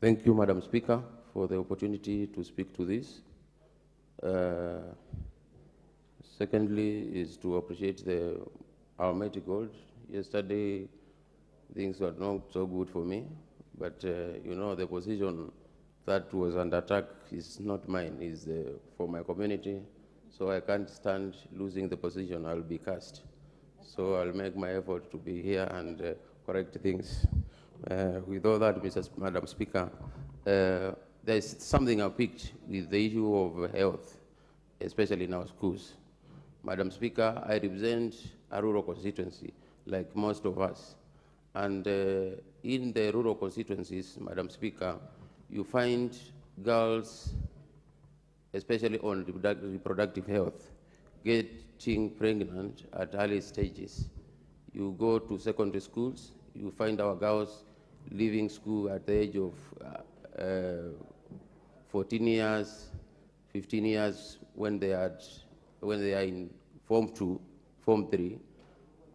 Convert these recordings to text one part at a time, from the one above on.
Thank you, Madam Speaker, for the opportunity to speak to this. Secondly, is to appreciate the Almighty God. Yesterday, things were not so good for me, but you know, the position that was under attack is not mine, is for my community, so I can't stand losing the position. I'll be cast. So I'll make my effort to be here and correct things. With all that, Madam Speaker, there's something I picked with the issue of health, especially in our schools. Madam Speaker, I represent a rural constituency, like most of us. And in the rural constituencies, Madam Speaker, you find girls, especially on reproductive health, getting pregnant at early stages. You go to secondary schools, you find our girls leaving school at the age of 14 years, 15 years when they are in Form 2, Form 3.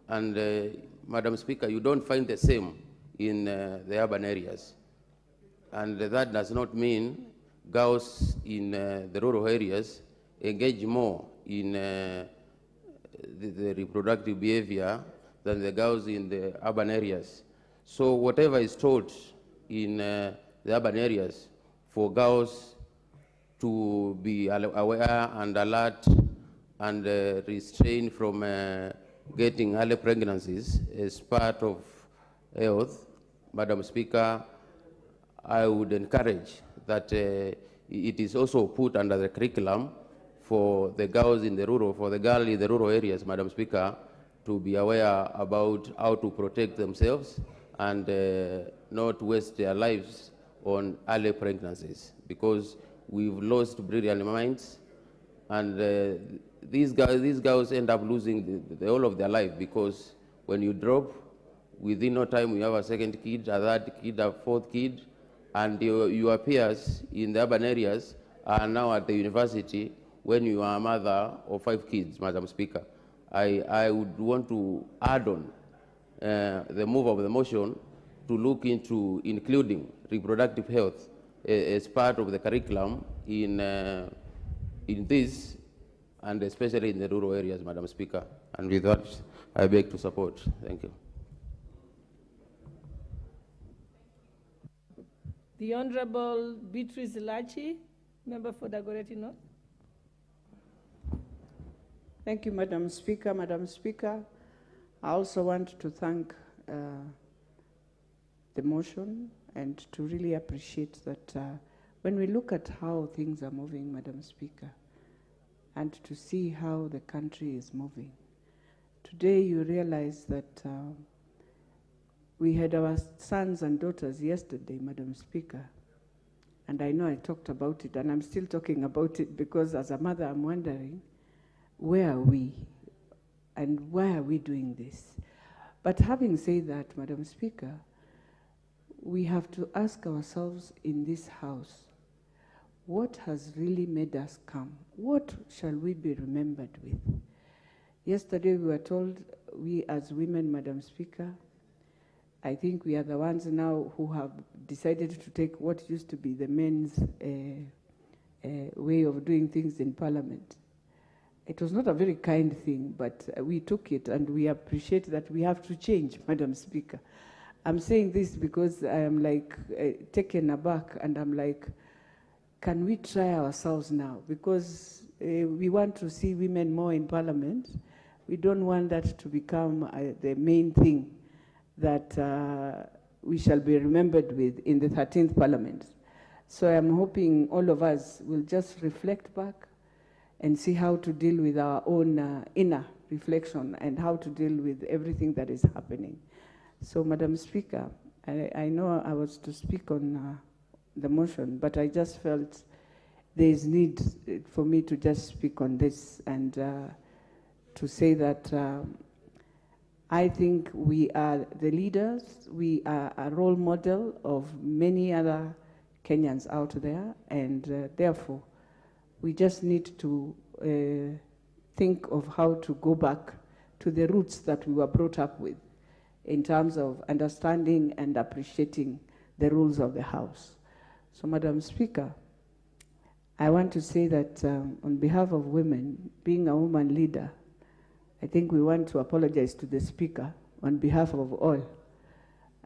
And Madam Speaker, you don't find the same in the urban areas. And that does not mean girls in the rural areas engage more in the reproductive behavior than the girls in the urban areas. So whatever is taught in the urban areas for girls to be aware and alert and restrain from getting early pregnancies as part of health, Madam Speaker, I would encourage that it is also put under the curriculum for the girls in the rural, for the girl in the rural areas, Madam Speaker, to be aware about how to protect themselves and not waste their lives on early pregnancies, because we've lost brilliant minds, and these girls end up losing the whole of their life, because when you drop, within no time you have a second kid, a third kid, a fourth kid, and your peers in the urban areas are now at the university when you are a mother of 5 kids, Madam Speaker. I would want to add on the move of the motion to look into including reproductive health as part of the curriculum in this, and especially in the rural areas, Madam Speaker. And with that, I beg to support. Thank you. The Honorable Beatrice Lachi, member for Dagoretti North. Thank you, Madam Speaker. Madam Speaker, I also want to thank the motion and to really appreciate that when we look at how things are moving, Madam Speaker, and to see how the country is moving, today you realize that we had our sons and daughters yesterday, Madam Speaker, and I know I talked about it, and I'm still talking about it because as a mother I'm wondering, where are we and why are we doing this? But having said that, Madam Speaker, we have to ask ourselves in this house, what has really made us come? What shall we be remembered with? Yesterday we were told, we as women, Madam Speaker, I think we are the ones now who have decided to take what used to be the men's way of doing things in Parliament. It was not a very kind thing, but we took it, and we appreciate that we have to change, Madam Speaker. I'm saying this because I am like taken aback, and I'm like, can we try ourselves now? Because we want to see women more in Parliament. We don't want that to become the main thing that we shall be remembered with in the 13th Parliament. So I'm hoping all of us will just reflect back and see how to deal with our own inner reflection and how to deal with everything that is happening. So, Madam Speaker, I know I was to speak on the motion, but I just felt there is need for me to just speak on this and to say that I think we are the leaders, we are a role model of many other Kenyans out there, and therefore we just need to think of how to go back to the roots that we were brought up with in terms of understanding and appreciating the rules of the house. So, Madam Speaker, I want to say that on behalf of women, being a woman leader, I think we want to apologize to the Speaker on behalf of all,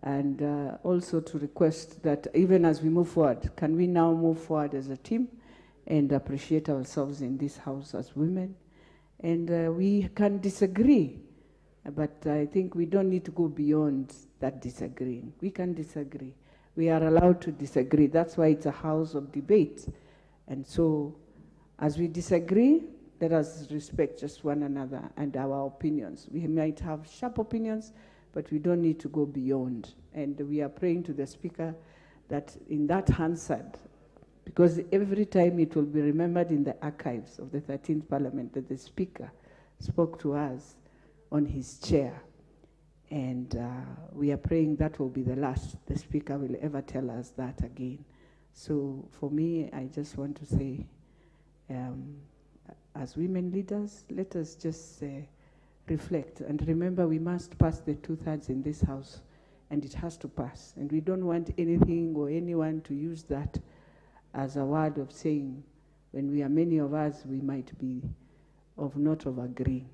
and also to request that even as we move forward, can we now move forward as a team and appreciate ourselves in this house as women? And we can disagree, but I think we don't need to go beyond that disagreeing. We can disagree. We are allowed to disagree. That's why it's a house of debate. And so, as we disagree, let us respect just one another and our opinions. We might have sharp opinions, but we don't need to go beyond. And we are praying to the Speaker that in that Hansard, because every time it will be remembered in the archives of the 13th Parliament that the Speaker spoke to us on his chair. And we are praying that will be the last the Speaker will ever tell us that again. So for me, I just want to say, as women leaders, let us just reflect. And remember, we must pass the 2/3 in this House, and it has to pass. And we don't want anything or anyone to use that as a word of saying, when we are many of us, we might be not of agreeing.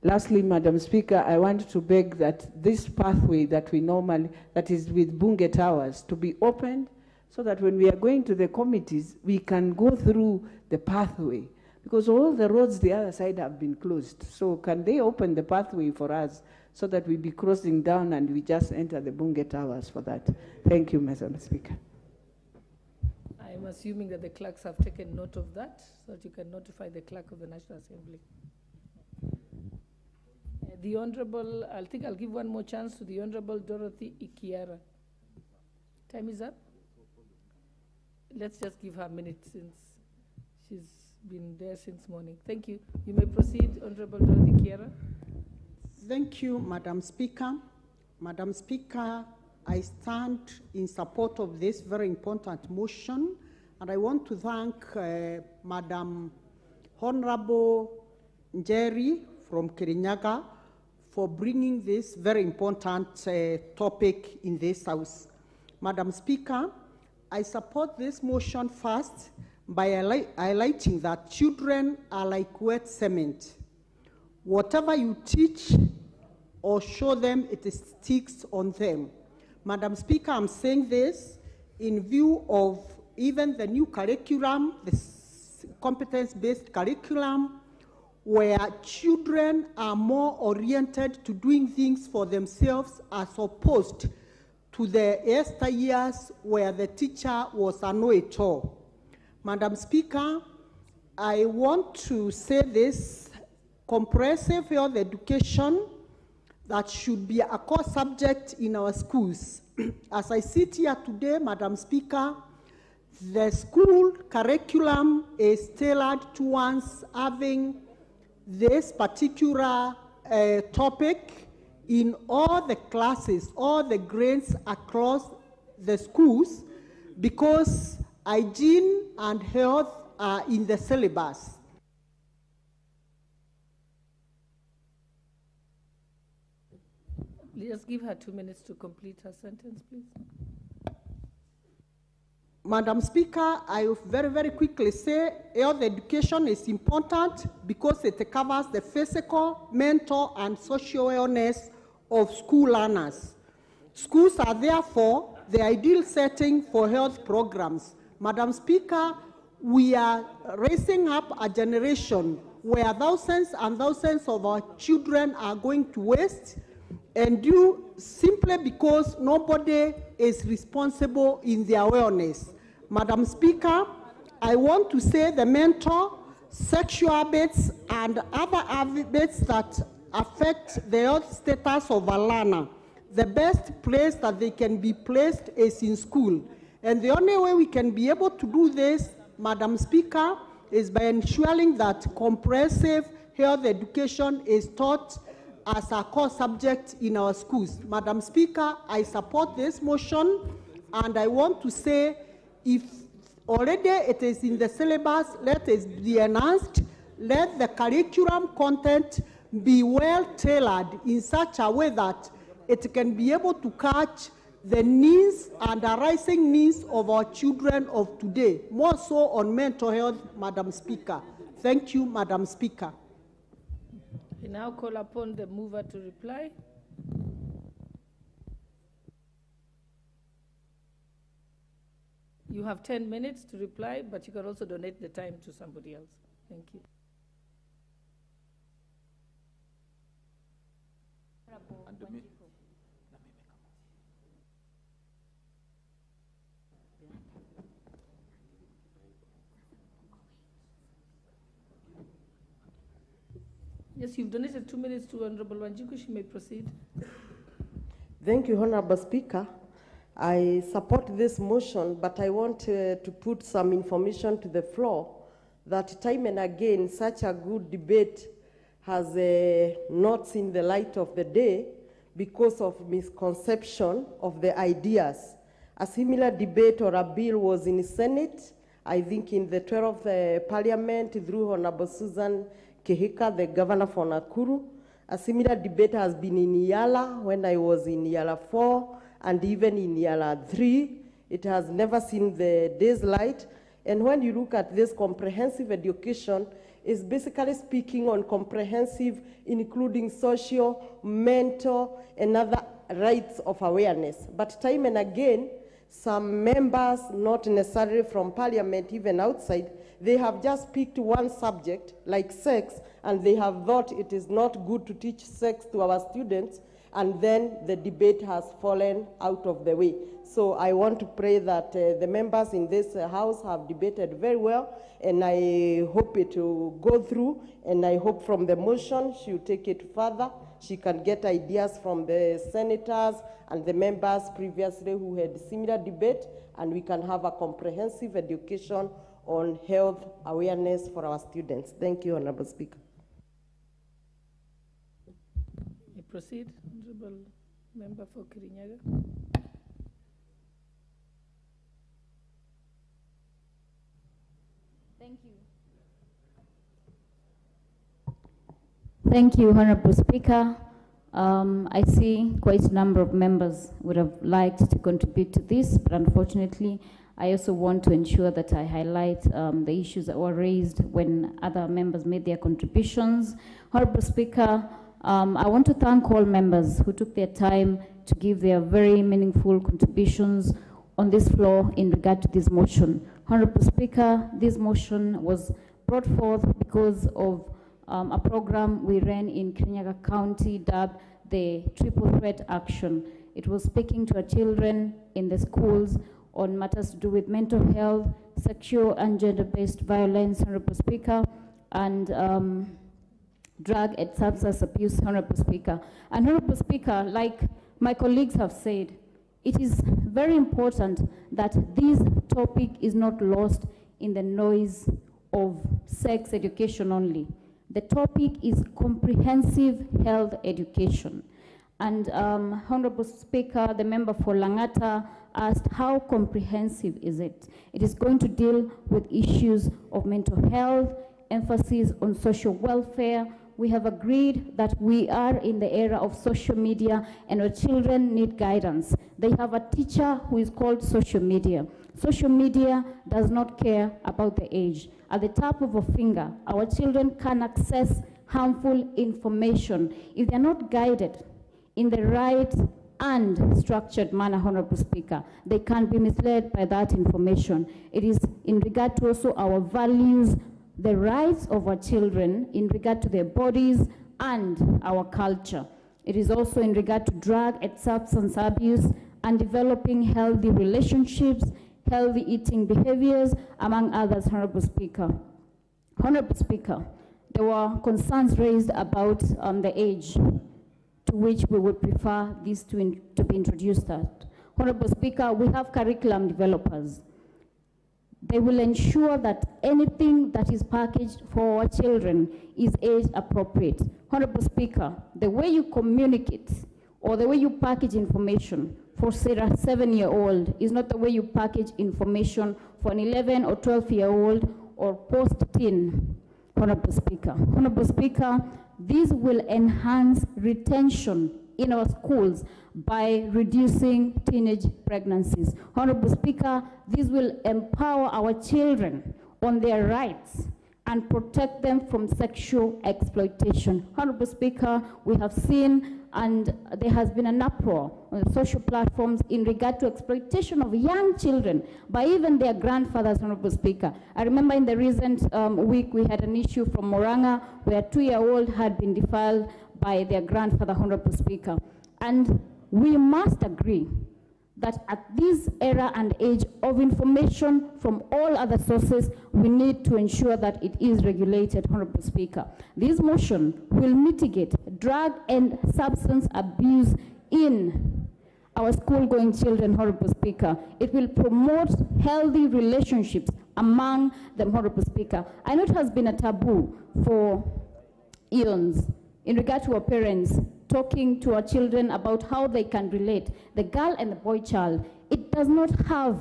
Lastly, Madam Speaker, I want to beg that this pathway that we normally, that is with Bunge Towers, to be opened so that when we are going to the committees, we can go through the pathway. Because all the roads the other side have been closed. So can they open the pathway for us so that we be crossing down and we just enter the Bunge Towers for that? Thank you, Madam Speaker. I'm assuming that the clerks have taken note of that, so that you can notify the clerk of the National Assembly. The Honorable, I think I'll give one more chance to the Honorable Dorothy Ikiara. Time is up. Let's just give her a minute since she's been there since morning. Thank you. You may proceed, Honorable Dorothy Ikiara. Thank you, Madam Speaker. Madam Speaker, I stand in support of this very important motion, and I want to thank Madam Honorable Njeri from Kirinyaga for bringing this very important topic in this House. Madam Speaker, I support this motion first by highlighting that children are like wet cement. Whatever you teach or show them, it sticks on them. Madam Speaker, I'm saying this in view of even the new curriculum, the competence-based curriculum, where children are more oriented to doing things for themselves as opposed to the yesteryears where the teacher was a know-it-all. Madam Speaker, I want to say this: comprehensive health education that should be a core subject in our schools. As I sit here today, Madam Speaker, the school curriculum is tailored towards having this particular topic in all the classes, all the grades across the schools, because hygiene and health are in the syllabus. Just give her 2 minutes to complete her sentence, please. Madam Speaker, I will very, very quickly say health education is important because it covers the physical, mental, and social wellness of school learners. Schools are therefore the ideal setting for health programs. Madam Speaker, we are raising up a generation where thousands and thousands of our children are going to waste, and due simply because nobody is responsible in their wellness. Madam Speaker, I want to say the mental, sexual habits, and other habits that affect the health status of a learner. The best place that they can be placed is in school. And the only way we can be able to do this, Madam Speaker, is by ensuring that comprehensive health education is taught as a core subject in our schools. Madam Speaker, I support this motion, and I want to say, if already it is in the syllabus, let it be enhanced, let the curriculum content be well tailored in such a way that it can be able to catch the needs and the rising needs of our children of today, more so on mental health, Madam Speaker. Thank you, Madam Speaker. I now call upon the mover to reply. You have 10 minutes to reply, but you can also donate the time to somebody else. Thank you. Yes, you've donated 2 minutes to Honorable Wanjiku. She may proceed. Thank you, Honorable Speaker. I support this motion, but I want to put some information to the floor that time and again such a good debate has not seen the light of the day because of misconception of the ideas. A similar debate or a bill was in the Senate, I think in the 12th Parliament through Honorable Susan Kehika, the governor for Nakuru. A similar debate has been in Yala when I was in Yala 4 and even in Yala 3. It has never seen the day's light. And when you look at this comprehensive education, it's basically speaking on comprehensive, including social, mental, and other rights of awareness. But time and again, some members, not necessarily from Parliament, even outside, they have just picked one subject, like sex, and they have thought it is not good to teach sex to our students, and then the debate has fallen out of the way. So I want to pray that the members in this House have debated very well, and I hope it will go through, and I hope from the motion she'll take it further. She can get ideas from the senators and the members previously who had similar debate, and we can have a comprehensive education on health awareness for our students. Thank you, Honorable Speaker. You proceed, Honorable Member for Kirinyaga. Thank you. Thank you, Honorable Speaker. I see quite a number of members would have liked to contribute to this, but unfortunately, I also want to ensure that I highlight the issues that were raised when other members made their contributions. Honorable Speaker, I want to thank all members who took their time to give their very meaningful contributions on this floor in regard to this motion. Honorable Speaker, this motion was brought forth because of a program we ran in Kirinyaga County dubbed the Triple Threat Action. It was speaking to our children in the schools on matters to do with mental health, sexual and gender-based violence, Honorable Speaker, and drug and substance abuse, Honorable Speaker. And Honorable Speaker, like my colleagues have said, it is very important that this topic is not lost in the noise of sex education only. The topic is comprehensive health education. And Honorable Speaker, the member for Langata asked how comprehensive is it? It is going to deal with issues of mental health, emphasis on social welfare. We have agreed that we are in the era of social media and our children need guidance. They have a teacher who is called social media. Social media does not care about the age. At the tap of a finger, our children can access harmful information if they're not guided in the right and structured manner, Honorable Speaker. They can be misled by that information. It is in regard to also our values, the rights of our children in regard to their bodies and our culture. It is also in regard to drug and substance abuse and developing healthy relationships, healthy eating behaviors, among others, Honorable Speaker. Honorable Speaker, there were concerns raised about the age to which we would prefer this to be introduced at. Honorable Speaker, we have curriculum developers. They will ensure that anything that is packaged for our children is age appropriate. Honorable Speaker, the way you communicate or the way you package information for say a 7-year-old is not the way you package information for an 11 or 12-year-old or post-teen, Honorable Speaker. Honorable Speaker, this will enhance retention in our schools by reducing teenage pregnancies. Honorable Speaker, this will empower our children on their rights and protect them from sexual exploitation. Honorable Speaker, we have seen and there has been an uproar on the social platforms in regard to exploitation of young children by even their grandfathers, Honorable Speaker. I remember in the recent week we had an issue from Moranga where a 2-year-old had been defiled by their grandfather, Honorable Speaker. And we must agree that at this era and age of information from all other sources, we need to ensure that it is regulated, Honorable Speaker. This motion will mitigate drug and substance abuse in our school-going children, Honorable Speaker. It will promote healthy relationships among them, Honorable Speaker. I know it has been a taboo for eons in regard to our parents talking to our children about how they can relate, the girl and the boy child. It does not have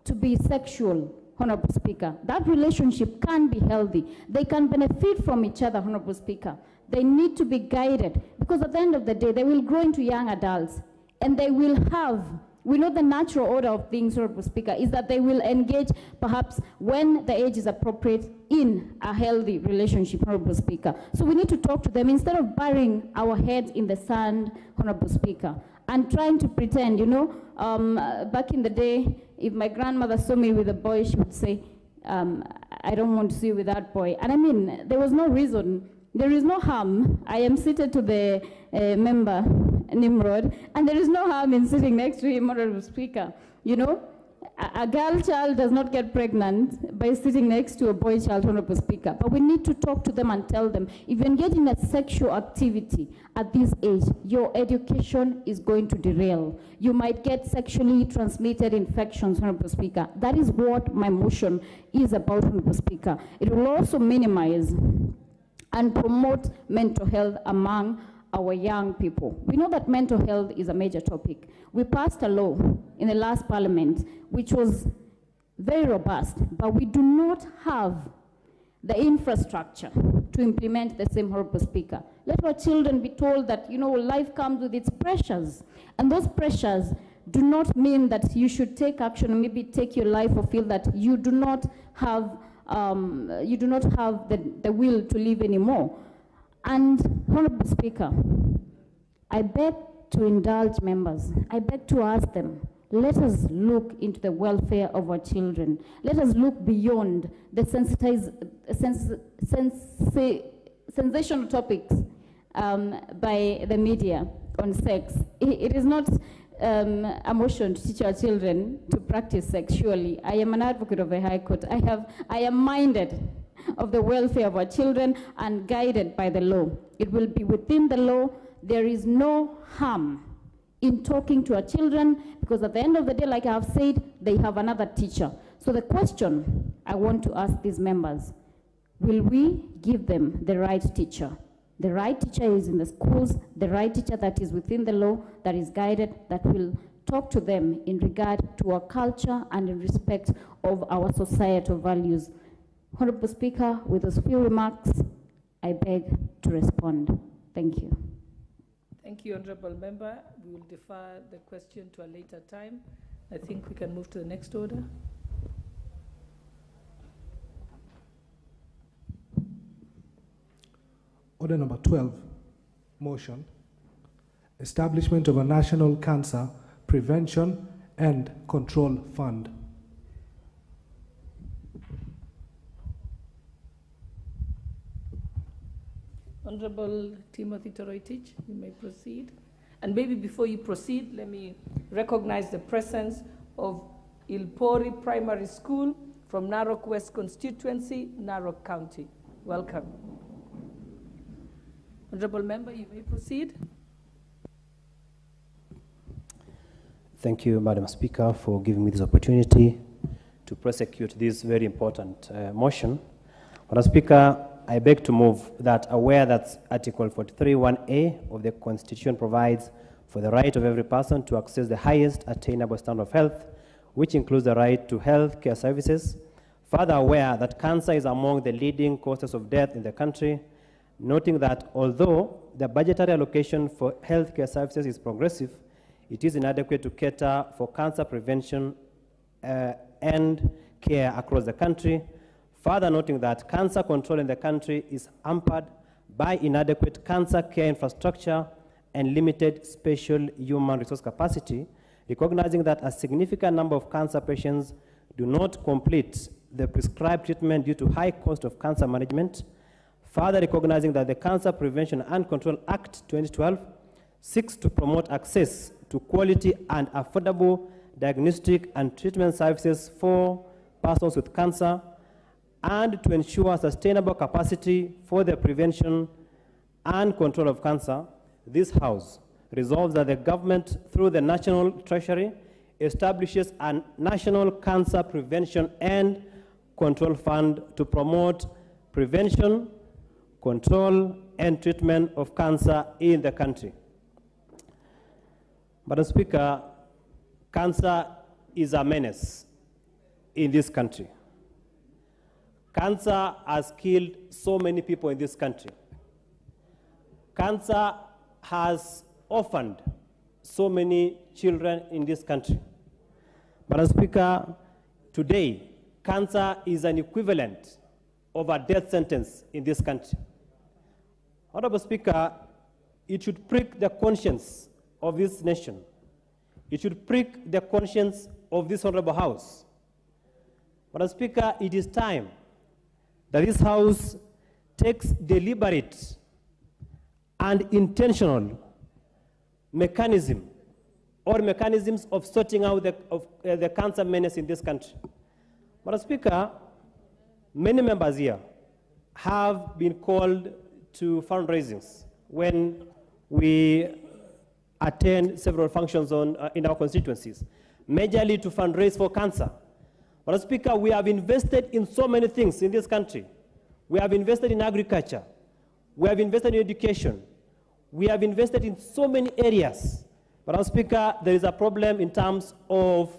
to be sexual, Honorable Speaker. That relationship can be healthy. They can benefit from each other, Honorable Speaker. They need to be guided because at the end of the day, they will grow into young adults and they will have, we know the natural order of things, Honorable Speaker, is that they will engage perhaps when the age is appropriate in a healthy relationship, Honorable Speaker. So we need to talk to them instead of burying our heads in the sand, Honorable Speaker, and trying to pretend, you know, back in the day, if my grandmother saw me with a boy, she would say, I don't want to see you with that boy. And I mean, there was no reason. There is no harm. I am seated to the member, Nimrod, and there is no harm in sitting next to him, Honorable Speaker. You know, a girl child does not get pregnant by sitting next to a boy child, Honorable Speaker. But we need to talk to them and tell them, if you engage in a sexual activity at this age, your education is going to derail. You might get sexually transmitted infections, Honorable Speaker. That is what my motion is about, Honorable Speaker. It will also minimize and promote mental health among our young people. We know that mental health is a major topic. We passed a law in the last parliament which was very robust, but we do not have the infrastructure to implement the same, Honorable Speaker. Let our children be told that, you know, life comes with its pressures, and those pressures do not mean that you should take action and maybe take your life or feel that you do not have the will to live anymore. And Honorable Speaker, I beg to indulge members. I beg to ask them, let us look into the welfare of our children. Let us look beyond the sensational topics by the media on sex. It is not a motion to teach our children to practice sex, surely. I am an advocate of the High Court. I am minded of the welfare of our children and guided by the law. It will be within the law. There is no harm in talking to our children because at the end of the day, like I have said, they have another teacher. So the question I want to ask these members, will we give them the right teacher? The right teacher is in the schools, the right teacher that is within the law, that is guided, that will talk to them in regard to our culture and in respect of our societal values. Honorable Speaker, with those few remarks, I beg to respond. Thank you. Thank you, Honorable Member. We will defer the question to a later time. I think we can move to the next order. Order number 12, motion, establishment of a National Cancer Prevention and Control Fund. Honorable Timothy Toroitich, you may proceed. And maybe before you proceed, let me recognize the presence of Ilpori Primary School from Narok West Constituency, Narok County. Welcome. Honorable Member, you may proceed. Thank you, Madam Speaker, for giving me this opportunity to prosecute this very important motion. Madam Speaker, I beg to move that, aware that Article 43(1)(a) of the Constitution provides for the right of every person to access the highest attainable standard of health, which includes the right to health care services. Further, aware that cancer is among the leading causes of death in the country, noting that although the budgetary allocation for healthcare services is progressive, it is inadequate to cater for cancer prevention and care across the country, further noting that cancer control in the country is hampered by inadequate cancer care infrastructure and limited special human resource capacity, recognizing that a significant number of cancer patients do not complete the prescribed treatment due to high cost of cancer management, further recognizing that the Cancer Prevention and Control Act 2012 seeks to promote access to quality and affordable diagnostic and treatment services for persons with cancer, and to ensure sustainable capacity for the prevention and control of cancer, this House resolves that the government, through the National Treasury, establishes a National Cancer Prevention and Control Fund to promote prevention, control, and treatment of cancer in the country. Madam Speaker, cancer is a menace in this country. Cancer has killed so many people in this country. Cancer has orphaned so many children in this country. Madam Speaker, today, cancer is an equivalent of a death sentence in this country. Honorable Speaker, it should prick the conscience of this nation. It should prick the conscience of this Honorable House. Madam Speaker, it is time that this House takes deliberate and intentional mechanisms of sorting out the cancer menace in this country. Madam Speaker, many members here have been called to fundraisings when we attend several functions in our constituencies, majorly to fundraise for cancer. Madam Speaker, we have invested in so many things in this country. We have invested in agriculture. We have invested in education. We have invested in so many areas. Madam Speaker, there is a problem in terms of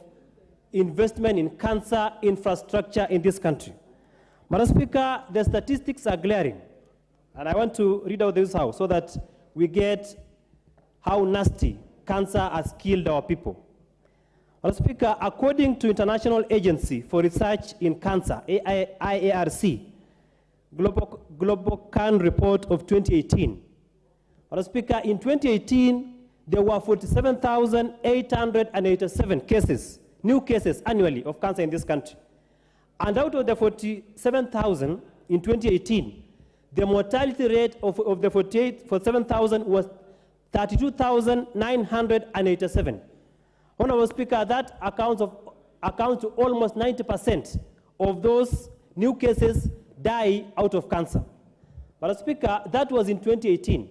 investment in cancer infrastructure in this country. Madam Speaker, the statistics are glaring. And I want to read out this House so that we get how nasty cancer has killed our people. Madam Speaker, according to International Agency for Research in Cancer, IARC, Global Can Report of 2018, Madam Speaker, in 2018, there were 47,887 cases, new cases annually of cancer in this country. And out of the 47,000 in 2018, the mortality rate of the 47,000 was 32,987. Honorable Speaker, that accounts to almost 90% of those new cases die out of cancer. Madam Speaker, that was in 2018.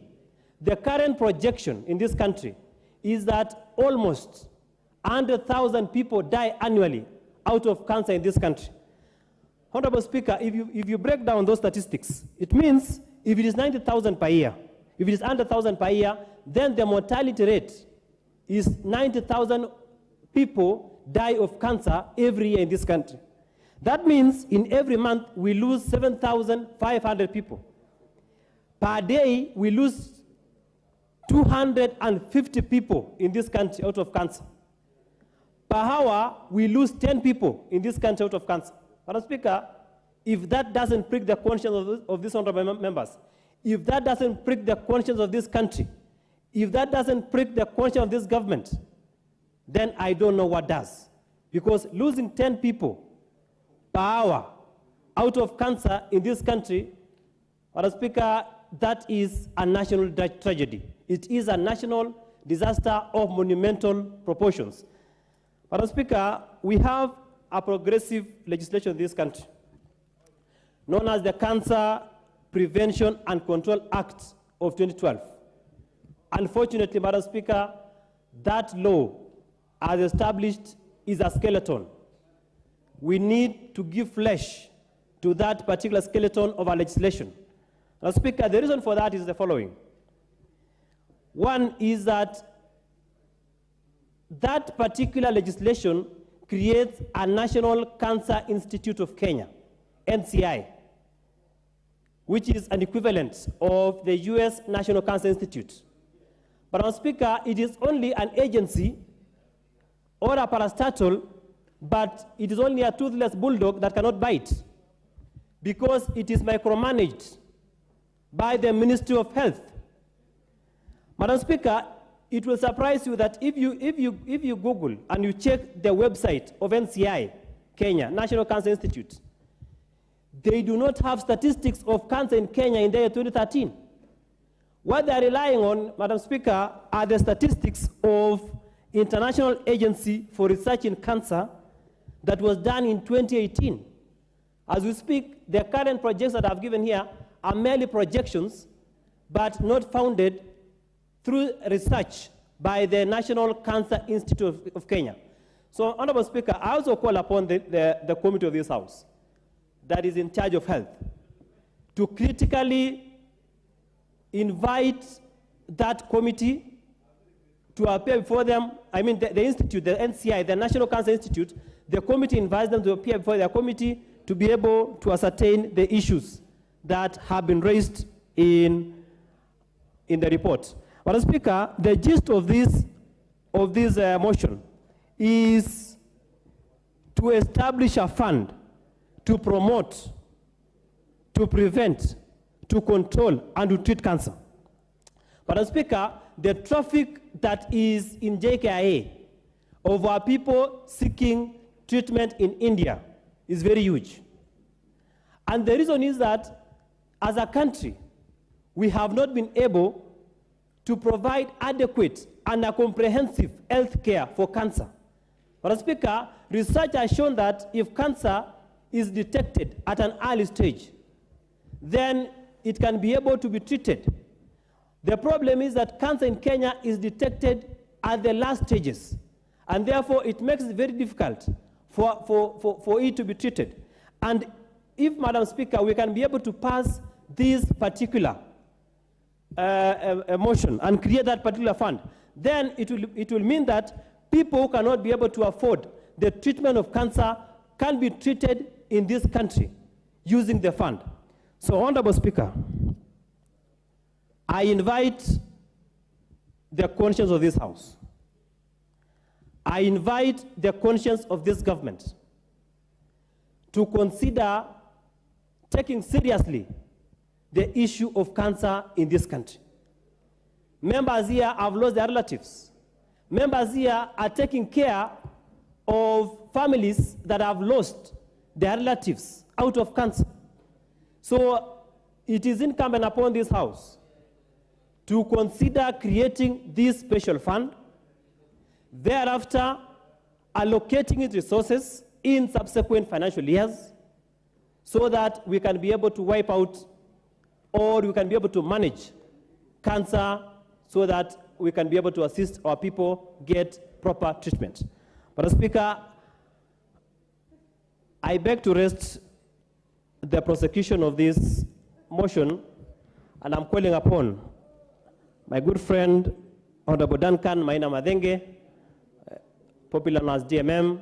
The current projection in this country is that almost 100,000 people die annually out of cancer in this country. Honorable Speaker, if you break down those statistics, it means if it is 90,000 per year, if it is 100,000 per year, then the mortality rate is 90,000 people die of cancer every year in this country. That means in every month we lose 7,500 people. Per day we lose 250 people in this country out of cancer. Per hour we lose 10 people in this country out of cancer. Madam Speaker, if that doesn't prick the conscience of these honorable members, if that doesn't prick the conscience of this country, if that doesn't prick the conscience of this government, then I don't know what does. Because losing 10 people per hour out of cancer in this country, Madam Speaker, that is a national tragedy. It is a national disaster of monumental proportions. Madam Speaker, we have a progressive legislation in this country known as the Cancer Prevention and Control Act of 2012. Unfortunately, Madam Speaker, that law, as established, is a skeleton. We need to give flesh to that particular skeleton of our legislation. Madam Speaker, the reason for that is the following. One is that that particular legislation creates a National Cancer Institute of Kenya, NCI. which is an equivalent of the US National Cancer Institute. But, Madam Speaker, it is only an agency or a parastatal, but it is only a toothless bulldog that cannot bite because it is micromanaged by the Ministry of Health. Madam Speaker, it will surprise you that if you Google and you check the website of NCI, Kenya, National Cancer Institute, they do not have statistics of cancer in Kenya in the year 2013. What they are relying on, Madam Speaker, are the statistics of International Agency for Research in Cancer that was done in 2018. As we speak, the current projects that I've given here are merely projections, but not founded through research by the National Cancer Institute of Kenya. So, Honorable Speaker, I also call upon the committee of this House that is in charge of health to critically invite that committee to appear before them. I mean, the institute, the NCI, the National Cancer Institute, the committee invites them to appear before their committee to be able to ascertain the issues that have been raised in the report. Madam Speaker, the gist of this motion is to establish a fund to promote, to prevent, to control, and to treat cancer. Madam Speaker, the traffic that is in JKIA of our people seeking treatment in India is very huge. And the reason is that as a country, we have not been able to provide adequate and a comprehensive health care for cancer. Madam Speaker, research has shown that if cancer is detected at an early stage, then it can be able to be treated. The problem is that cancer in Kenya is detected at the last stages, and therefore it makes it very difficult for it to be treated. And if, Madam Speaker, we can be able to pass this particular motion and create that particular fund, then it will mean that people who cannot be able to afford the treatment of cancer can be treated in this country using the fund. So, Honorable Speaker, I invite the conscience of this House. I invite the conscience of this government to consider taking seriously the issue of cancer in this country. Members here have lost their relatives. Members here are taking care of families that have lost their relatives out of cancer. So it is incumbent upon this House to consider creating this special fund, thereafter allocating its resources in subsequent financial years so that we can be able to wipe out or we can be able to manage cancer so that we can be able to assist our people get proper treatment. Madam Speaker, I beg to rest the prosecution of this motion, and I'm calling upon my good friend, Honorable Duncan Maina Madenge, popular known as DMM,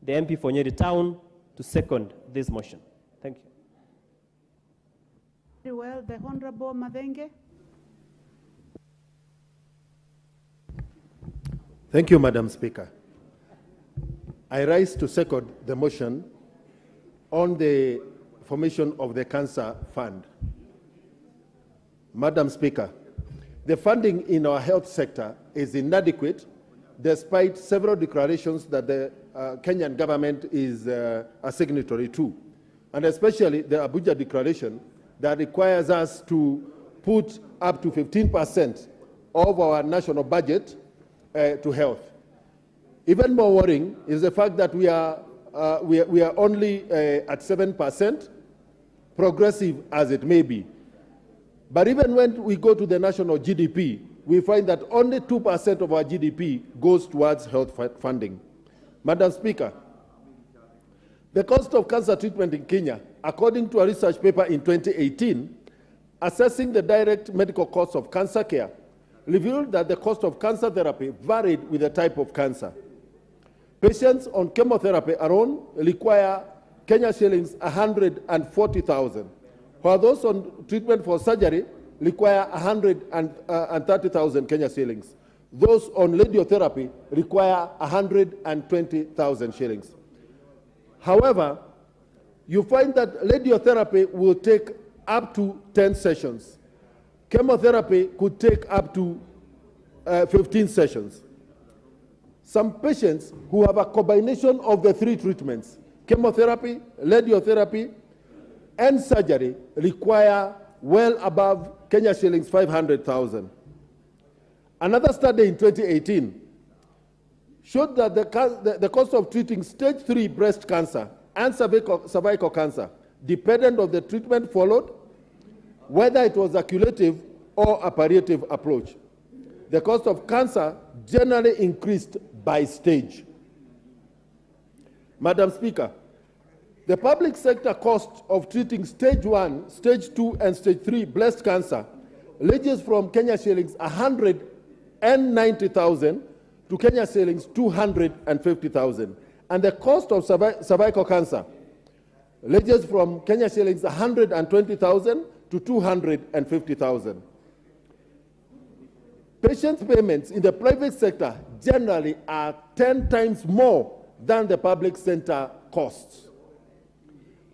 the MP for Nyeri Town, to second this motion. Thank you. Very well, the Honorable Madenge. Thank you, Madam Speaker. I rise to second the motion on the formation of the Cancer Fund. Madam Speaker, the funding in our health sector is inadequate despite several declarations that the Kenyan government is a signatory to, and especially the Abuja Declaration that requires us to put up to 15% of our national budget to health. Even more worrying is the fact that we are only at 7%, progressive as it may be. But even when we go to the national GDP, we find that only 2% of our GDP goes towards health funding. Madam Speaker, the cost of cancer treatment in Kenya, according to a research paper in 2018, assessing the direct medical cost of cancer care, revealed that the cost of cancer therapy varied with the type of cancer. Patients on chemotherapy alone require Kenya shillings 140,000, while those on treatment for surgery require 130,000 Kenya shillings. Those on radiotherapy require 120,000 shillings. However, you find that radiotherapy will take up to 10 sessions. Chemotherapy could take up to 15 sessions. Some patients who have a combination of the three treatments, chemotherapy, radiotherapy, and surgery, require well above Kenya shillings 500,000. Another study in 2018 showed that the cost of treating stage 3 breast cancer and cervical cancer, dependent on the treatment followed, whether it was a curative or a palliative approach. The cost of cancer generally increased by stage. Madam Speaker, the public sector cost of treating stage 1, stage 2, and stage 3 breast cancer ranges from Kenya shillings 190,000 to Kenya shillings 250,000. And the cost of cervical cancer ranges from Kenya shillings 120,000 to 250,000. Patient payments in the private sector generally are 10 times more than the public sector costs.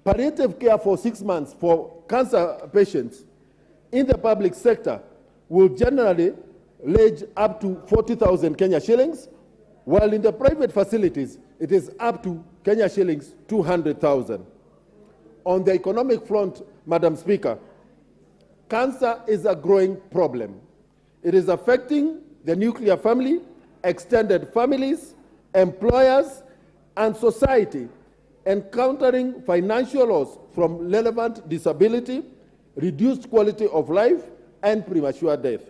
Palliative care for 6 months for cancer patients in the public sector will generally range up to 40,000 Kenya shillings, while in the private facilities, it is up to Kenya shillings 200,000. On the economic front, Madam Speaker, cancer is a growing problem. It is affecting the nuclear family, extended families, employers, and society, encountering financial loss from relevant disability, reduced quality of life, and premature death.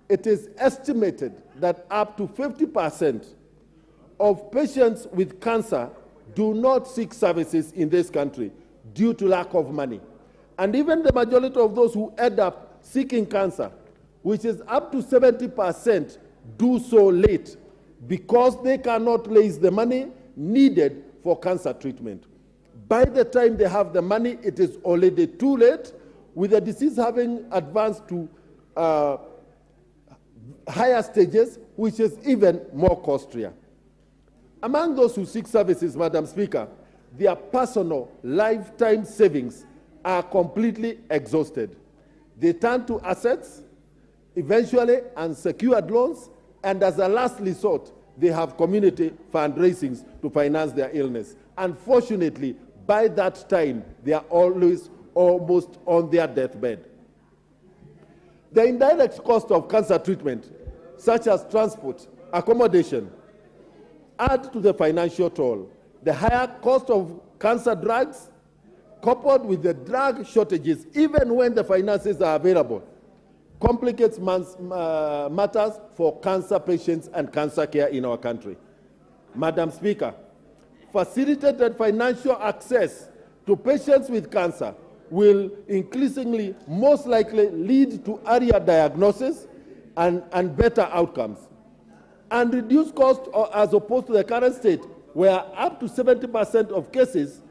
It is estimated that up to 50% of patients with cancer do not seek services in this country due to lack of money. And even the majority of those who end up seeking cancer, which is up to 70%, do so late because they cannot raise the money needed for cancer treatment. By the time they have the money, it is already too late, with the disease having advanced to higher stages, which is even more costlier. Among those who seek services, Madam Speaker, their personal lifetime savings are completely exhausted. They turn to assets, eventually unsecured loans, and as a last resort, they have community fundraisings to finance their illness. Unfortunately, by that time, they are always almost on their deathbed. The indirect cost of cancer treatment, such as transport, accommodation, add to the financial toll. The higher cost of cancer drugs, coupled with the drug shortages, even when the finances are available, complicates matters for cancer patients and cancer care in our country. Madam Speaker, facilitated financial access to patients with cancer will increasingly most likely lead to earlier diagnosis and better outcomes, and reduce costs as opposed to the current state, where up to 70% of cases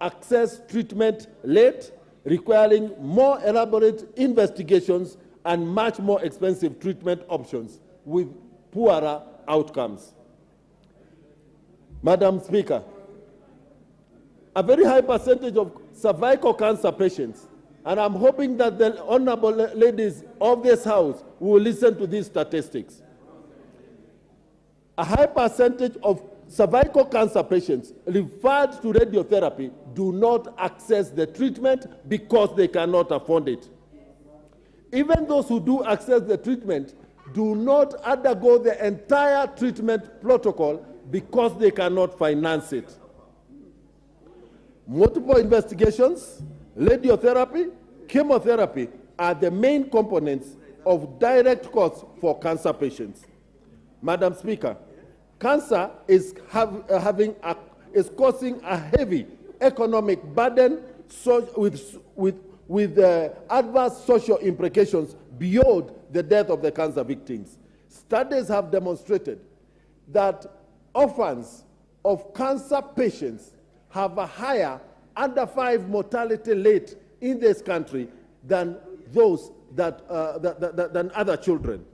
access treatment late, requiring more elaborate investigations and much more expensive treatment options with poorer outcomes. Madam Speaker, a very high percentage of cervical cancer patients, and I'm hoping that the honorable ladies of this House will listen to these statistics. A high percentage of cervical cancer patients referred to radiotherapy do not access the treatment because they cannot afford it. Even those who do access the treatment do not undergo the entire treatment protocol because they cannot finance it. Multiple investigations, radiotherapy, chemotherapy are the main components of direct costs for cancer patients. Madam Speaker, cancer is causing a heavy economic burden with adverse social implications beyond the death of the cancer victims. Studies have demonstrated that orphans of cancer patients have a higher under 5 mortality rate in this country than those than other children.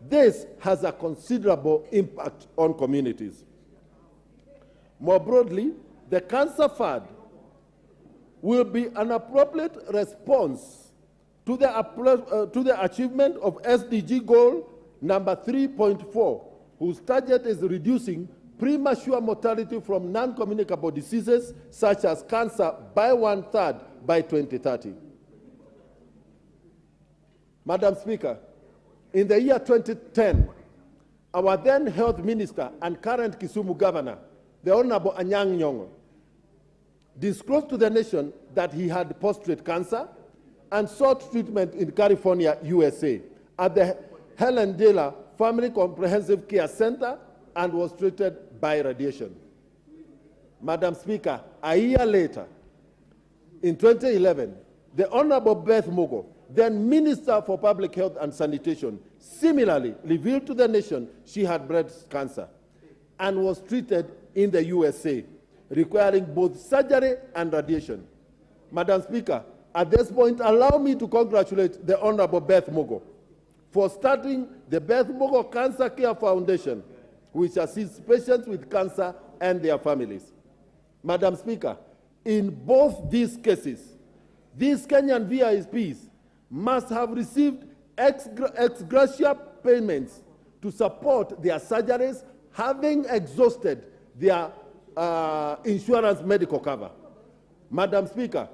This has a considerable impact on communities. More broadly, the Cancer Fund will be an appropriate response to the achievement of SDG goal number 3.4, whose target is reducing premature mortality from non-communicable diseases such as cancer by 1/3 by 2030. Madam Speaker, in the year 2010, our then Health Minister and current Kisumu Governor, the Honorable Anyang' Nyong'o, disclosed to the nation that he had prostate cancer and sought treatment in California, USA, at the Helen Dela Family Comprehensive Care Center and was treated by radiation. Madam Speaker, a year later, in 2011, the Honorable Beth Mogo, then Minister for Public Health and Sanitation, similarly revealed to the nation she had breast cancer and was treated in the USA, requiring both surgery and radiation. Madam Speaker, at this point, allow me to congratulate the Honorable Beth Mogo for starting the Beth Mogo Cancer Care Foundation, which assists patients with cancer and their families. Madam Speaker, in both these cases, these Kenyan VIPs must have received ex gratia payments to support their surgeries, having exhausted their insurance medical cover. Madam Speaker,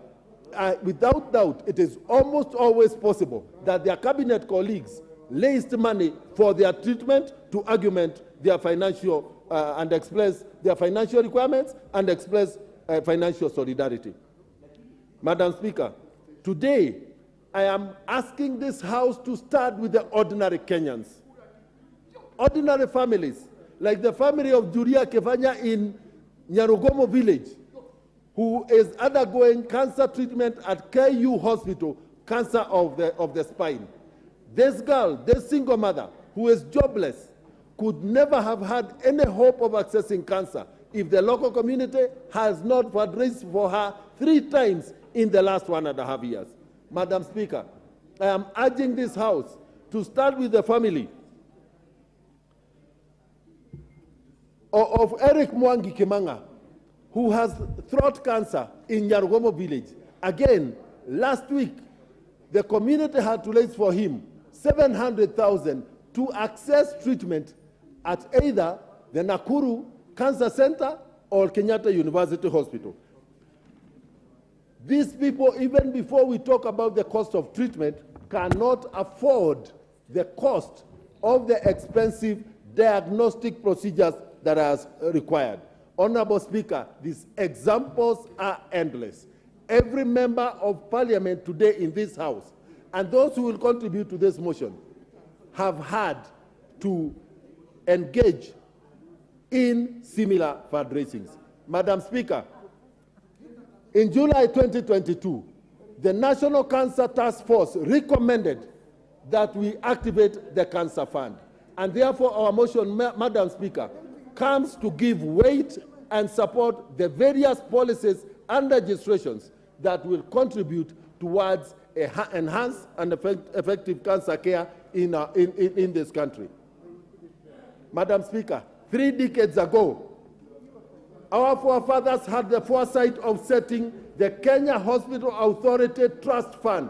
without doubt, it is almost always possible that their cabinet colleagues raised money for their treatment to augment their financial and express their financial requirements and express financial solidarity. Madam Speaker, today I am asking this House to start with the ordinary Kenyans. Ordinary families, like the family of Julia Kevanya in Nyarugomo village, who is undergoing cancer treatment at KU Hospital, cancer of the spine. This girl, this single mother, who is jobless, could never have had any hope of accessing cancer if the local community has not fundraised for her 3 times in the last 1.5 years. Madam Speaker, I am urging this House to start with the family of Eric Mwangi Kimanga, who has throat cancer in Nyarugomo village. Again, last week, the community had to raise for him 700,000 to access treatment at either the Nakuru Cancer Center or Kenyatta University Hospital. These people, even before we talk about the cost of treatment, cannot afford the cost of the expensive diagnostic procedures that are required. Honorable Speaker, these examples are endless. Every member of Parliament today in this House and those who will contribute to this motion have had to engage in similar fundraisings. Madam Speaker, in July 2022, the National Cancer Task Force recommended that we activate the Cancer Fund. And therefore, our motion, Madam Speaker, comes to give weight and support the various policies and legislations that will contribute towards enhanced and effective cancer care in this country. Madam Speaker, 3 decades ago, our forefathers had the foresight of setting the Kenya Hospital Authority Trust Fund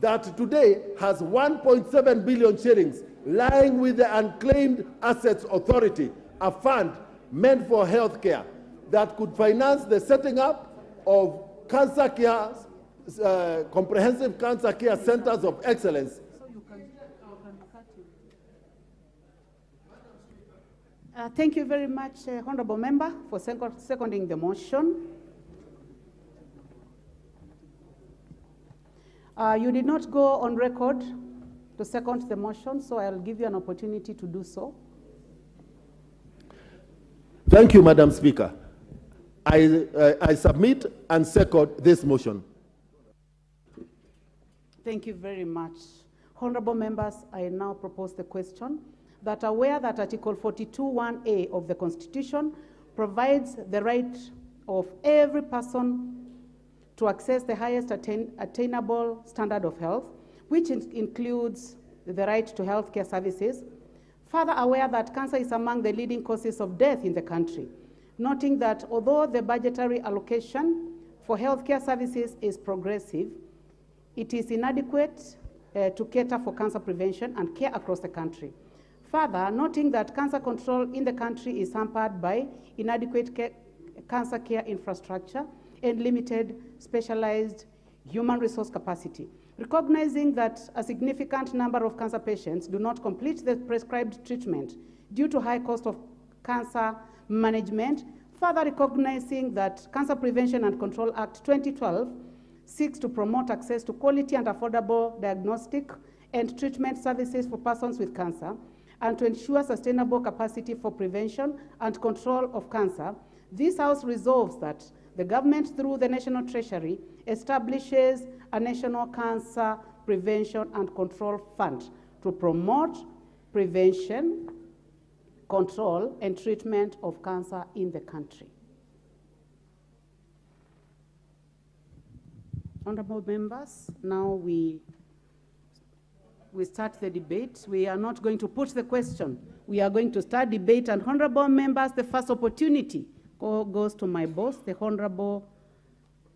that today has 1.7 billion shillings lying with the Unclaimed Assets Authority, a fund meant for health care that could finance the setting up of cancer care, comprehensive cancer care centers of excellence. Thank you very much, Honorable Member, for seconding the motion. You did not go on record to second the motion, so I'll give you an opportunity to do so. Thank you, Madam Speaker. I submit and second this motion. Thank you very much. Honorable members, I now propose the question that aware that Article 42(1)(a) of the Constitution provides the right of every person to access the highest attainable standard of health, which includes the right to healthcare services. Further aware that cancer is among the leading causes of death in the country, noting that although the budgetary allocation for healthcare services is progressive, it is inadequate to cater for cancer prevention and care across the country. Further, noting that cancer control in the country is hampered by inadequate cancer care infrastructure and limited specialized human resource capacity. Recognizing that a significant number of cancer patients do not complete the prescribed treatment due to high cost of cancer management, further recognizing that Cancer Prevention and Control Act 2012 seeks to promote access to quality and affordable diagnostic and treatment services for persons with cancer, and to ensure sustainable capacity for prevention and control of cancer, this House resolves that the government, through the National Treasury, establishes a National Cancer Prevention and Control Fund to promote prevention, control, and treatment of cancer in the country. Honorable members, now we start the debate. We are not going to put the question. We are going to start debate, and honorable members, the first opportunity goes to my boss, the Honorable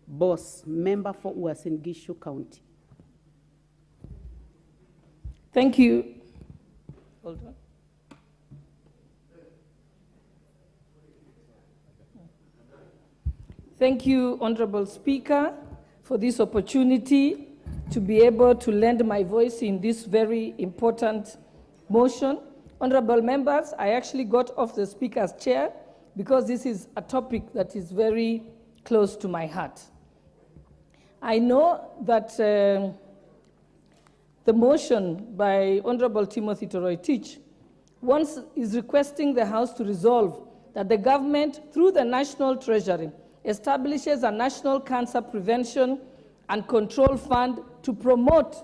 Boss, member for Uasin Gishu County. Thank you. Hold on. Thank you, Honorable Speaker, for this opportunity to be able to lend my voice in this very important motion. Honorable members, I actually got off the Speaker's chair because this is a topic that is very close to my heart. I know that the motion by Honorable Timothy Toroitich is requesting the House to resolve that the government, through the National Treasury, establishes a National Cancer Prevention and Control Fund to promote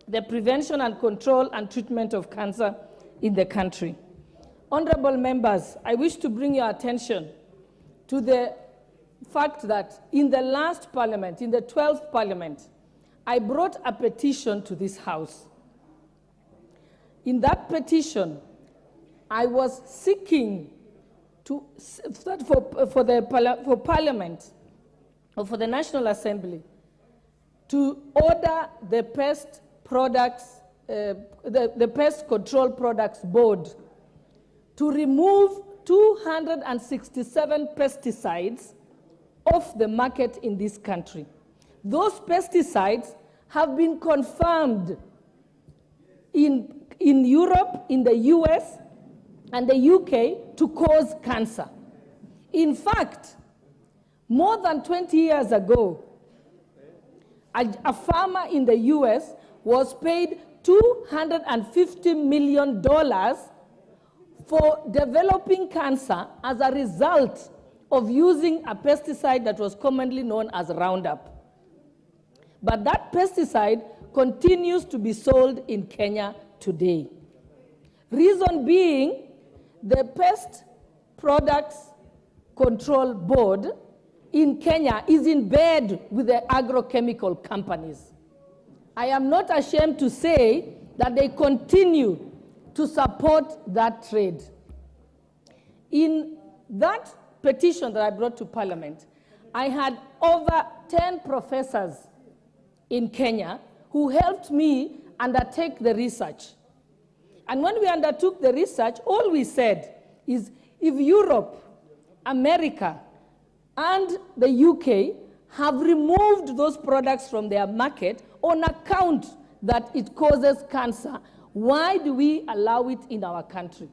the prevention and control and treatment of cancer in the country. Honorable members, I wish to bring your attention to the fact that in the last parliament, in the 12th parliament, I brought a petition to this House. In that petition, I was seeking to, for Parliament, or for the National Assembly, to order the Pest Products, the Pest Control Products Board to remove 267 pesticides off the market in this country. Those pesticides have been confirmed in Europe, in the US, and the UK to cause cancer. In fact, more than 20 years ago, a farmer in the US was paid $250 million for developing cancer as a result of using a pesticide that was commonly known as Roundup. But that pesticide continues to be sold in Kenya today. Reason being, the Pest Products Control Board in Kenya is in bed with the agrochemical companies. I am not ashamed to say that they continue to support that trade. In that petition that I brought to Parliament, I had over 10 professors in Kenya who helped me undertake the research. And when we undertook the research, all we said is if Europe, America, and the UK have removed those products from their market on account that it causes cancer, why do we allow it in our country?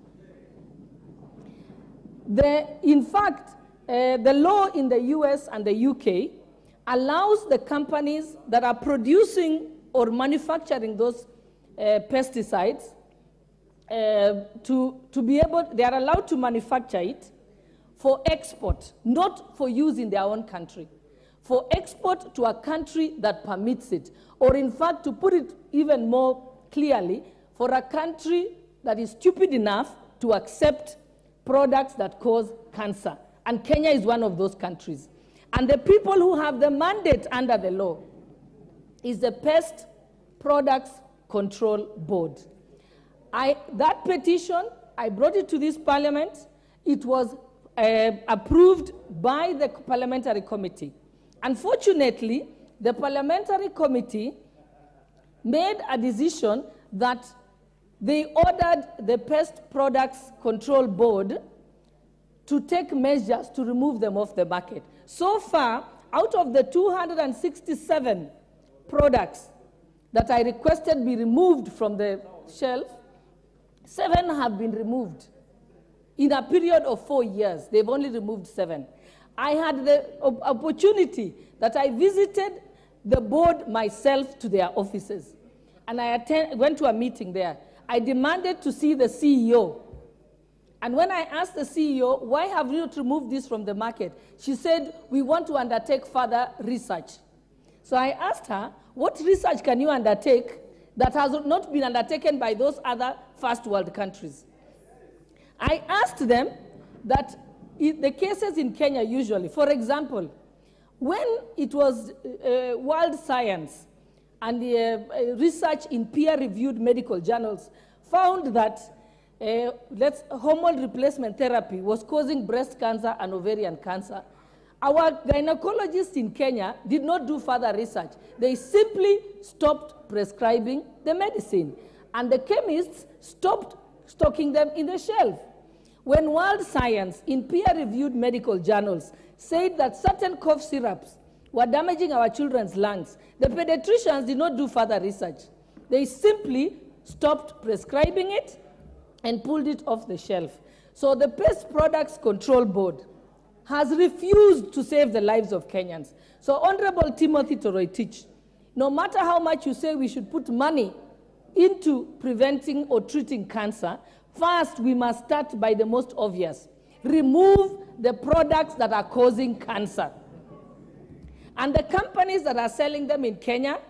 In fact, the law in the US and the UK allows the companies that are producing or manufacturing those pesticides to be able, they are allowed to manufacture it for export, not for use in their own country, for export to a country that permits it, or in fact, to put it even more clearly, for a country that is stupid enough to accept products that cause cancer. And Kenya is one of those countries. And the people who have the mandate under the law is the Pest Products Control Board. That petition, I brought it to this parliament. It was approved by the parliamentary committee. Unfortunately, the parliamentary committee made a decision that they ordered the Pest Products Control Board to take measures to remove them off the market. So far, out of the 267 products that I requested be removed from the shelf, 7 have been removed. In a period of 4 years, they've only removed 7. I had the opportunity that I visited the board myself to their offices, and I went to a meeting there. I demanded to see the CEO. And when I asked the CEO, why have you not removed this from the market? She said, we want to undertake further research. So I asked her, what research can you undertake that has not been undertaken by those other first world countries? I asked them that the cases in Kenya usually, for example, when it was world science and the research in peer-reviewed medical journals found that hormone replacement therapy was causing breast cancer and ovarian cancer, our gynecologists in Kenya did not do further research. They simply stopped prescribing the medicine, and the chemists stopped stocking them in the shelf. When world science in peer-reviewed medical journals said that certain cough syrups were damaging our children's lungs, the pediatricians did not do further research. They simply stopped prescribing it and pulled it off the shelf. So the Pest Products Control Board has refused to save the lives of Kenyans. So Honorable Timothy Toroitich, no matter how much you say we should put money into preventing or treating cancer, first we must start by the most obvious. Remove the products that are causing cancer. And the companies that are selling them in Kenya,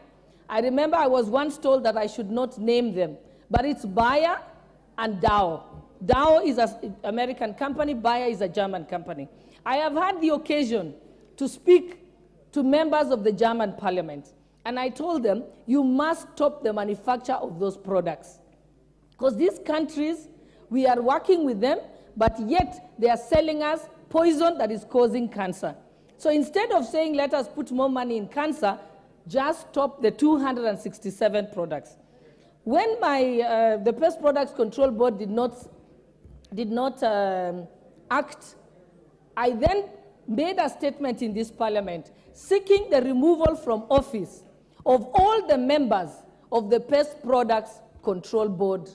I remember I was once told that I should not name them, but it's Bayer and Dow. Dow is an American company, Bayer is a German company. I have had the occasion to speak to members of the German parliament, and I told them, you must stop the manufacture of those products. Because these countries, we are working with them, but yet they are selling us poison that is causing cancer. So instead of saying, let us put more money in cancer, just stop the 267 products. When the Pest Products Control Board did not act, I then made a statement in this parliament seeking the removal from office of all the members of the Pest Products Control Board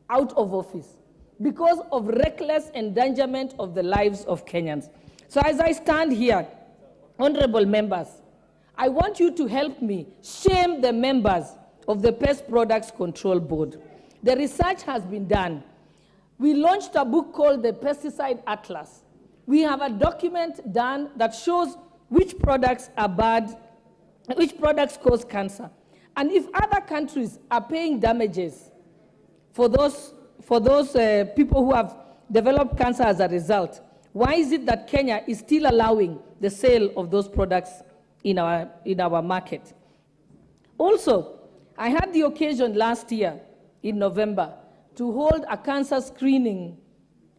out of office because of reckless endangerment of the lives of Kenyans. So as I stand here, honorable members, I want you to help me shame the members of the Pest Products Control Board. The research has been done. We launched a book called the Pesticide Atlas. We have a document done that shows which products are bad, which products cause cancer. And if other countries are paying damages for those people who have developed cancer as a result, why is it that Kenya is still allowing the sale of those products in our market? Also, I had the occasion last year in November to hold a cancer screening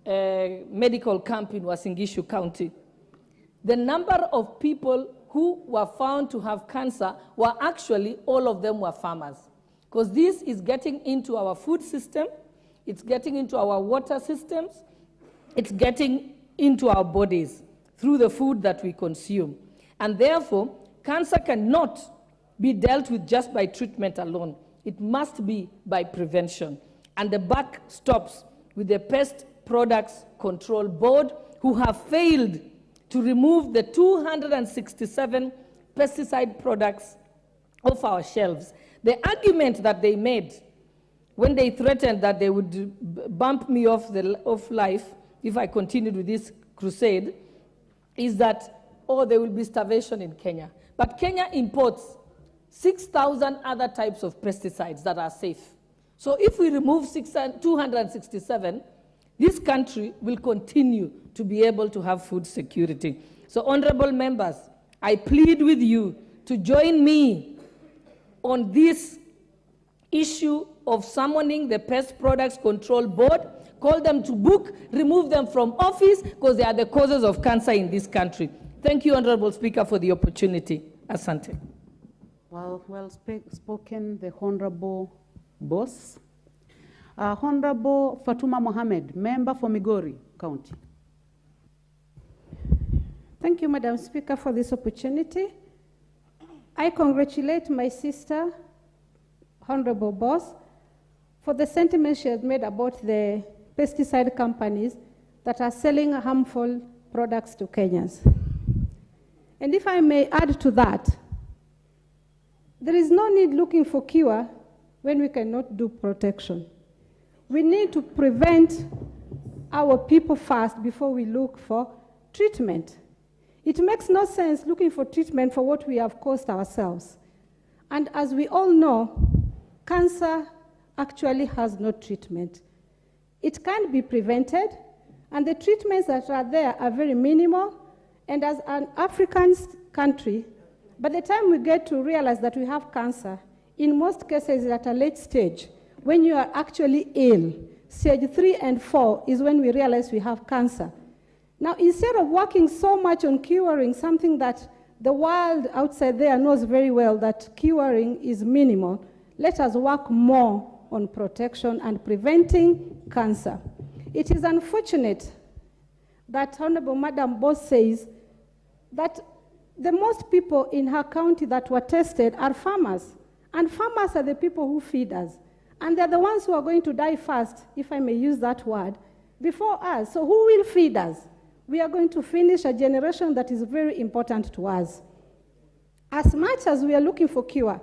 medical camp in Uasin Gishu County. The number of people who were found to have cancer were actually, all of them were farmers. Because this is getting into our food system, it's getting into our water systems, it's getting into our bodies through the food that we consume. And therefore, cancer cannot be dealt with just by treatment alone. It must be by prevention. And the buck stops with the Pest Products Control Board, who have failed to remove the 267 pesticide products off our shelves. The argument that they made when they threatened that they would bump me off life if I continued with this crusade is that, oh, there will be starvation in Kenya. But Kenya imports 6,000 other types of pesticides that are safe. So if we remove 267, this country will continue to be able to have food security. So honorable members, I plead with you to join me on this issue of summoning the Pest Products Control Board, call them to book, remove them from office, because they are the causes of cancer in this country. Thank you, Honorable Speaker, for the opportunity. Asante. Well spoken, the Honorable Boss. Honorable Fatuma Mohammed, member for Migori County. Thank you, Madam Speaker, for this opportunity. I congratulate my sister, Honorable Boss, for the sentiment she has made about the pesticide companies that are selling harmful products to Kenyans. And if I may add to that, there is no need looking for cure when we cannot do protection. We need to prevent our people first before we look for treatment. It makes no sense looking for treatment for what we have caused ourselves. And as we all know, cancer actually has no treatment. It can be prevented, and the treatments that are there are very minimal. And as an African country, by the time we get to realize that we have cancer, in most cases at a late stage, when you are actually ill, stage 3 and 4 is when we realize we have cancer. Now, instead of working so much on curing something that the world outside there knows very well that curing is minimal, let us work more on protection and preventing cancer. It is unfortunate that Honorable Madam Boss says that the most people in her county that were tested are farmers, and farmers are the people who feed us. And they're the ones who are going to die first, if I may use that word, before us. So who will feed us? We are going to finish a generation that is very important to us. As much as we are looking for cure,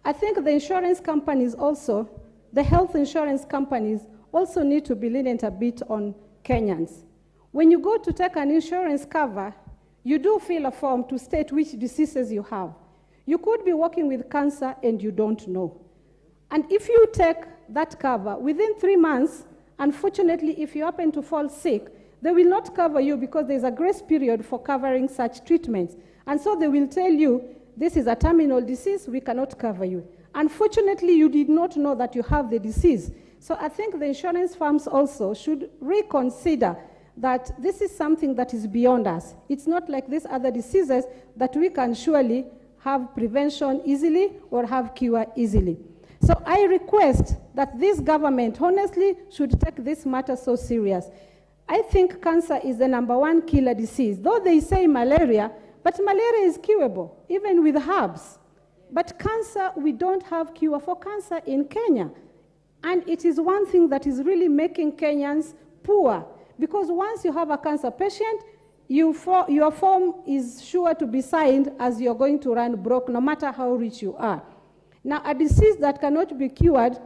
I think the insurance companies also, the health insurance companies also need to be lenient a bit on Kenyans. When you go to take an insurance cover, you do fill a form to state which diseases you have. You could be working with cancer and you don't know. And if you take that cover, within 3 months, unfortunately, if you happen to fall sick, they will not cover you because there's a grace period for covering such treatments. And so they will tell you, this is a terminal disease, we cannot cover you. Unfortunately, you did not know that you have the disease. So I think the insurance firms also should reconsider that this is something that is beyond us. It's not like these other diseases that we can surely have prevention easily or have cure easily. So I request that this government honestly should take this matter so serious. I think cancer is the #1 killer disease. Though they say malaria, but malaria is curable, even with herbs. But cancer, we don't have cure for cancer in Kenya. And it is one thing that is really making Kenyans poor. Because once you have a cancer patient, your form is sure to be signed as you're going to run broke, no matter how rich you are. Now, a disease that cannot be cured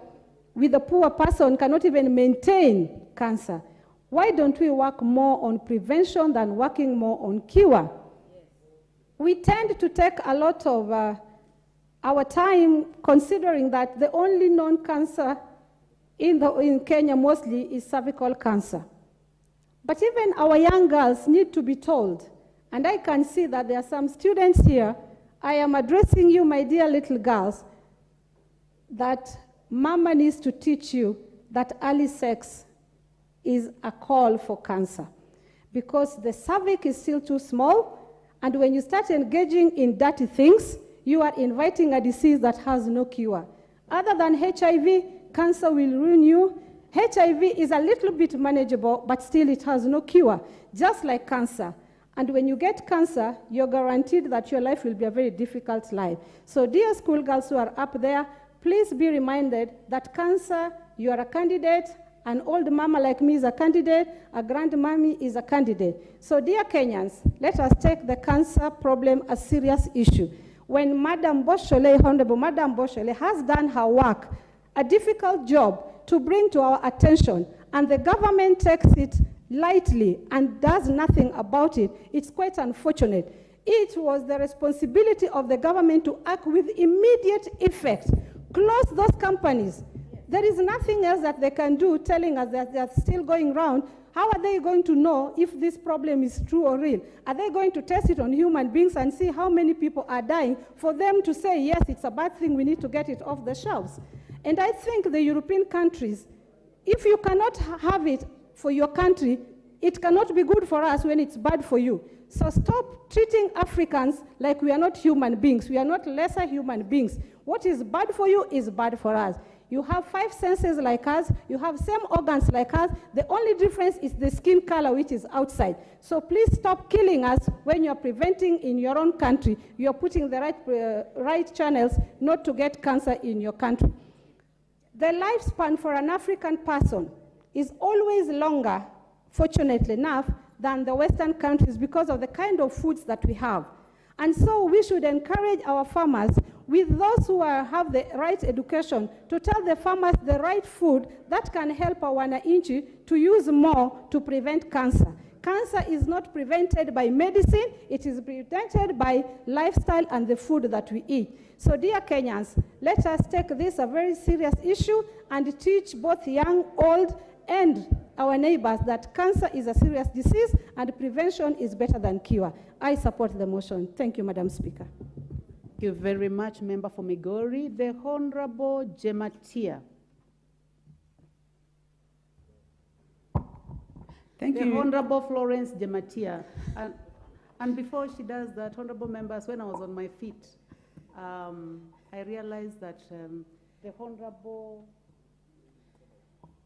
with a poor person cannot even maintain cancer. Why don't we work more on prevention than working more on cure? We tend to take a lot of our time considering that the only known cancer in Kenya mostly is cervical cancer. But even our young girls need to be told, and I can see that there are some students here. I am addressing you, my dear little girls, that mama needs to teach you that early sex is a call for cancer, because the cervix is still too small, and when you start engaging in dirty things, you are inviting a disease that has no cure. Other than HIV, cancer will ruin you. HIV is a little bit manageable, but still it has no cure, just like cancer. And when you get cancer, you're guaranteed that your life will be a very difficult life. So dear schoolgirls who are up there, please be reminded that cancer, you are a candidate, an old mama like me is a candidate, a grandmammy is a candidate. So dear Kenyans, let us take the cancer problem a serious issue. When Madam Boshole, Honorable Madam Boshole, has done her work, a difficult job to bring to our attention, and the government takes it lightly and does nothing about it, it's quite unfortunate. It was the responsibility of the government to act with immediate effect. Close those companies. There is nothing else that they can do telling us that they're still going around how are they going to know if this problem is true or real? Are they going to test it on human beings and see how many people are dying for them to say, yes, it's a bad thing, we need to get it off the shelves? And I think the European countries, if you cannot have it for your country, it cannot be good for us when it's bad for you. So stop treating Africans like we are not human beings. We are not lesser human beings. What is bad for you is bad for us. You have 5 senses like us. You have same organs like us. The only difference is the skin color, which is outside. So please stop killing us when you're preventing in your own country. You're putting the right channels not to get cancer in your country. The lifespan for an African person is always longer, fortunately enough, than the Western countries because of the kind of foods that we have. And so we should encourage our farmers, with those who have the right education, to tell the farmers the right food that can help our wananchi to use more to prevent cancer. Cancer is not prevented by medicine, it is prevented by lifestyle and the food that we eat. So dear Kenyans, let us take this a very serious issue and teach both young, old, and our neighbors that cancer is a serious disease and prevention is better than cure. I support the motion. Thank you, Madam Speaker. Thank you very much, Member for Migori. The Honorable Jematia. Thank the you. Honorable Florence Jematia. And before she does that, Honorable Members, when I was on my feet, I realized that the Honorable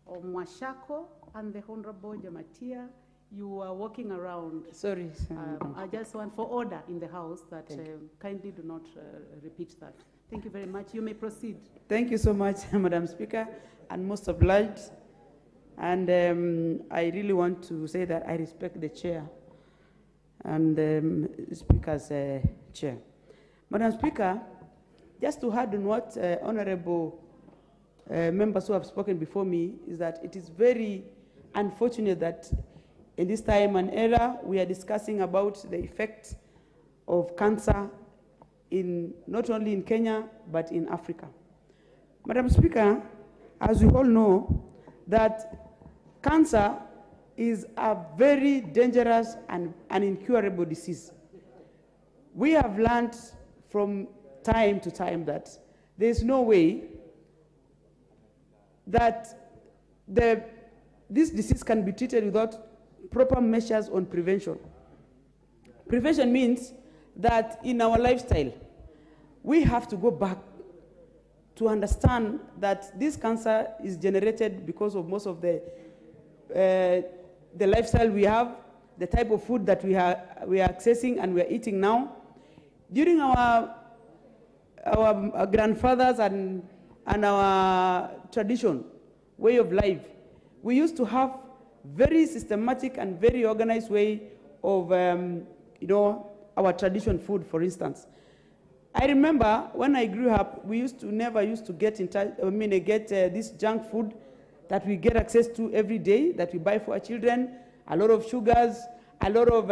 Mwashako and the Honorable Jematia, you are walking around. Sorry. I just want for order in the House that kindly do not repeat that. Thank you very much. You may proceed. Thank you so much, Madam Speaker, and most obliged. And I really want to say that I respect the chair and Speaker's chair. Madam Speaker, just to add on what honorable members who have spoken before me, is that it is very unfortunate that in this time and era we are discussing about the effect of cancer in not only in Kenya but in Africa. Madam Speaker, as we all know, that cancer is a very dangerous and incurable disease. We have learned from time to time that there is no way that this disease can be treated without proper measures on prevention. Prevention means that in our lifestyle, we have to go back to understand that this cancer is generated because of most of the lifestyle we have, the type of food that we are accessing and we are eating now. During our grandfathers and our tradition, way of life, we used to have very systematic and very organized way of, our tradition food, for instance. I remember when I grew up, we never used to get this junk food that we get access to every day, that we buy for our children, a lot of sugars, a lot of,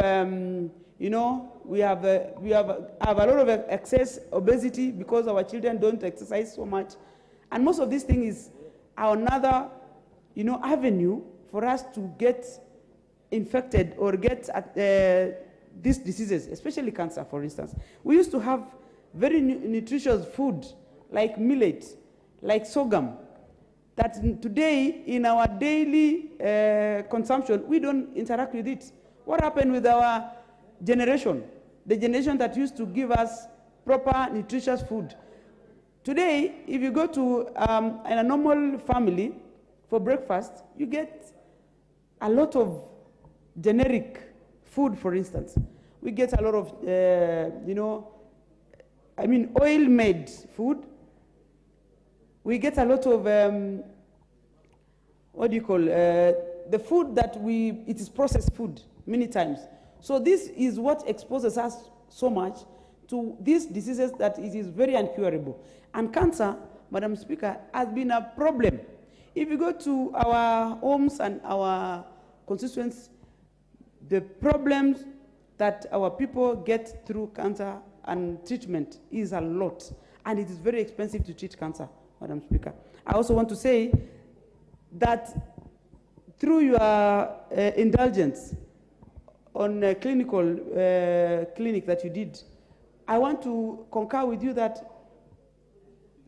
we have a lot of excess obesity because our children don't exercise so much. And most of these things is another, avenue for us to get infected or get these diseases, especially cancer, for instance. We used to have very nutritious food like millet, like sorghum, that today in our daily consumption, we don't interact with it. What happened with our generation? The generation that used to give us proper nutritious food. Today, if you go to in a normal family for breakfast, you get a lot of generic food, for instance. We get a lot of, oil-made food. We get a lot of, the food that it is processed food many times. So this is what exposes us so much to these diseases that it is very incurable. And cancer, Madam Speaker, has been a problem. If you go to our homes and our constituents, the problems that our people get through cancer and treatment is a lot. And it is very expensive to treat cancer, Madam Speaker. I also want to say that through your indulgence on a clinical clinic that you did, I want to concur with you that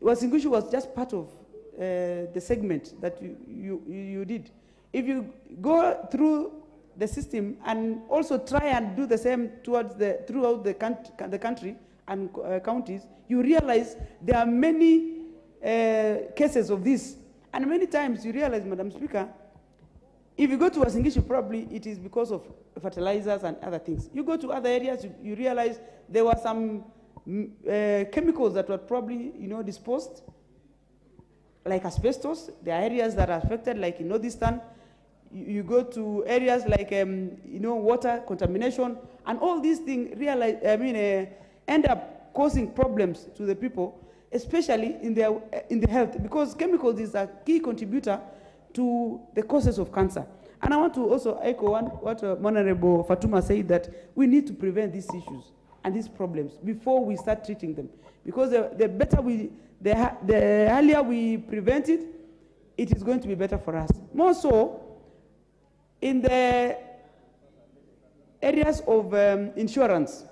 Uasin Gishu was just part of the segment that you did. If you go through the system and also try and do the same throughout the country and counties, you realize there are many cases of this. And many times you realize, Madam Speaker, if you go to Uasin Gishu, probably it is because of fertilizers and other things. You go to other areas, you realize there were some chemicals that were probably, disposed, like asbestos. There are areas that are affected, like in Northeastern. You go to areas like, water contamination, and all these things end up causing problems to the people, especially in the health, because chemicals is a key contributor to the causes of cancer. And I want to also echo what Honorable Fatuma said, that we need to prevent these issues and these problems before we start treating them, because the earlier we prevent it, it is going to be better for us. More so, in the areas of insurance,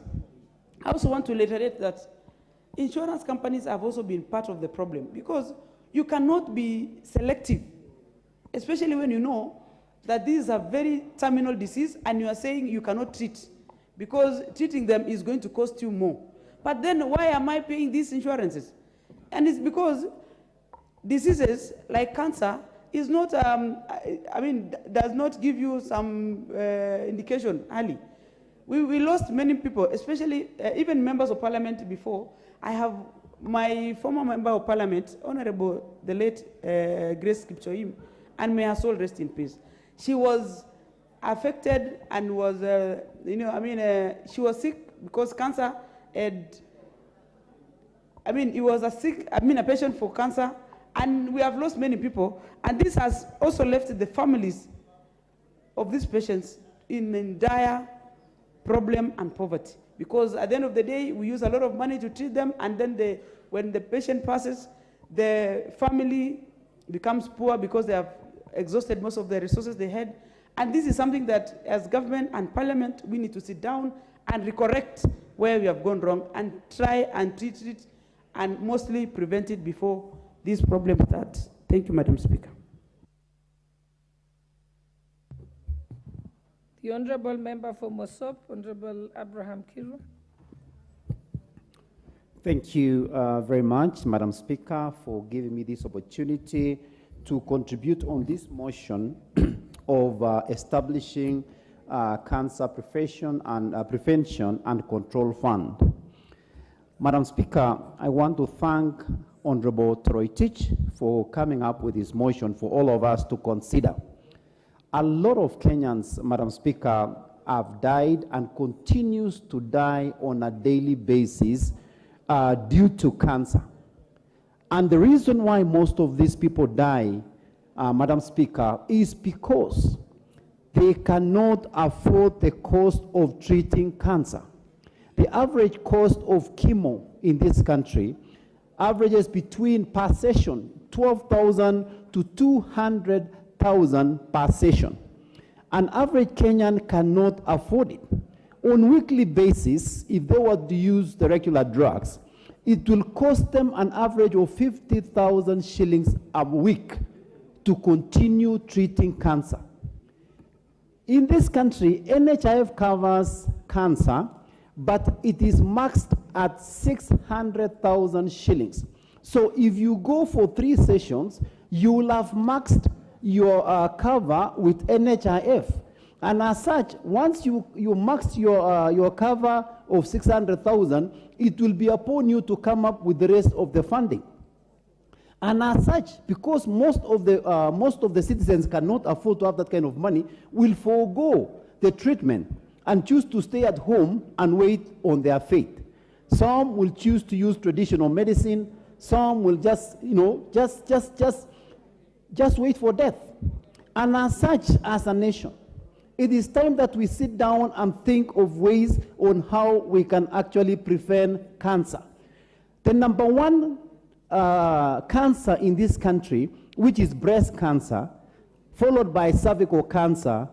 I also want to reiterate that insurance companies have also been part of the problem, because you cannot be selective, especially when you know that this is a very terminal disease and you are saying you cannot treat, because treating them is going to cost you more. But then why am I paying these insurances? And it's because diseases like cancer is not, does not give you some indication early. We lost many people, especially even members of parliament before. I have my former member of parliament, Honorable the late Grace Kipchoim, and may her soul rest in peace. She was affected and was, she was sick because cancer had, he was a patient for cancer, and we have lost many people. And this has also left the families of these patients in dire problem and poverty. Because at the end of the day, we use a lot of money to treat them, and then when the patient passes, the family becomes poor because they have exhausted most of the resources they had. And this is something that, as government and parliament, we need to sit down and recorrect where we have gone wrong and try and treat it and mostly prevent it before these problems start. Thank you, Madam Speaker. The Honourable Member for Mosop, Honourable Abraham Kiru. Thank you very much, Madam Speaker, for giving me this opportunity to contribute on this motion of establishing cancer prevention and control fund. Madam Speaker, I want to thank Honorable Toroitich for coming up with this motion for all of us to consider. A lot of Kenyans, Madam Speaker, have died and continues to die on a daily basis due to cancer. And the reason why most of these people die, Madam Speaker, is because they cannot afford the cost of treating cancer. The average cost of chemo in this country averages between per session 12,000 to 200,000 per session. An average Kenyan cannot afford it. On weekly basis, if they were to use the regular drugs, it will cost them an average of 50,000 shillings a week to continue treating cancer. In this country, NHIF covers cancer, but it is maxed at 600,000 shillings. So if you go for 3 sessions, you will have maxed your cover with NHIF. And as such, once you max your cover of 600,000, it will be upon you to come up with the rest of the funding. And as such, because most of the citizens cannot afford to have that kind of money, will forego the treatment and choose to stay at home and wait on their fate. Some will choose to use traditional medicine. Some will just wait for death. And as such, as a nation, it is time that we sit down and think of ways on how we can actually prevent cancer. The number one cancer in this country, which is breast cancer, followed by cervical cancer,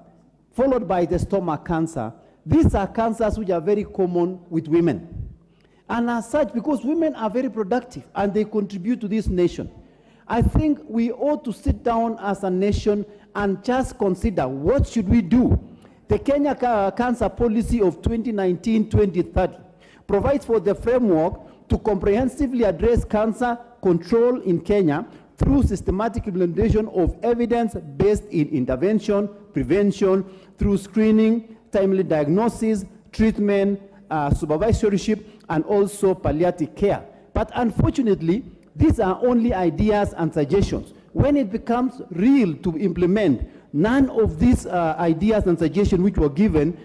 followed by the stomach cancer. These are cancers which are very common with women. And as such, because women are very productive and they contribute to this nation, I think we ought to sit down as a nation and just consider what should we do. The Kenya Cancer Policy of 2019-2030 provides for the framework to comprehensively address cancer control in Kenya through systematic implementation of evidence-based intervention, prevention, through screening, timely diagnosis, treatment, supervisorship, and also palliative care. But unfortunately, these are only ideas and suggestions. When it becomes real to implement, none of these ideas and suggestions which were given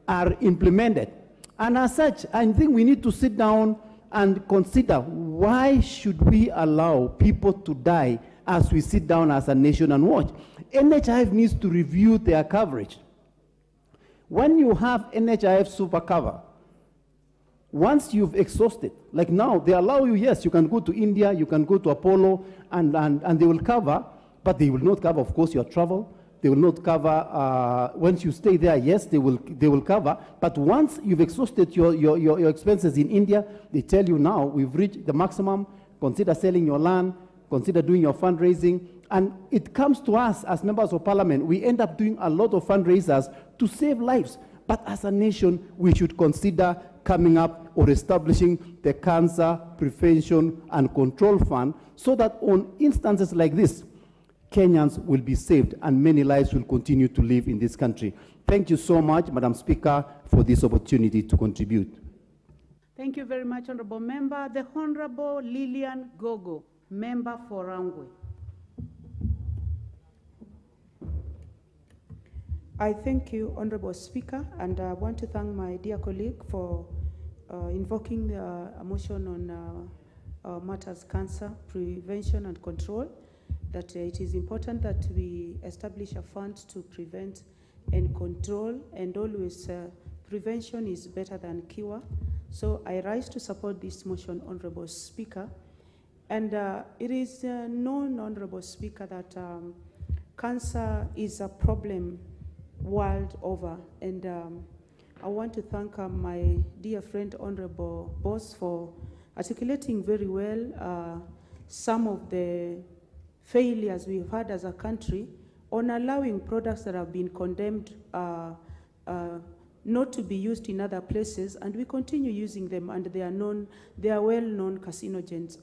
are implemented. And as such, I think we need to sit down and consider, why should we allow people to die as we sit down as a nation and watch? NHIF needs to review their coverage. When you have NHIF super cover, once you've exhausted, like now, they allow you, yes, you can go to India, you can go to Apollo, and they will cover, but they will not cover, of course, your travel. They will not cover, once you stay there, yes, they will cover, but once you've exhausted your expenses in India, they tell you now, we've reached the maximum, consider selling your land, consider doing your fundraising, and it comes to us as members of parliament, we end up doing a lot of fundraisers to save lives. But as a nation, we should consider coming up or establishing the Cancer Prevention and Control Fund so that on instances like this, Kenyans will be saved and many lives will continue to live in this country. Thank you so much, Madam Speaker, for this opportunity to contribute. Thank you very much, Honorable Member. The Honorable Lillian Gogo, Member for Rangwe. I thank you, Honorable Speaker, and I want to thank my dear colleague for invoking a motion on matters cancer prevention and control, that it is important that we establish a fund to prevent and control, and always prevention is better than cure. So I rise to support this motion, Honorable Speaker. And it is known, Honorable Speaker, that cancer is a problem world over, and I want to thank my dear friend Honorable Boss for articulating very well some of the failures we've had as a country on allowing products that have been condemned not to be used in other places, and we continue using them, and they are well-known carcinogens,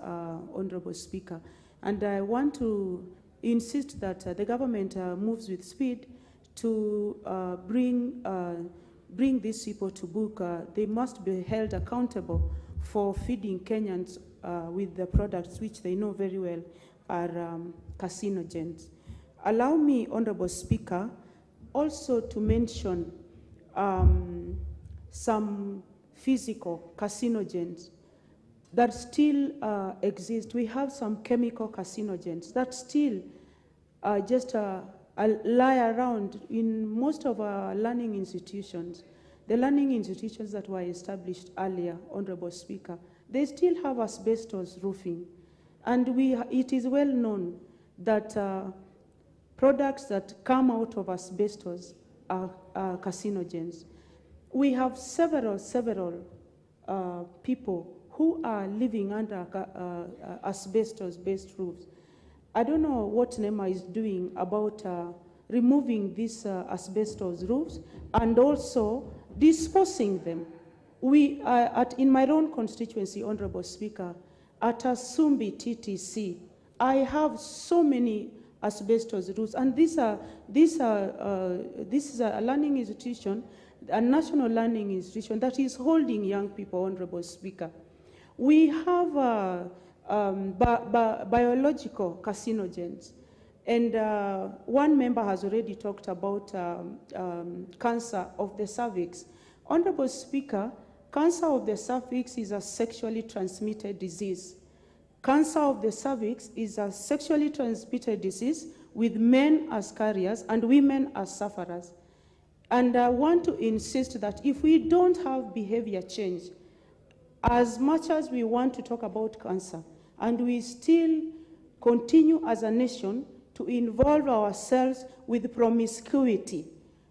Honorable Speaker. And I want to insist that the government moves with speed to bring these people to book. They must be held accountable for feeding Kenyans with the products which they know very well are carcinogens. Allow me, Honorable Speaker, also to mention some physical carcinogens that still exist. We have some chemical carcinogens that still just lie around in most of our learning institutions. The learning institutions that were established earlier, Honorable Speaker, they still have asbestos roofing. And it is well known that products that come out of asbestos are carcinogens. We have several people who are living under asbestos-based roofs. I don't know what NEMA is doing about removing these asbestos roofs and also disposing them. We in my own constituency, Honorable Speaker, at Asumbi TTC, I have so many asbestos roofs, and this is a learning institution, a national learning institution that is holding young people, Honorable Speaker. We have biological carcinogens. And one member has already talked about cancer of the cervix. Honorable Speaker, cancer of the cervix is a sexually transmitted disease. Cancer of the cervix is a sexually transmitted disease with men as carriers and women as sufferers. And I want to insist that if we don't have behavior change, as much as we want to talk about cancer, and we still continue as a nation to involve ourselves with promiscuity,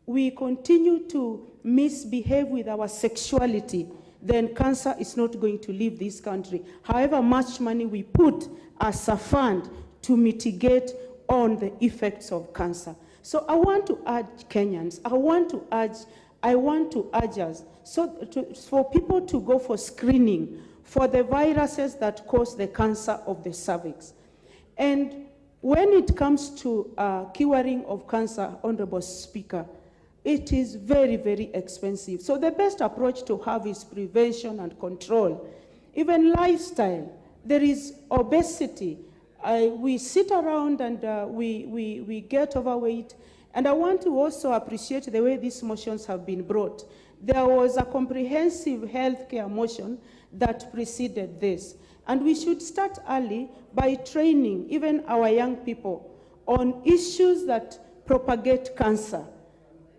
we continue to misbehave with our sexuality, then cancer is not going to leave this country. However much money we put as a fund to mitigate on the effects of cancer. So I want to urge Kenyans, I want to urge us for people to go for screening for the viruses that cause the cancer of the cervix. And when it comes to curing of cancer, Honorable Speaker, it is very, very expensive. So the best approach to have is prevention and control. Even lifestyle, there is obesity. We sit around and we get overweight. And I want to also appreciate the way these motions have been brought. There was a comprehensive healthcare motion that preceded this. And we should start early by training even our young people on issues that propagate cancer.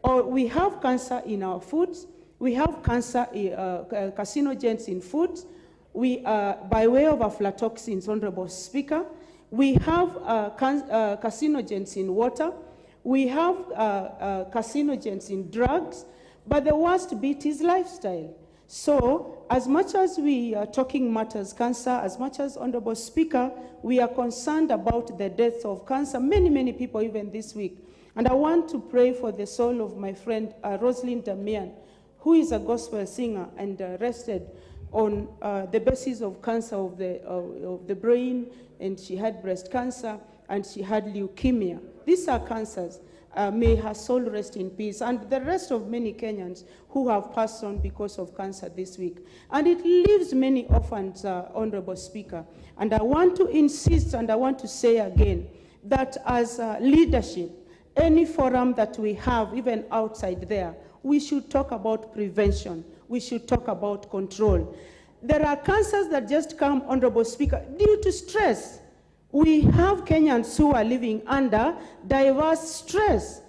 Or we have cancer in our foods, we have cancer, carcinogens in foods, by way of aflatoxins, Honorable Speaker, we have carcinogens in water, we have carcinogens in drugs, but the worst bit is lifestyle. So, as much as we are talking matters cancer, as much as Honorable Speaker, we are concerned about the deaths of cancer, many people even this week. And I want to pray for the soul of my friend Rosalind Damian, who is a gospel singer and arrested on the basis of cancer of the brain, and she had breast cancer, and she had leukemia. These are cancers. May her soul rest in peace, and the rest of many Kenyans who have passed on because of cancer this week. And it leaves many orphans, Honorable Speaker. And I want to insist, and I want to say again, that as leadership, any forum that we have, even outside there, we should talk about prevention. We should talk about control. There are cancers that just come, Honorable Speaker, due to stress. We have Kenyans who are living under diverse stress.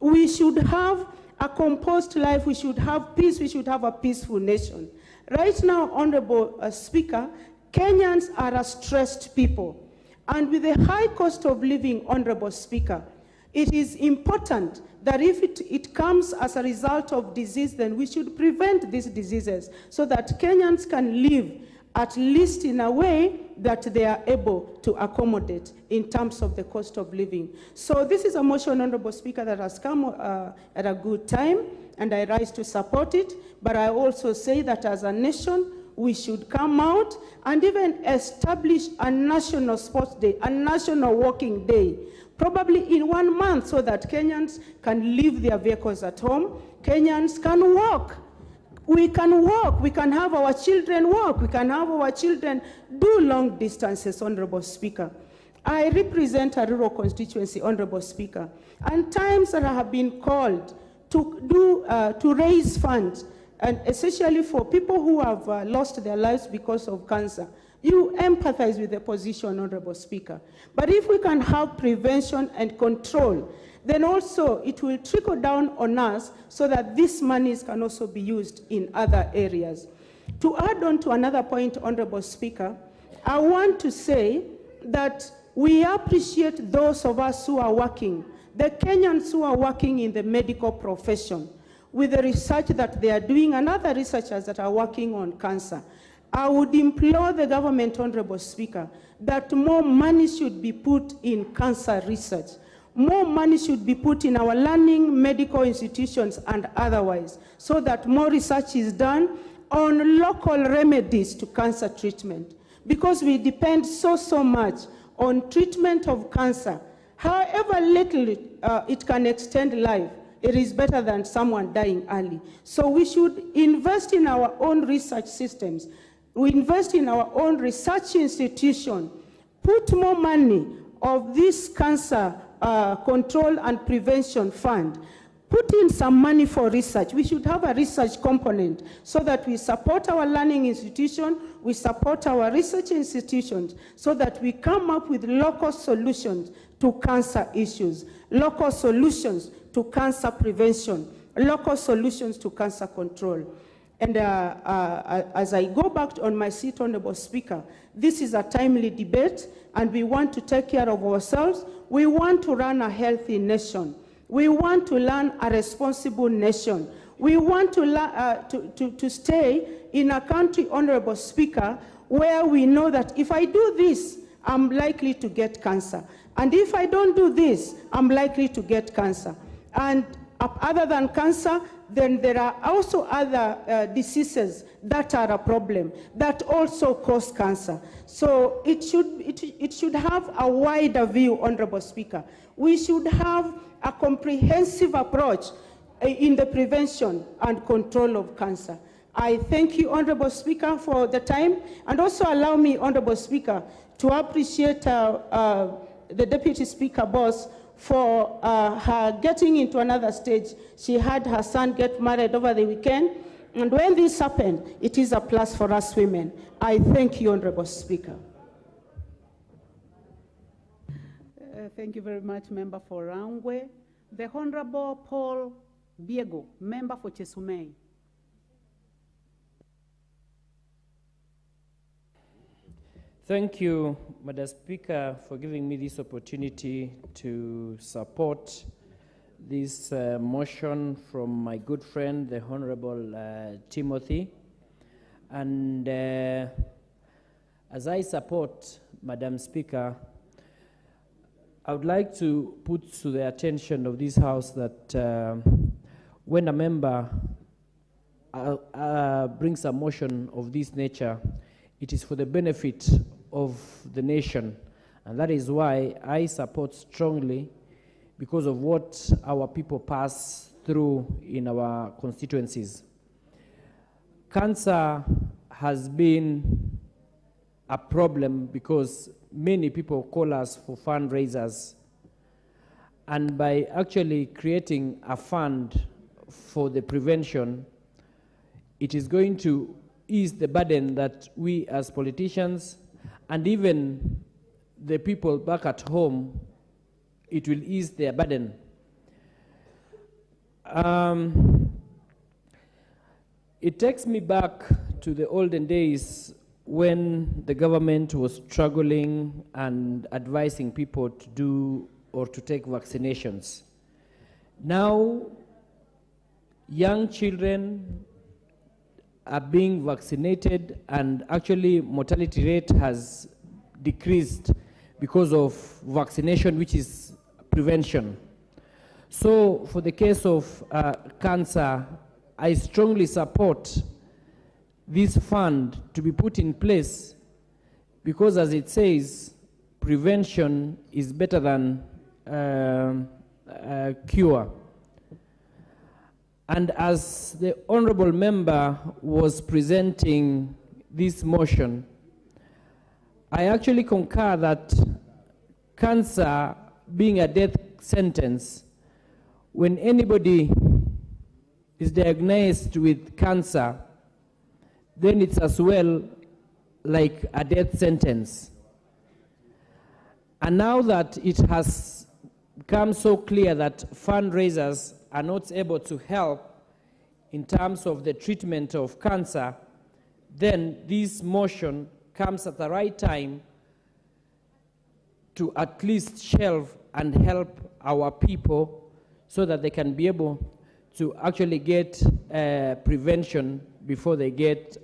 We should have a composed life. We should have peace. We should have a peaceful nation. Right now, Honorable Speaker, Kenyans are a stressed people. And with the high cost of living, Honorable Speaker, it is important that if it comes as a result of disease, then we should prevent these diseases so that Kenyans can live at least in a way that they are able to accommodate in terms of the cost of living. So this is a motion, Honorable Speaker, that has come at a good time, and I rise to support it. But I also say that as a nation, we should come out and even establish a national sports day, a national walking day, probably in 1 month, so that Kenyans can leave their vehicles at home. Kenyans can walk. We can walk. We can have our children walk. We can have our children do long distances, Honorable Speaker. I represent a rural constituency, Honorable Speaker, and times that I have been called to raise funds, and especially for people who have lost their lives because of cancer. You empathize with the position, Honorable Speaker. But if we can have prevention and control, then also it will trickle down on us so that these monies can also be used in other areas. To add on to another point, Honorable Speaker, I want to say that we appreciate those of us who are working, the Kenyans who are working in the medical profession, with the research that they are doing and other researchers that are working on cancer. I would implore the government, Honorable Speaker, that more money should be put in cancer research. More money should be put in our learning medical institutions and otherwise, so that more research is done on local remedies to cancer treatment. Because we depend so much on treatment of cancer. However little it can extend life, it is better than someone dying early. So we should invest in our own research systems. We invest in our own research institution, put more money of this cancer control and prevention fund, put in some money for research. We should have a research component so that we support our learning institution, we support our research institutions, so that we come up with local solutions to cancer issues, local solutions to cancer prevention, local solutions to cancer control. And as I go back on my seat, Honorable Speaker, this is a timely debate, and we want to take care of ourselves. We want to run a healthy nation. We want to run a responsible nation. We want to stay in a country, Honorable Speaker, where we know that if I do this, I'm likely to get cancer. And if I don't do this, I'm likely to get cancer. And other than cancer, then there are also other diseases that are a problem that also cause cancer. So it should have a wider view, Honorable Speaker. We should have a comprehensive approach in the prevention and control of cancer. I thank you, Honorable Speaker, for the time, and also allow me, Honorable Speaker, to appreciate the Deputy Speaker boss for her getting into another stage. She had her son get married over the weekend, and when this happened, it is a plus for us women. I thank you, Honorable Speaker. Thank you very much, Member for Rangwe. The Honorable Paul Biego, Member for Chesumei. Thank you, Madam Speaker, for giving me this opportunity to support this motion from my good friend, the Honorable Timothy. And as I support Madam Speaker, I would like to put to the attention of this House that when a member brings a motion of this nature, it is for the benefit of the nation. And that is why I support strongly, because of what our people pass through in our constituencies. Cancer has been a problem because many people call us for fundraisers. And by actually creating a fund for the prevention, it is going to ease the burden that we as politicians and even the people back at home, it will ease their burden. It takes me back to the olden days when the government was struggling and advising people to do or to take vaccinations. Now, young children are being vaccinated, and actually mortality rate has decreased because of vaccination, which is prevention. So for the case of cancer, I strongly support this fund to be put in place because, as it says, prevention is better than cure. And as the honorable member was presenting this motion, I actually concur that cancer being a death sentence, when anybody is diagnosed with cancer, then it's as well like a death sentence. And now that it has become so clear that fundraisers are not able to help in terms of the treatment of cancer, then this motion comes at the right time to at least shelve and help our people so that they can be able to actually get prevention before they get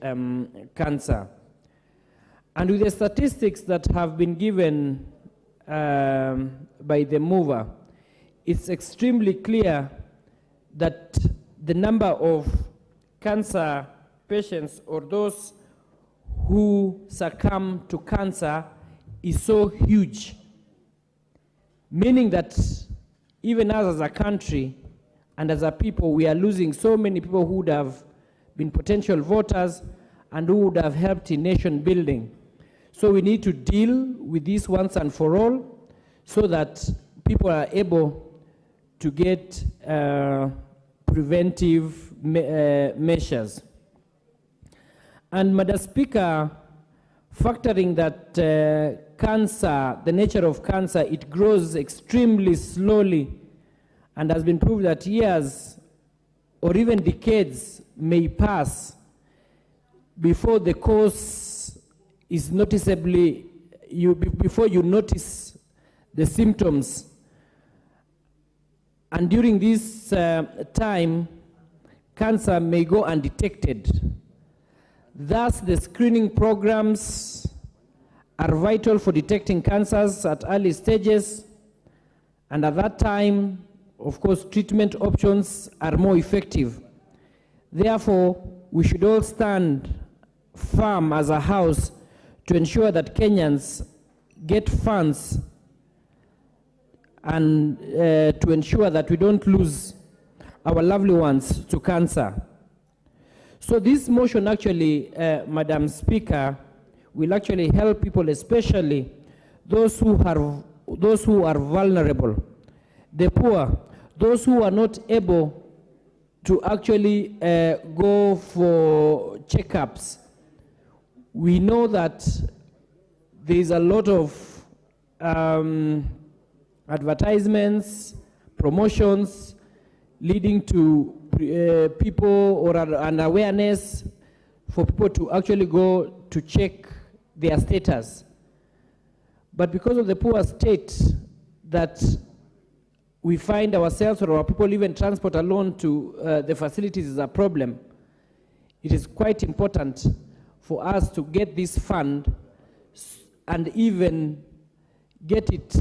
cancer. And with the statistics that have been given by the mover, it's extremely clear that the number of cancer patients or those who succumb to cancer is so huge, meaning that even us as a country and as a people, we are losing so many people who would have been potential voters and who would have helped in nation building. So we need to deal with this once and for all so that people are able to get preventive measures. And Madam Speaker, factoring that cancer, the nature of cancer, it grows extremely slowly and has been proved that years or even decades may pass before the cause is noticeably, before you notice the symptoms. And during this time, cancer may go undetected. Thus, the screening programs are vital for detecting cancers at early stages, and at that time, of course, treatment options are more effective. Therefore, we should all stand firm as a house to ensure that Kenyans get funds and to ensure that we don't lose our lovely ones to cancer. So this motion actually, Madam Speaker, will actually help people, especially those who are vulnerable, the poor, those who are not able to actually go for checkups. We know that there is a lot of advertisements, promotions, leading to people or an awareness for people to actually go to check their status. But because of the poor state that we find ourselves, or our people even transport alone to the facilities is a problem, it is quite important for us to get this fund and even get it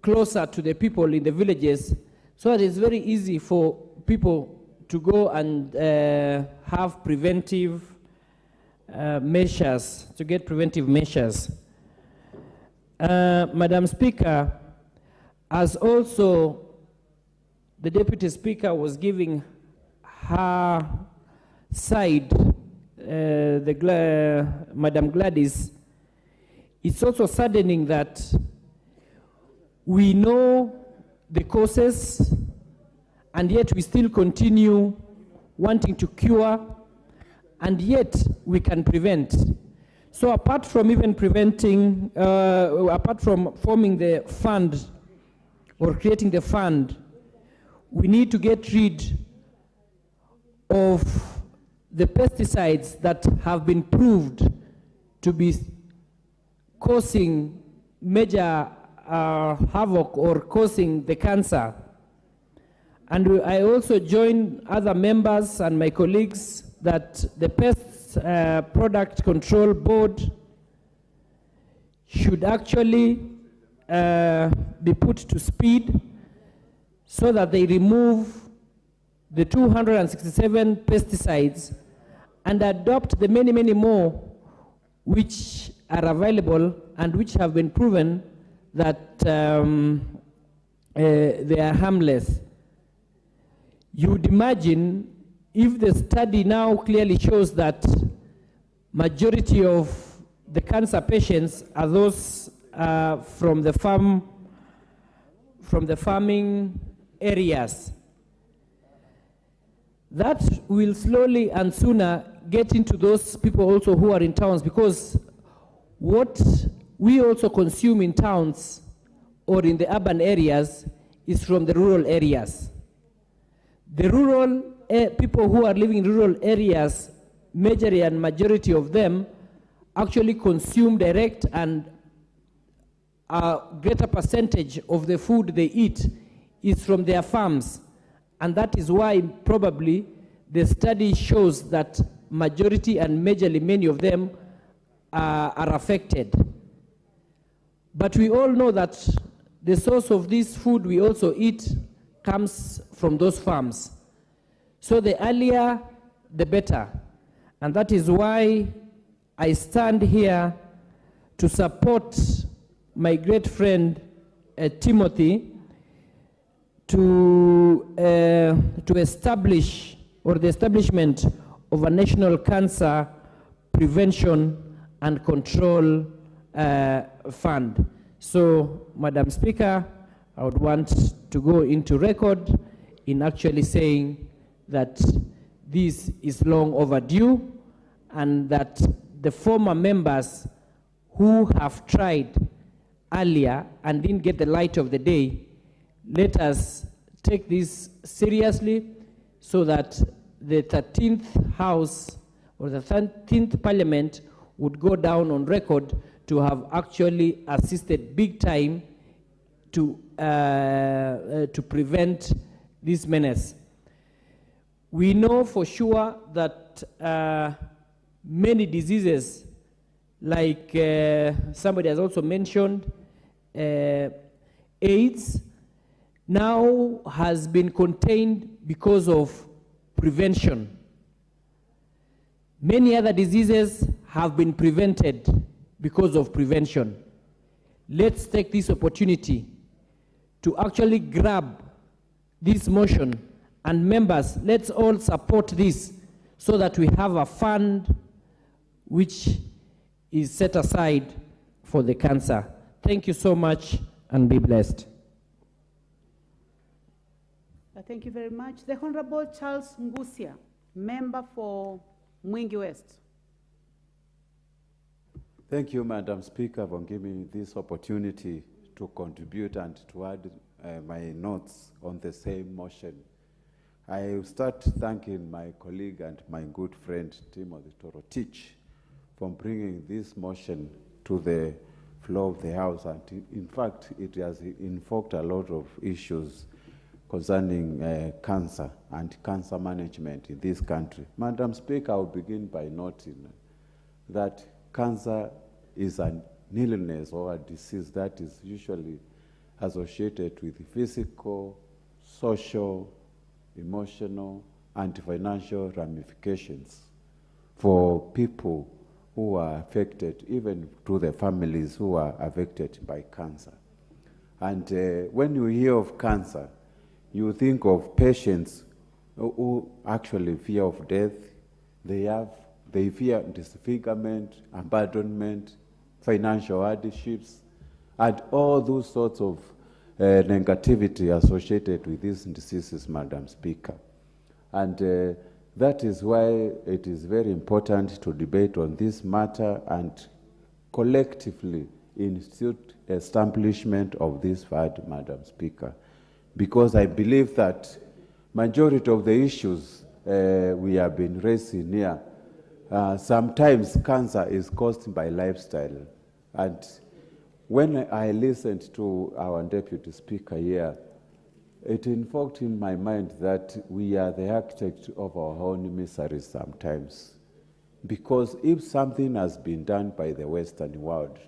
closer to the people in the villages, so that it's very easy for people to go and have preventive measures, to get preventive measures. Madam Speaker, as also the Deputy Speaker was giving her side, Madam Gladys, it's also saddening that we know the causes, and yet we still continue wanting to cure, and yet we can prevent. So apart from even preventing, apart from forming the fund or creating the fund, we need to get rid of the pesticides that have been proved to be causing major havoc or causing the cancer. And I also join other members and my colleagues that the Pest Product Control Board should actually be put to speed so that they remove the 267 pesticides and adopt the many, many more which are available and which have been proven that they are harmless. You would imagine if the study now clearly shows that majority of the cancer patients are those from the farming areas, that will slowly and sooner get into those people also who are in towns, because what we also consume in towns or in the urban areas is from the rural areas. The rural people who are living in rural areas, majority and majority of them actually consume direct, and a greater percentage of the food they eat is from their farms. And that is why probably the study shows that majority and majorly many of them are affected. But we all know that the source of this food we also eat comes from those farms. So the earlier, the better. And that is why I stand here to support my great friend Timothy to establish, or the establishment of a national cancer prevention and control fund. So, Madam Speaker, I would want to go into record in actually saying that this is long overdue, and that the former members who have tried earlier and didn't get the light of the day, let us take this seriously so that the 13th House or the 13th Parliament would go down on record to have actually assisted big time to prevent this menace. We know for sure that many diseases, like somebody has also mentioned, AIDS, now has been contained because of prevention. Many other diseases have been prevented because of prevention. Let's take this opportunity to actually grab this motion, and members, let's all support this so that we have a fund which is set aside for the cancer. Thank you so much and be blessed. Thank you very much. The Honorable Charles Ngusia, member for Mwingi West. Thank you, Madam Speaker, for giving me this opportunity to contribute and to add my notes on the same motion. I will start thanking my colleague and my good friend, Timothy Torotich, for bringing this motion to the floor of the House. And in fact, it has invoked a lot of issues concerning cancer and cancer management in this country. Madam Speaker, I will begin by noting that cancer is an illness or a disease that is usually associated with physical, social, emotional, and financial ramifications for people who are affected, even to the families who are affected by cancer. And when you hear of cancer, you think of patients who actually fear of death. They fear disfigurement, abandonment, financial hardships, and all those sorts of negativity associated with these diseases, Madam Speaker. And that is why it is very important to debate on this matter and collectively institute establishment of this fund, Madam Speaker. Because I believe that majority of the issues we have been raising here, sometimes cancer is caused by lifestyle. And when I listened to our Deputy Speaker here, it invoked in my mind that we are the architect of our own miseries sometimes. Because if something has been done by the Western world,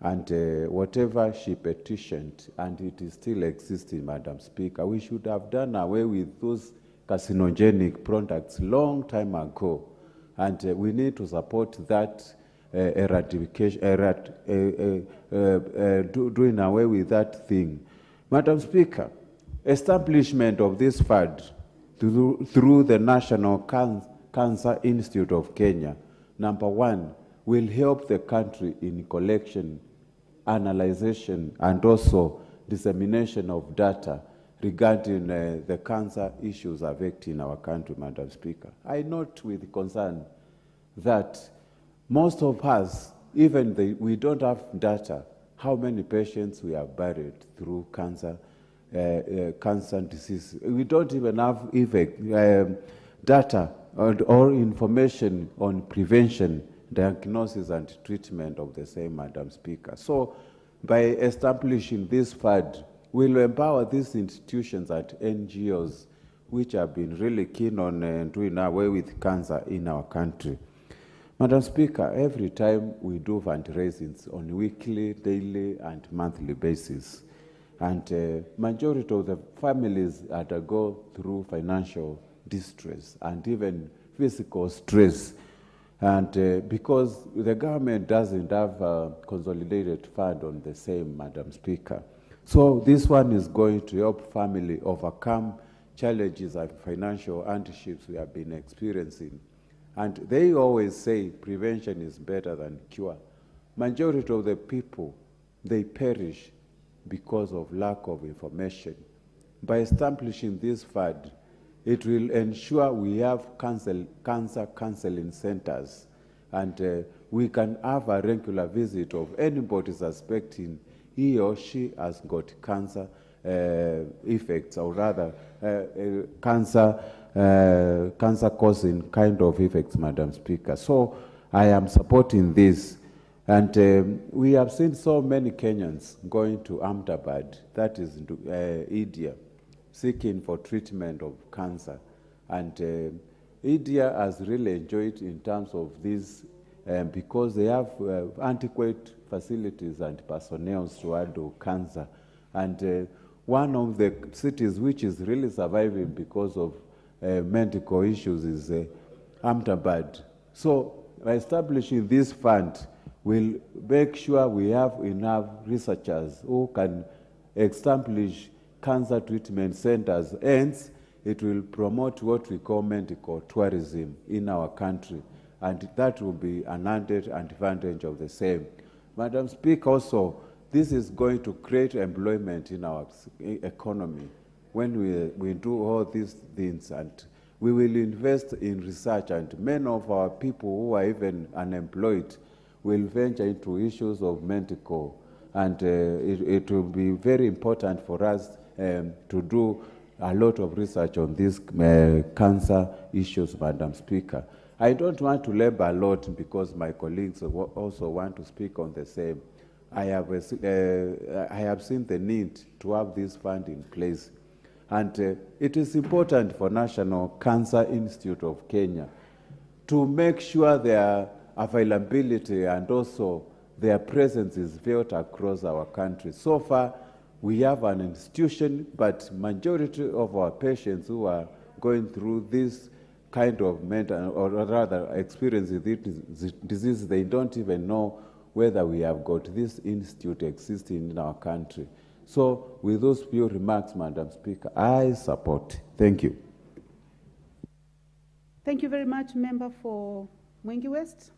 and whatever she petitioned, and it is still existing, Madam Speaker, we should have done away with those carcinogenic products long time ago. And we need to support that eradication, doing away with that thing. Madam Speaker, establishment of this fund through the National Cancer Institute of Kenya, number one, will help the country in collection, analyzation, and also dissemination of data regarding the cancer issues affecting our country, Madam Speaker. I note with concern that most of us, even we don't have data, how many patients we have buried through cancer disease. We don't even have data or information on prevention, diagnosis, and treatment of the same, Madam Speaker. So by establishing this fund, we'll empower these institutions and NGOs which have been really keen on doing away with cancer in our country. Madam Speaker, every time we do fundraisings on weekly, daily, and monthly basis, and majority of the families undergo through financial distress and even physical stress. And because the government doesn't have a consolidated fund on the same, Madam Speaker. So this one is going to help family overcome challenges and financial hardships we have been experiencing. And they always say prevention is better than cure. Majority of the people, they perish because of lack of information. By establishing this fund, it will ensure we have cancer counseling centers, and we can have a regular visit of anybody suspecting he or she has got cancer effects, or rather cancer causing kind of effects, Madam Speaker. So I am supporting this, And we have seen so many Kenyans going to Ahmedabad, that is India, seeking for treatment of cancer. And India has really enjoyed in terms of this because they have adequate facilities and personnel to handle cancer. And one of the cities which is really surviving because of medical issues is Ahmedabad. So by establishing this fund, we'll make sure we have enough researchers who can establish cancer treatment centers. Hence, it will promote what we call medical tourism in our country, and that will be an added advantage of the same. Madam Speaker, also, this is going to create employment in our economy when we do all these things, and we will invest in research, and many of our people who are even unemployed will venture into issues of medical, and it will be very important for us to do a lot of research on these cancer issues, Madam Speaker. I don't want to labor a lot because my colleagues also want to speak on the same. I have seen the need to have this fund in place. And it is important for National Cancer Institute of Kenya to make sure their availability and also their presence is felt across our country. So far, we have an institution, but majority of our patients who are going through this kind of mental, or rather experiencing this disease, they don't even know whether we have got this institute existing in our country. So with those few remarks, Madam Speaker, I support. Thank you. Thank you very much, Member for Mwingi West.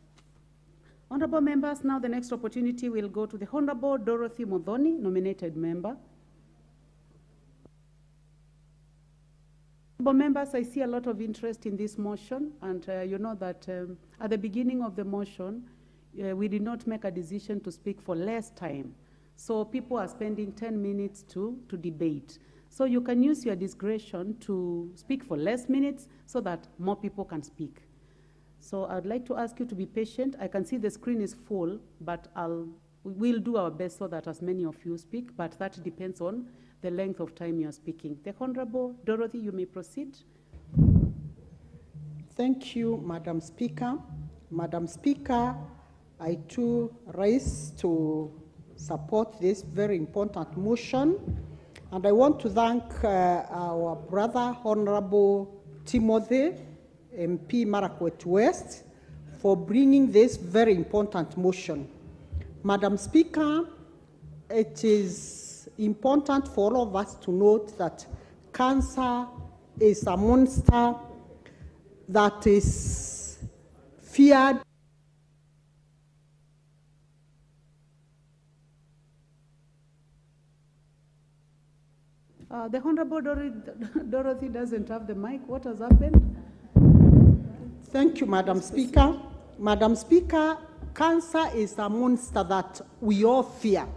Honorable members, now the next opportunity will go to the Honorable Dorothy Muthoni, nominated member. Honorable members, I see a lot of interest in this motion, and you know that at the beginning of the motion, we did not make a decision to speak for less time. So people are spending 10 minutes to debate. So you can use your discretion to speak for less minutes so that more people can speak. So I'd like to ask you to be patient. I can see the screen is full, but we'll do our best so that as many of you speak, but that depends on the length of time you're speaking. The Honorable Dorothy, you may proceed. Thank you, Madam Speaker. Madam Speaker, I too rise to support this very important motion, and I want to thank our brother, Honorable Timothy, MP Marakwet West, for bringing this very important motion. Madam Speaker, it is important for all of us to note that cancer is a monster that is feared. The Honorable Dorothy doesn't have the mic. What has happened? Thank you, Madam Speaker. Madam Speaker, cancer is a monster that we all fear.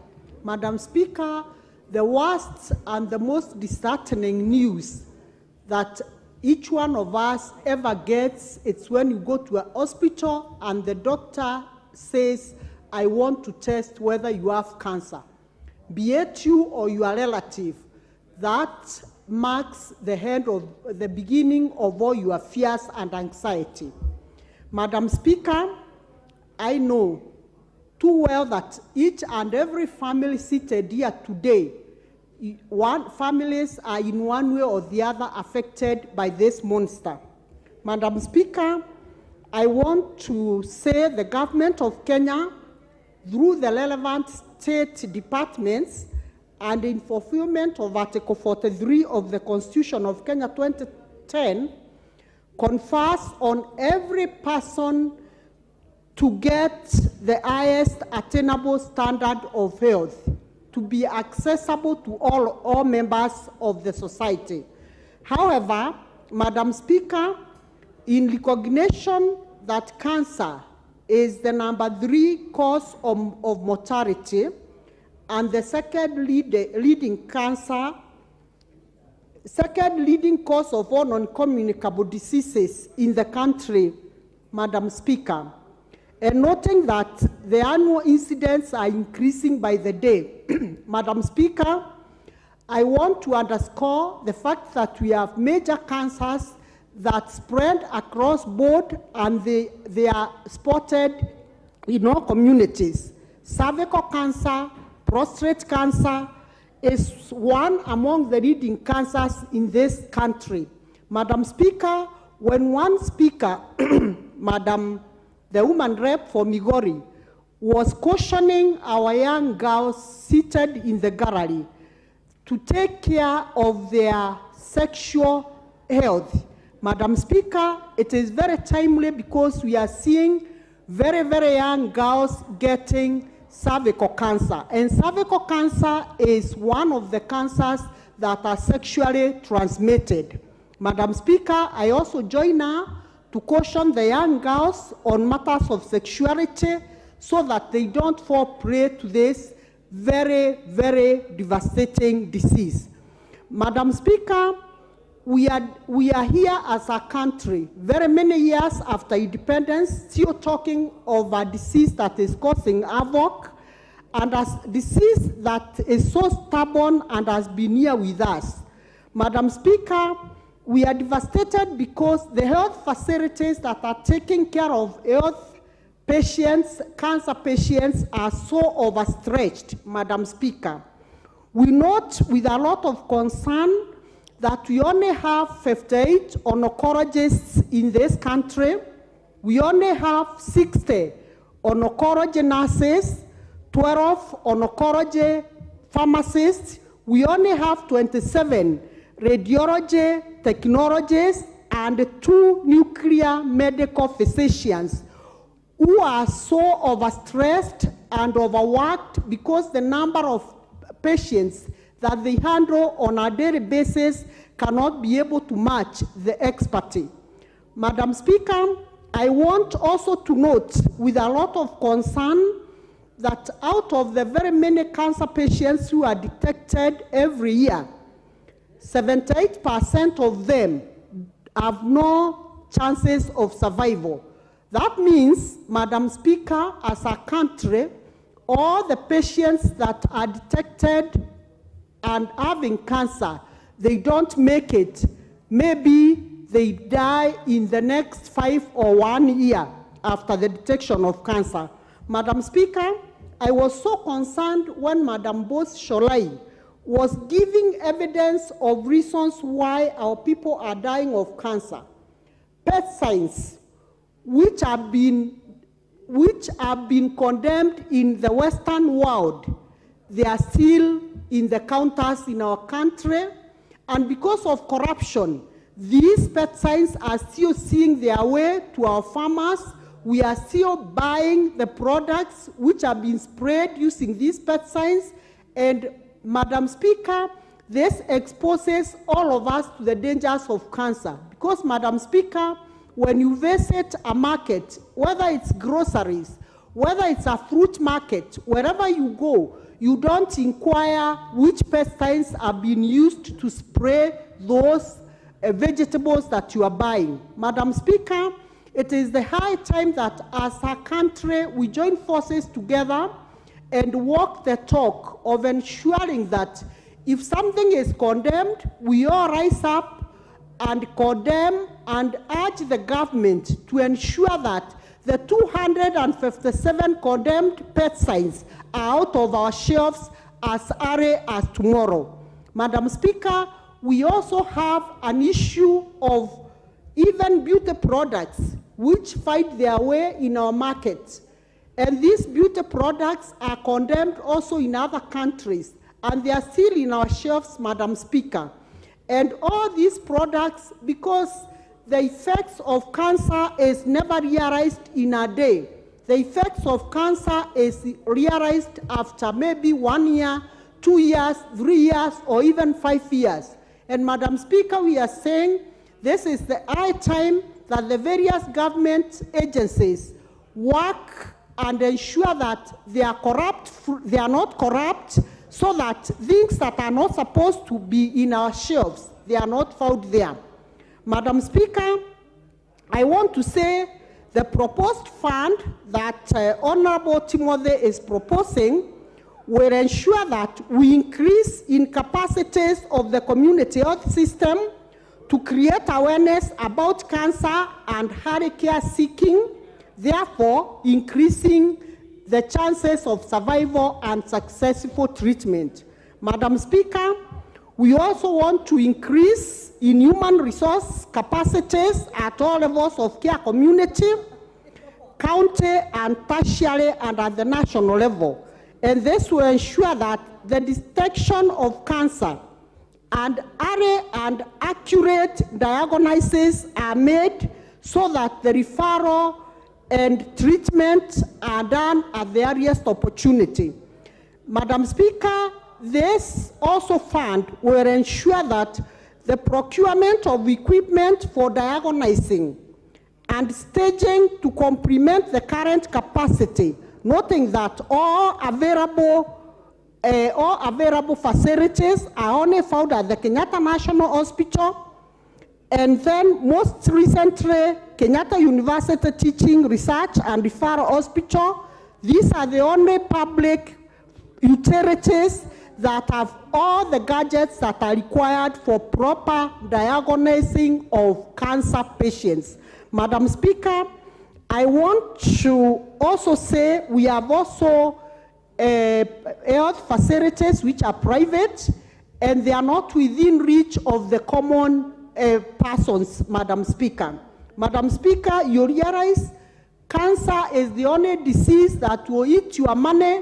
Madam Speaker, the worst and the most disheartening news that each one of us ever gets, it's when you go to a hospital and the doctor says, I want to test whether you have cancer. Be it you or your relative, that marks the end of the beginning of all your fears and anxiety. Madam Speaker, I know too well that each and every family seated here today, families are in one way or the other affected by this monster. Madam Speaker, I want to say the government of Kenya, through the relevant state departments, and in fulfillment of Article 43 of the Constitution of Kenya 2010, confers on every person to get the highest attainable standard of health, to be accessible to all members of the society. However, Madam Speaker, in recognition that cancer is the #3 cause of mortality, and the second leading cause of all non-communicable diseases in the country, Madam Speaker, and noting that the annual incidents are increasing by the day. Madam Speaker, I want to underscore the fact that we have major cancers that spread across board, and they are spotted in all communities. Cervical cancer, prostate cancer is one among the leading cancers in this country. Madam Speaker, when one speaker, the woman rep for Migori, was cautioning our young girls seated in the gallery to take care of their sexual health. Madam Speaker, it is very timely because we are seeing very, very young girls getting cervical cancer. And cervical cancer is one of the cancers that are sexually transmitted. Madam Speaker, I also join now to caution the young girls on matters of sexuality so that they don't fall prey to this very, very devastating disease. Madam Speaker, we are here as a country, very many years after independence, still talking of a disease that is causing havoc, and a disease that is so stubborn and has been here with us. Madam Speaker, we are devastated because the health facilities that are taking care of health patients, cancer patients, are so overstretched, Madam Speaker. We note with a lot of concern that we only have 58 oncologists in this country. We only have 60 oncology nurses, 12 oncology pharmacists. We only have 27 radiology technologists and 2 nuclear medical physicians who are so overstressed and overworked because the number of patients that they handle on a daily basis cannot be able to match the expertise. Madam Speaker, I want also to note with a lot of concern that out of the very many cancer patients who are detected every year, 78% of them have no chances of survival. That means, Madam Speaker, as a country, all the patients that are detected and having cancer, they don't make it. Maybe they die in the next 5 or 1 year after the detection of cancer. Madam Speaker, I was so concerned when Madam Bose Sholai was giving evidence of reasons why our people are dying of cancer. Pesticides, which have been condemned in the Western world, they are still in the counters in our country, and because of corruption, these pesticides are still seeing their way to our farmers. We are still buying the products which have been sprayed using these pesticides, and Madam Speaker, this exposes all of us to the dangers of cancer. Because, Madam Speaker, when you visit a market, whether it's groceries, whether it's a fruit market, wherever you go, you don't inquire which pesticides are being used to spray those vegetables that you are buying. Madam Speaker, it is the high time that as a country we join forces together and walk the talk of ensuring that if something is condemned, we all rise up and condemn and urge the government to ensure that the 257 condemned pesticides are out of our shelves as early as tomorrow. Madam Speaker, we also have an issue of even beauty products which find their way in our market. And these beauty products are condemned also in other countries, and they are still in our shelves, Madam Speaker. And all these products, because the effects of cancer is never realized in a day. The effects of cancer is realized after maybe 1 year, 2 years, 3 years, or even 5 years. And Madam Speaker, we are saying this is the high time that the various government agencies work and ensure that they are not corrupt, so that things that are not supposed to be in our shelves, they are not found there. Madam Speaker, I want to say The proposed fund that Honorable Timothy is proposing will ensure that we increase in capacities of the community health system to create awareness about cancer and early care seeking, therefore increasing the chances of survival and successful treatment. Madam Speaker, we also want to increase in human resource capacities at all levels of care community, county and tertiary and at the national level. And this will ensure that the detection of cancer and early and accurate diagnoses are made so that the referral and treatment are done at the earliest opportunity. Madam Speaker, this also fund will ensure that the procurement of equipment for diagnosing and staging to complement the current capacity, noting that all available facilities are only found at the Kenyatta National Hospital, and then most recently, Kenyatta University Teaching, Research and Referral Hospital. These are the only public utilities that have all the gadgets that are required for proper diagnosing of cancer patients. Madam Speaker, I want to also say we have also health facilities which are private and they are not within reach of the common persons, Madam Speaker. Madam Speaker, you realize cancer is the only disease that will eat your money,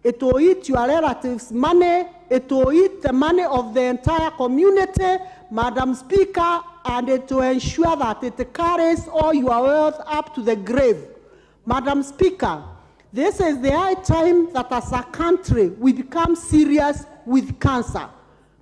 it will eat your relatives' money, it will eat the money of the entire community, Madam Speaker, and it will ensure that it carries all your wealth up to the grave. Madam Speaker, this is the high time that as a country we become serious with cancer.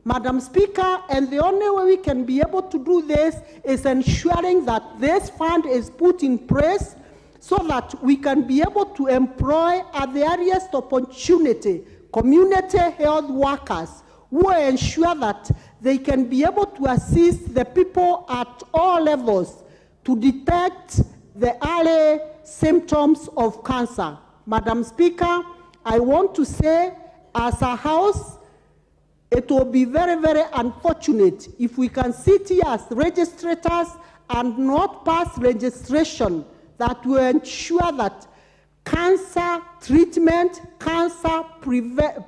Madam Speaker, and the only way we can be able to do this is ensuring that this fund is put in place so that we can be able to employ at the earliest opportunity community health workers who will ensure that they can be able to assist the people at all levels to detect the early symptoms of cancer. Madam Speaker, I want to say as a house, it will be very, very unfortunate if we can sit here as registrators and not pass legislation that will ensure that cancer treatment, cancer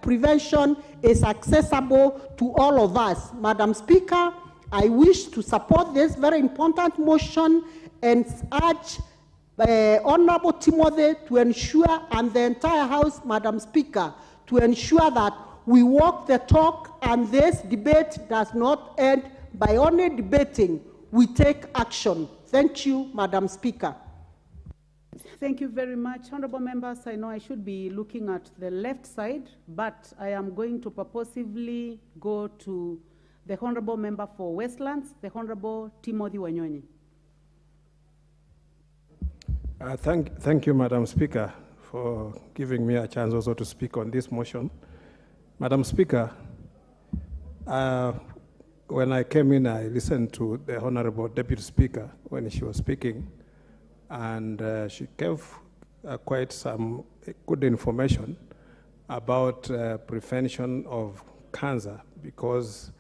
prevention is accessible to all of us. Madam Speaker, I wish to support this very important motion and urge Honorable Timothy to ensure, and the entire House, Madam Speaker, to ensure that we walk the talk and this debate does not end by only debating. We take action. Thank you, Madam Speaker. Thank you very much. Honorable members, I know I should be looking at the left side, but I am going to purposively go to the Honorable Member for Westlands, the Honorable Timothy Wanyonyi. Thank you, Madam Speaker, for giving me a chance also to speak on this motion. Madam Speaker, when I came in, I listened to the Honorable Deputy Speaker when she was speaking, and she gave quite some good information about prevention of cancer, because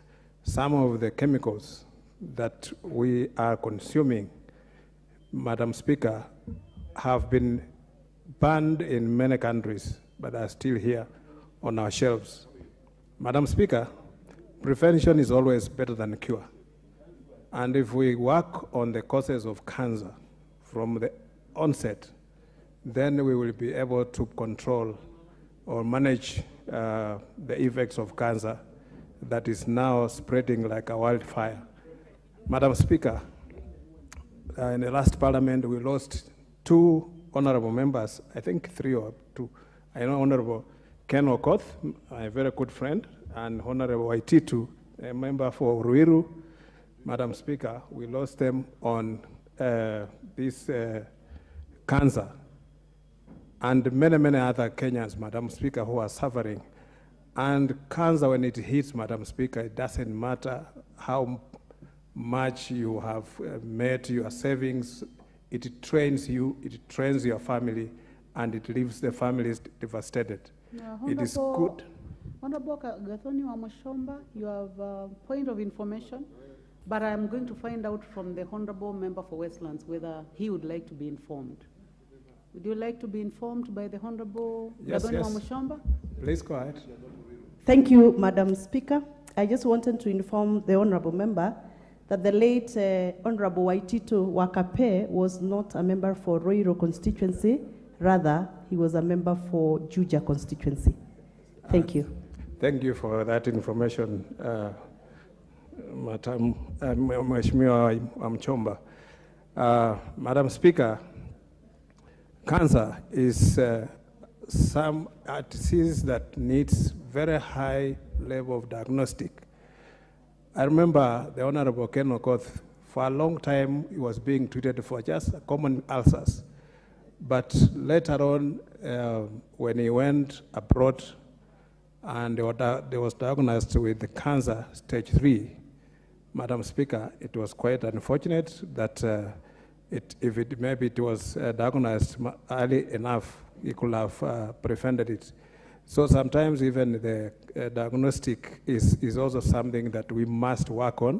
some of the chemicals that we are consuming, Madam Speaker, have been banned in many countries, but are still here on our shelves. Madam Speaker, prevention is always better than cure. And if we work on the causes of cancer from the onset, then we will be able to control or manage the effects of cancer that is now spreading like a wildfire. Madam Speaker, in the last parliament, we lost 2 honorable members, I think 3 or 2. I know Honorable Ken Okoth, a very good friend, and Honorable Waititu, a member for Ruiru. Madam Speaker, we lost them on this cancer. And many, many other Kenyans, Madam Speaker, who are suffering. And cancer, when it hits, Madam Speaker, it doesn't matter how much you have made your savings, it trains you, it trains your family, and it leaves the families devastated. It is good. Honorable Gathoni Wamuchomba, you have a point of information, but I'm going to find out from the Honorable Member for Westlands whether he would like to be informed. Would you like to be informed by the Honorable Gathoni Wamuchomba? Please go ahead. Thank you, Madam Speaker. I just wanted to inform the Honorable Member that the late Honorable Waitito Wakape was not a member for Roiro constituency, rather he was a member for Juja constituency. Thank you. Thank you for that information, Mheshimiwa Wamuchomba. Madam Speaker, cancer is some disease that needs very high level of diagnostic. I remember the Honorable Ken Okoth, for a long time he was being treated for just common ulcers. But later on, when he went abroad and he was diagnosed with the cancer stage 3, Madam Speaker, it was quite unfortunate that maybe it was diagnosed early enough, he could have prevented it. So sometimes even the diagnostic is also something that we must work on,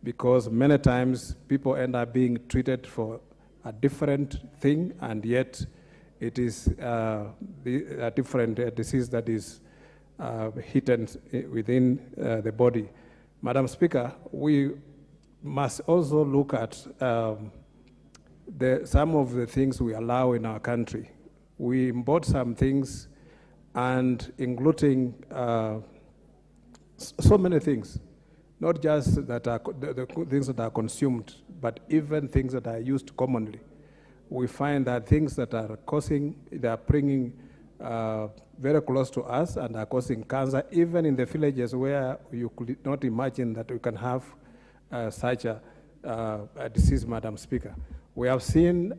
because many times people end up being treated for a different thing, and yet it is a different disease that is hidden within the body. Madam Speaker, we must also look at some of the things we allow in our country. We import some things, and including so many things, not just that are the things that are consumed, but even things that are used commonly. We find that things that are they are bringing very close to us and are causing cancer, even in the villages where you could not imagine that we can have such a disease, Madam Speaker. We have seen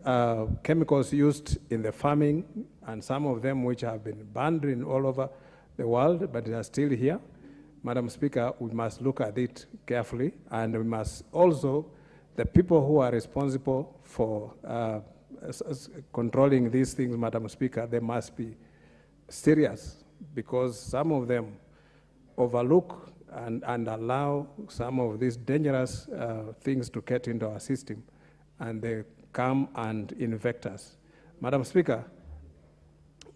chemicals used in the farming, and some of them which have been banned in all over the world, but they are still here. Madam Speaker, we must look at it carefully, and we must also, the people who are responsible for controlling these things, Madam Speaker, they must be serious, because some of them overlook and allow some of these dangerous things to get into our system, and they come and infect us. Madam Speaker,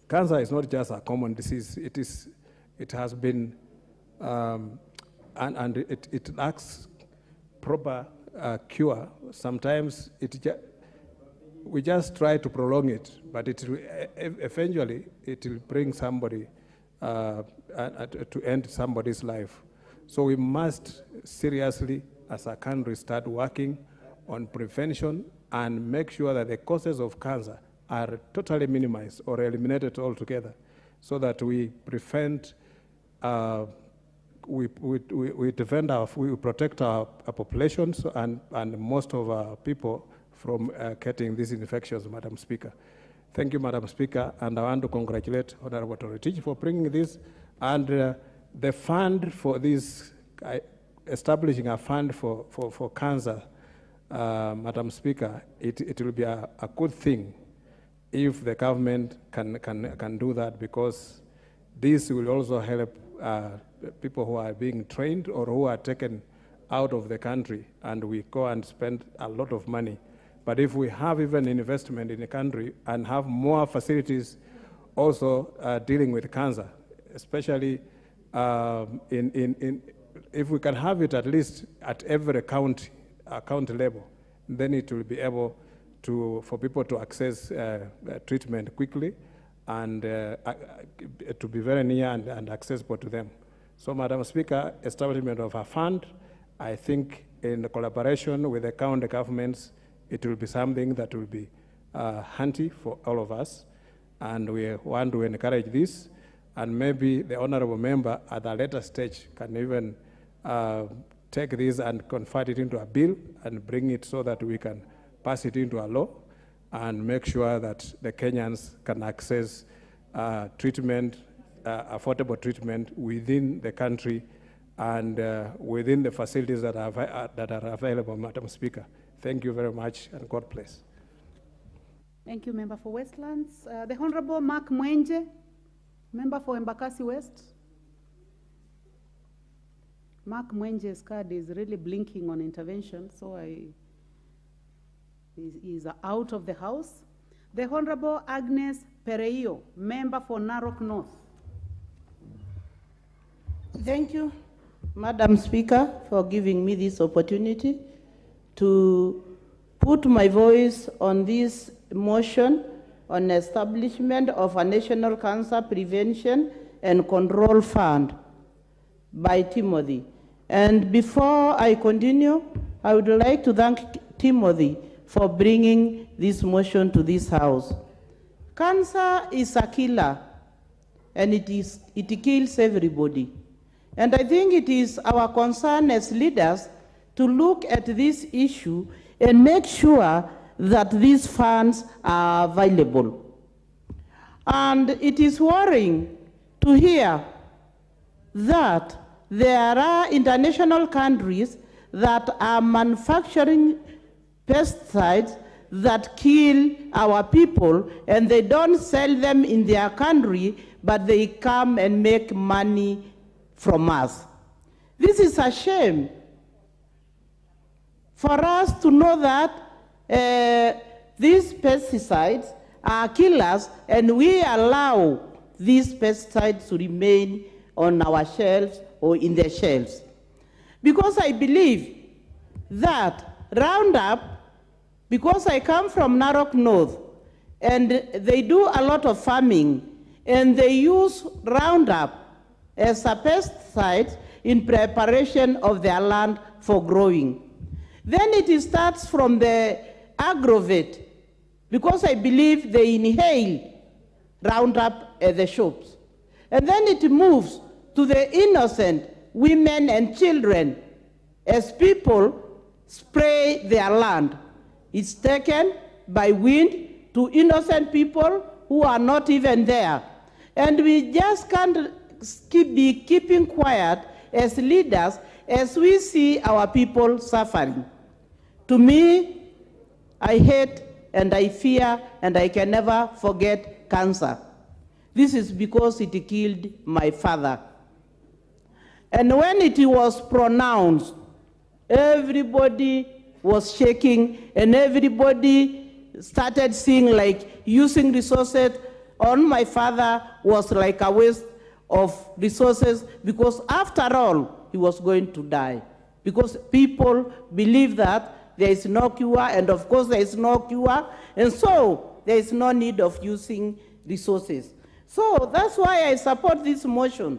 cancer is not just a common disease. It has been, and it lacks proper cure. Sometimes we just try to prolong it, but eventually it will bring somebody to end somebody's life. So we must seriously, as a country, start working on prevention and make sure that the causes of cancer are totally minimized or eliminated altogether, so that we prevent, we protect our populations and most of our people from getting these infections, Madam Speaker. Thank you, Madam Speaker, and I want to congratulate Honorable Toritich for bringing this, and the fund for this, establishing a fund for cancer, Madam Speaker, it will be a good thing if the government can do that, because this will also help people who are being trained or who are taken out of the country, and we go and spend a lot of money. But if we have even investment in the country and have more facilities also dealing with cancer, especially if we can have it at least at every county level, then it will be able for people to access treatment quickly and to be very near and accessible to them. So, Madam Speaker, establishment of a fund, I think in collaboration with the county governments, it will be something that will be handy for all of us, and we want to encourage this, and maybe the honorable member at a later stage can even take this and convert it into a bill and bring it so that we can pass it into a law and make sure that the Kenyans can access treatment, affordable treatment within the country and within the facilities that are available, Madam Speaker. Thank you very much, and God bless. Thank you, Member for Westlands. The Honorable Mark Mwenje, Member for Embakasi West. Mark Mwenje's card is really blinking on intervention, so he's out of the House. The Honorable Agnes Pereio, Member for Narok North. Thank you, Madam Speaker, for giving me this opportunity to put my voice on this motion on establishment of a National Cancer Prevention and Control Fund by Timothy. And before I continue, I would like to thank Timothy for bringing this motion to this House. Cancer is a killer, and it kills everybody. And I think it is our concern as leaders to look at this issue and make sure that these funds are available. And it is worrying to hear that there are international countries that are manufacturing pesticides that kill our people, and they don't sell them in their country, but they come and make money from us. This is a shame for us to know that these pesticides are killers, and we allow these pesticides to remain on our shelves or in the shelves. Because I believe that Roundup, because I come from Narok North, and they do a lot of farming, and they use Roundup as a pesticide in preparation of their land for growing. Then it starts from the aggravate, because I believe they inhale Roundup at the shops. And then it moves to the innocent women and children as people spray their land. It's taken by wind to innocent people who are not even there. And we just can't be keeping quiet as leaders as we see our people suffering. To me, I hate and I fear and I can never forget cancer. This is because it killed my father. And when it was pronounced, everybody was shaking and everybody started seeing like using resources on my father was like a waste of resources, because after all, he was going to die. Because people believe that there is no cure, and of course there is no cure, and so there is no need of using resources. So that's why I support this motion,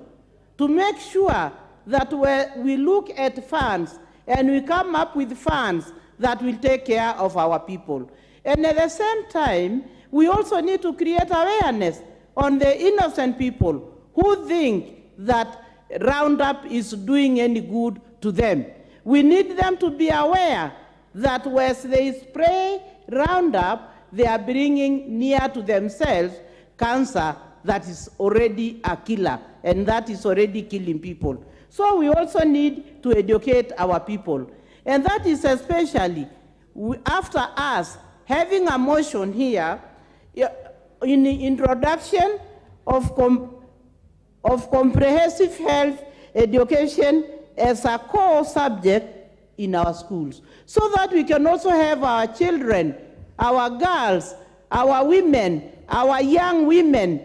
to make sure that we look at funds and we come up with funds that will take care of our people. And at the same time, we also need to create awareness on the innocent people who think that Roundup is doing any good to them. We need them to be aware that as they spray Roundup, they are bringing near to themselves cancer that is already a killer and that is already killing people. So we also need to educate our people. And that is especially after us having a motion here in the introduction of comprehensive health education as a core subject in our schools, so that we can also have our children, our girls, our women, our young women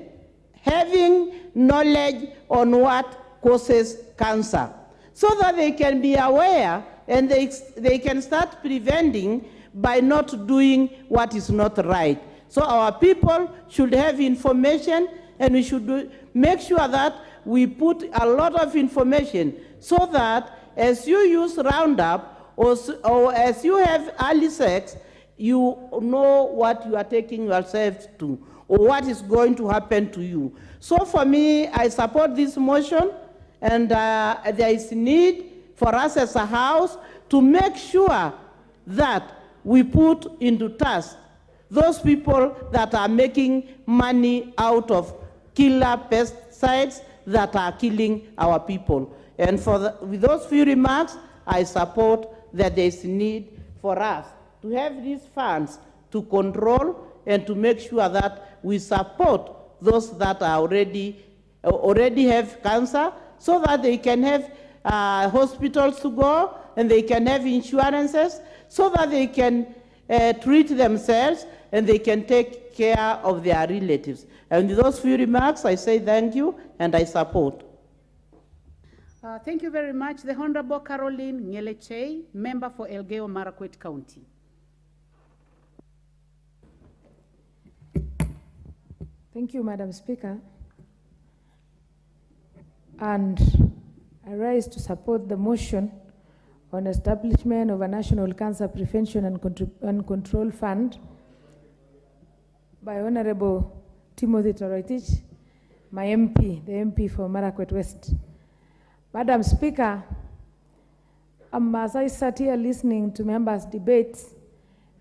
having knowledge on what causes cancer, so that they can be aware and they can start preventing by not doing what is not right. So our people should have information, and we should make sure that we put a lot of information so that as you use Roundup or as you have early sex, you know what you are taking yourself to or what is going to happen to you. So for me, I support this motion, and there is need for us as a house to make sure that we put into task those people that are making money out of killer pesticides that are killing our people. And with those few remarks, I support that there is need for us to have these funds to control and to make sure that we support those that are already have cancer, so that they can have hospitals to go, and they can have insurances, so that they can treat themselves and they can take care of their relatives. And with those few remarks, I say thank you and I support. Thank you very much. The Honorable Caroline Ngeleche, member for Elgeyo Marakwet County. Thank you, Madam Speaker. And I rise to support the motion on establishment of a National Cancer Prevention and Control Fund by Honorable Timothy Toroitich, my MP, the MP for Marakwet West. Madam Speaker, as I sat here listening to members' debates,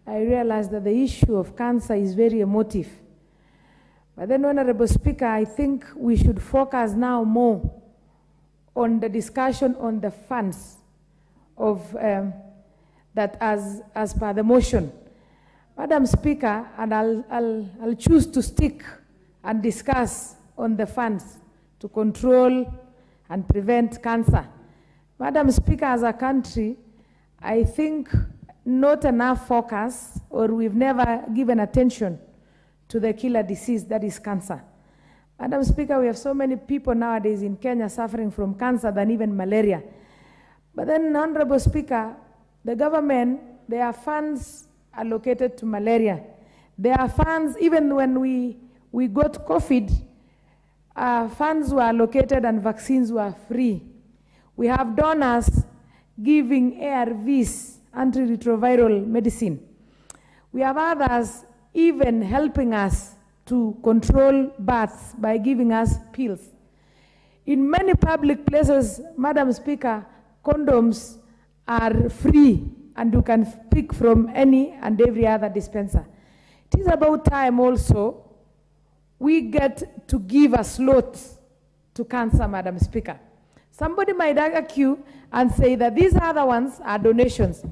I realized that the issue of cancer is very emotive. But then, Honorable Speaker, I think we should focus now more on the discussion on the funds of that as per the motion. Madam Speaker, and I'll choose to stick and discuss on the funds to control and prevent cancer. Madam Speaker, as a country, I think not enough focus, or we've never given attention to the killer disease that is cancer. Madam Speaker, we have so many people nowadays in Kenya suffering from cancer than even malaria. But then, Honorable Speaker, the government, there are funds allocated to malaria. There are funds, even when we got COVID, funds were allocated and vaccines were free. We have donors giving ARVs, antiretroviral medicine. We have others even helping us to control births by giving us pills. In many public places, Madam Speaker, condoms are free and you can pick from any and every other dispenser. It is about time also we get to give a slot to cancer, Madam Speaker. Somebody might argue and say that these other ones are donations.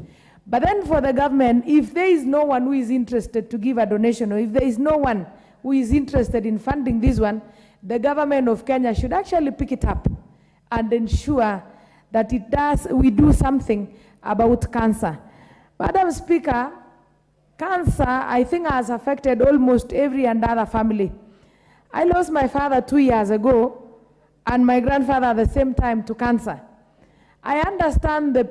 But then for the government, if there is no one who is interested to give a donation, or if there is no one who is interested in funding this one, the government of Kenya should actually pick it up and ensure that we do something about cancer. Madam Speaker, cancer, I think, has affected almost every and other family. I lost my father 2 years ago, and my grandfather at the same time to cancer. I understand the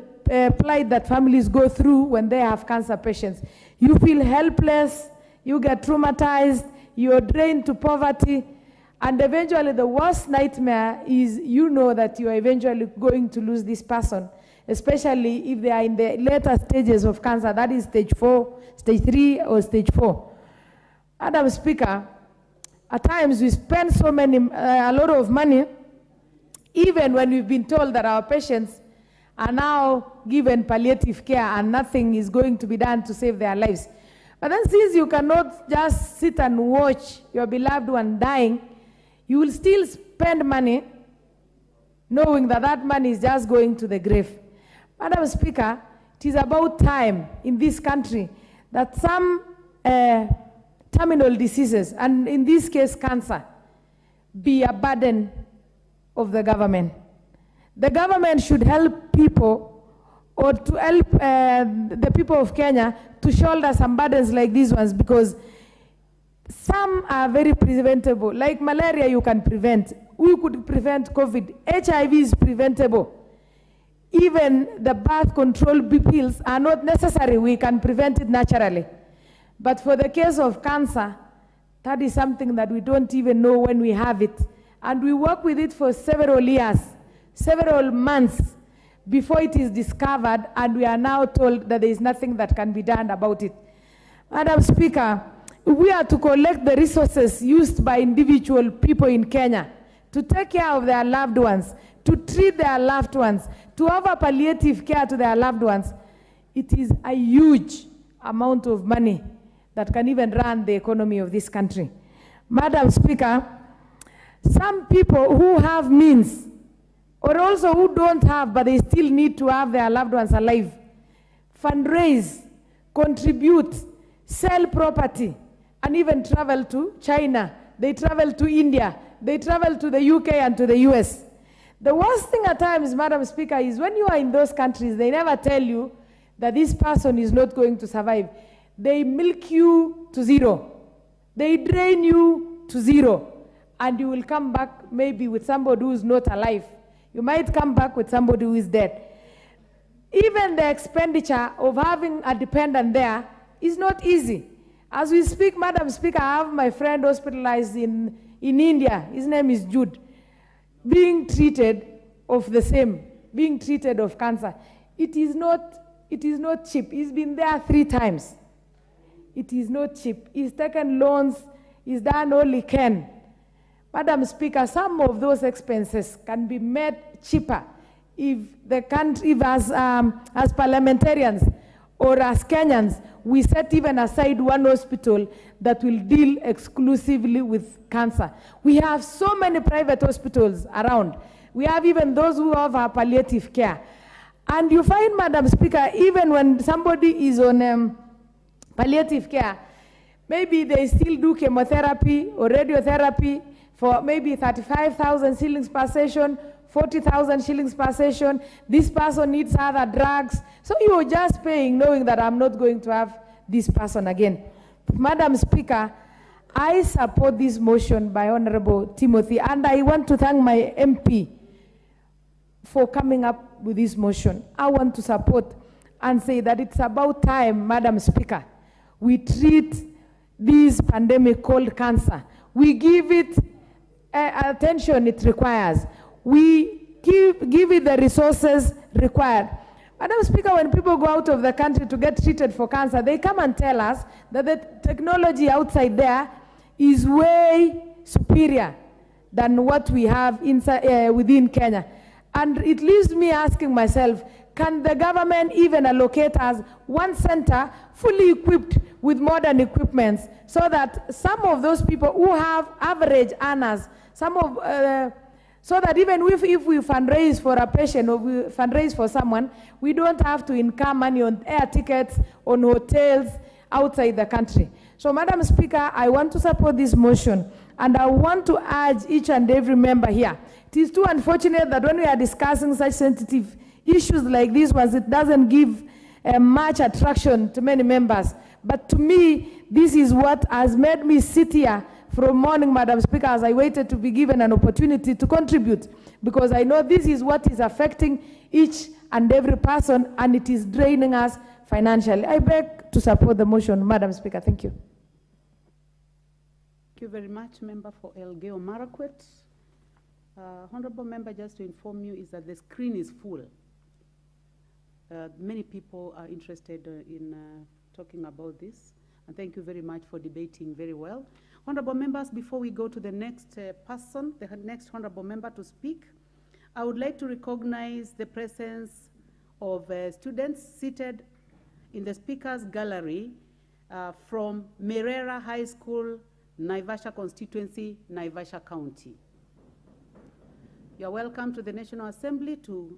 plight that families go through when they have cancer patients. You feel helpless, you get traumatized, you're drained to poverty, and eventually the worst nightmare is you know that you are eventually going to lose this person, especially if they are in the later stages of cancer, that is stage 4, stage 3, or stage 4. Madam Speaker, at times we spend a lot of money, even when we've been told that our patients are now given palliative care and nothing is going to be done to save their lives. But then since you cannot just sit and watch your beloved one dying, you will still spend money knowing that that money is just going to the grave. Madam Speaker, it is about time in this country that some terminal diseases, and in this case cancer, be a burden of the government. The government should help people, or to help the people of Kenya to shoulder some burdens like these ones, because some are very preventable. Like malaria, you can prevent. We could prevent COVID. HIV is preventable. Even the birth control pills are not necessary. We can prevent it naturally. But for the case of cancer, that is something that we don't even know when we have it. And we work with it for several years, several months before it is discovered, and we are now told that there is nothing that can be done about it. Madam Speaker, we are to collect the resources used by individual people in Kenya to take care of their loved ones, to treat their loved ones, to offer palliative care to their loved ones. It is a huge amount of money that can even run the economy of this country. Madam Speaker, some people who have means, or also who don't have, but they still need to have their loved ones alive, fundraise, contribute, sell property, and even travel to China. They travel to India. They travel to the UK and to the US. The worst thing at times, Madam Speaker, is when you are in those countries, they never tell you that this person is not going to survive. They milk you to zero. They drain you to zero. And you will come back maybe with somebody who is not alive. You might come back with somebody who is dead. Even the expenditure of having a dependent there is not easy. As we speak, Madam Speaker, I have my friend hospitalized in India. His name is Jude. Being treated of the same, being treated of cancer. It is not cheap. He's been there 3 times. It is not cheap. He's taken loans. He's done all he can. Madam Speaker, some of those expenses can be made cheaper if the country, if as parliamentarians or as Kenyans, we set even aside one hospital that will deal exclusively with cancer. We have so many private hospitals around. We have even those who have palliative care. And you find, Madam Speaker, even when somebody is on palliative care, maybe they still do chemotherapy or radiotherapy for maybe 35,000 shillings per session, 40,000 shillings per session. This person needs other drugs. So you're just paying knowing that I'm not going to have this person again. Madam Speaker, I support this motion by Honorable Timothy, and I want to thank my MP for coming up with this motion. I want to support and say that it's about time, Madam Speaker, we treat this pandemic called cancer. We give it attention it requires. We give it the resources required. Madam Speaker, when people go out of the country to get treated for cancer, they come and tell us that the technology outside there is way superior than what we have inside, within Kenya. And it leaves me asking myself, can the government even allocate us one center fully equipped with modern equipments so that some of those people who have average earners, so that even if we fundraise for a patient or we fundraise for someone, we don't have to incur money on air tickets, on hotels outside the country. So, Madam Speaker, I want to support this motion, and I want to urge each and every member here. It is too unfortunate that when we are discussing such sensitive issues like these ones, it doesn't give much attraction to many members. But to me, this is what has made me sit here from morning, Madam Speaker, as I waited to be given an opportunity to contribute, because I know this is what is affecting each and every person, and it is draining us financially. I beg to support the motion, Madam Speaker. Thank you. Thank you very much, Member for Elgeyo Marakwet. Honorable Member, just to inform you, is that the screen is full. Many people are interested in talking about this, and thank you very much for debating very well. Honorable members, before we go to the next person, the next honorable member to speak, I would like to recognize the presence of students seated in the speakers gallery from Merera High School, Naivasha constituency, Naivasha County. You are welcome to the National Assembly to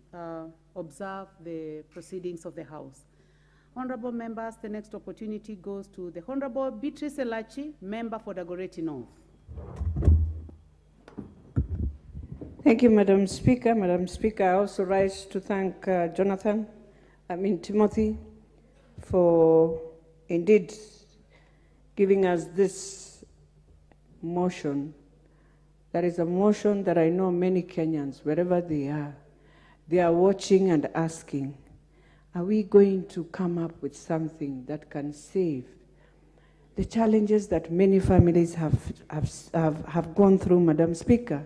observe the proceedings of the House. Honorable members, the next opportunity goes to the Honorable Beatrice Elachi, member for Dagoretti North. Thank you, Madam Speaker. Madam Speaker, I also rise to thank Timothy, for indeed giving us this motion. That is a motion that I know many Kenyans, wherever they are watching and asking, are we going to come up with something that can save the challenges that many families have gone through, Madam Speaker?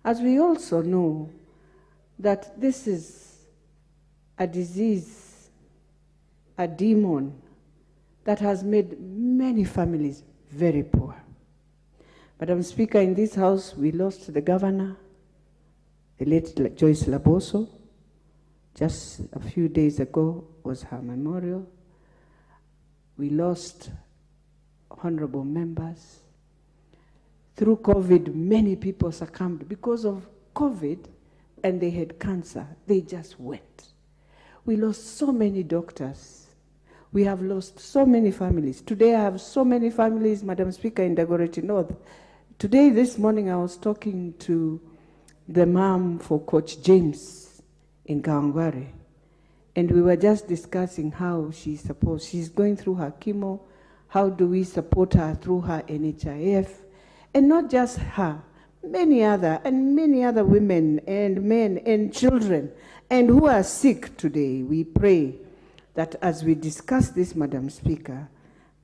As we also know that this is a disease, a demon that has made many families very poor. Madam Speaker, in this House, we lost the governor, the late Joyce Laboso. Just a few days ago was her memorial. We lost honorable members. Through COVID, many people succumbed because of COVID, and they had cancer. They just went. We lost so many doctors. We have lost so many families. Today I have so many families, Madam Speaker, in Dagoretti North. Today, this morning, I was talking to the mom for Coach James in Kawangware, and we were just discussing how she's going through her chemo, how do we support her through her NHIF, and not just her, many other women and men and children, and who are sick today. We pray that as we discuss this, Madam Speaker,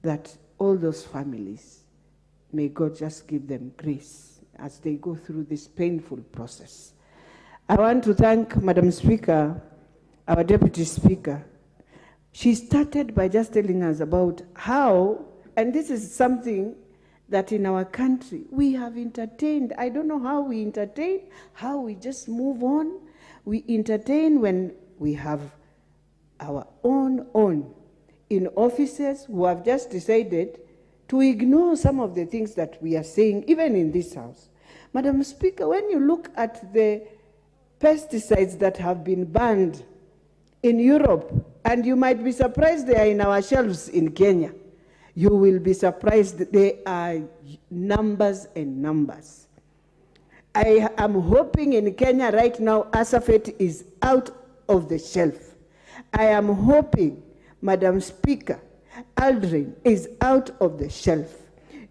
that all those families, may God just give them grace as they go through this painful process. I want to thank Madam Speaker, our Deputy Speaker. She started by just telling us about how, and this is something that in our country we have entertained. I don't know how we entertain, how we just move on. We entertain when we have our own in offices who have just decided to ignore some of the things that we are saying, even in this house. Madam Speaker, when you look at the pesticides that have been banned in Europe, and you might be surprised they are in our shelves in Kenya, you will be surprised that they are numbers and numbers. I am hoping in Kenya right now, Asafet is out of the shelf. I am hoping, Madam Speaker, Aldrin is out of the shelf.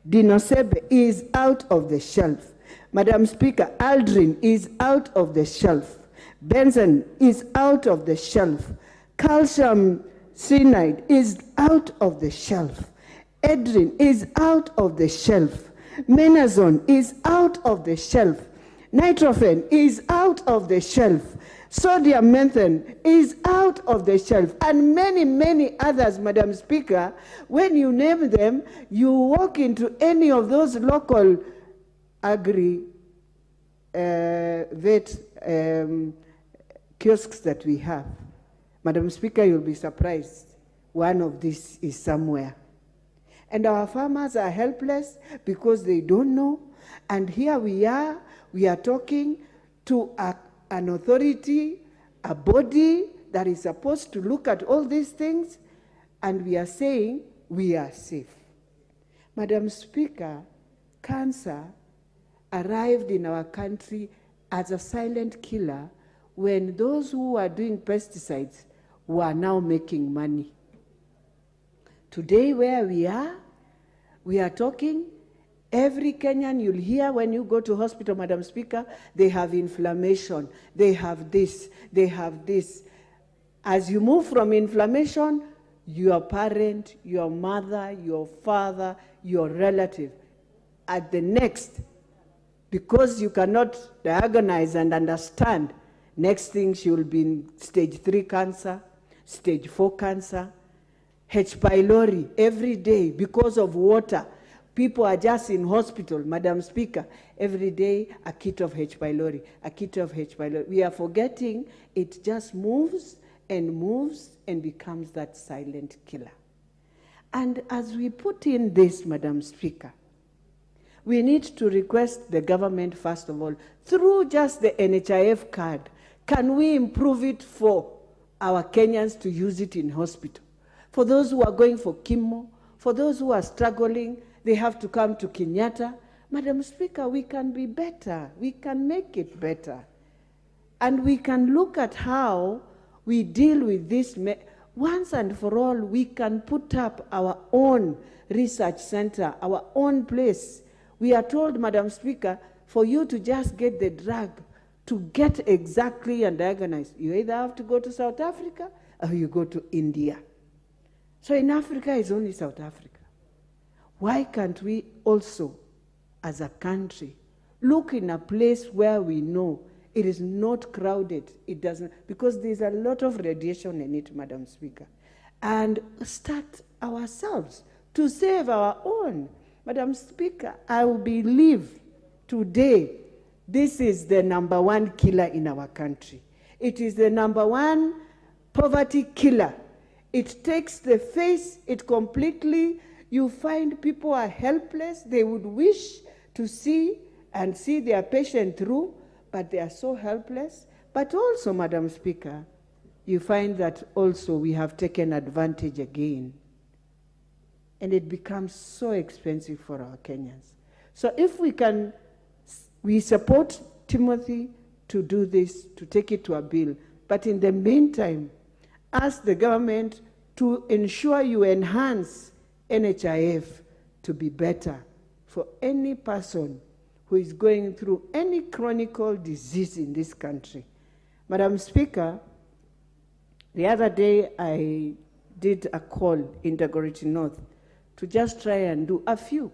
Dinosebe is out of the shelf. Madam Speaker, Aldrin is out of the shelf. Benson is out of the shelf. Calcium cyanide is out of the shelf. Edrin is out of the shelf. Menazone is out of the shelf. Nitrofen is out of the shelf. Sodium methane is out of the shelf, and many, many others, Madam Speaker. When you name them, you walk into any of those local vet kiosks that we have. Madam Speaker, you'll be surprised. One of these is somewhere. And our farmers are helpless because they don't know. And here we are talking to an authority, a body that is supposed to look at all these things, and we are saying we are safe. Madam Speaker, cancer arrived in our country as a silent killer when those who are doing pesticides were now making money. Today, where we are talking, every Kenyan you'll hear when you go to hospital, Madam Speaker, they have inflammation, they have this, they have this. As you move from inflammation, your parent, your mother, your father, your relative, at the next, because you cannot diagnose and understand, next thing she will be in stage 3 cancer, stage 4 cancer, H. pylori every day because of water. People are just in hospital, Madam Speaker, every day a kit of H. pylori, a kit of H. pylori. We are forgetting it just moves and becomes that silent killer. And as we put in this, Madam Speaker, we need to request the government, first of all, through just the NHIF card, can we improve it for our Kenyans to use it in hospital? For those who are going for chemo, for those who are struggling, they have to come to Kenyatta. Madam Speaker, we can be better. We can make it better. And we can look at how we deal with this. Once and for all, we can put up our own research center, our own place. We are told, Madam Speaker, for you to just get the drug, to get exactly and diagnose, you either have to go to South Africa or you go to India. So in Africa, it's only South Africa. Why can't we also, as a country, look in a place where we know it is not crowded, it doesn't, because there's a lot of radiation in it, Madam Speaker, and start ourselves to save our own. Madam Speaker, I believe today this is the #1 killer in our country. It is the #1 poverty killer. It takes the face, it completely, you find people are helpless. They would wish to see their patient through, but they are so helpless. But also, Madam Speaker, you find that also we have taken advantage again. And it becomes so expensive for our Kenyans. So if we support Timothy to do this, to take it to a bill, but in the meantime, ask the government to ensure you enhance NHIF to be better for any person who is going through any chronic disease in this country. Madam Speaker, the other day I did a call in Dagoretti North to just try and do a few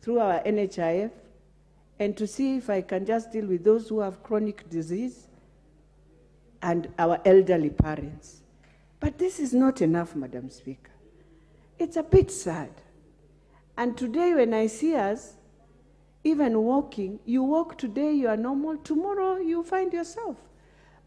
through our NHIF and to see if I can just deal with those who have chronic disease and our elderly parents. But this is not enough, Madam Speaker. It's a bit sad. And today when I see us, even walking, you walk today, you are normal, tomorrow you find yourself.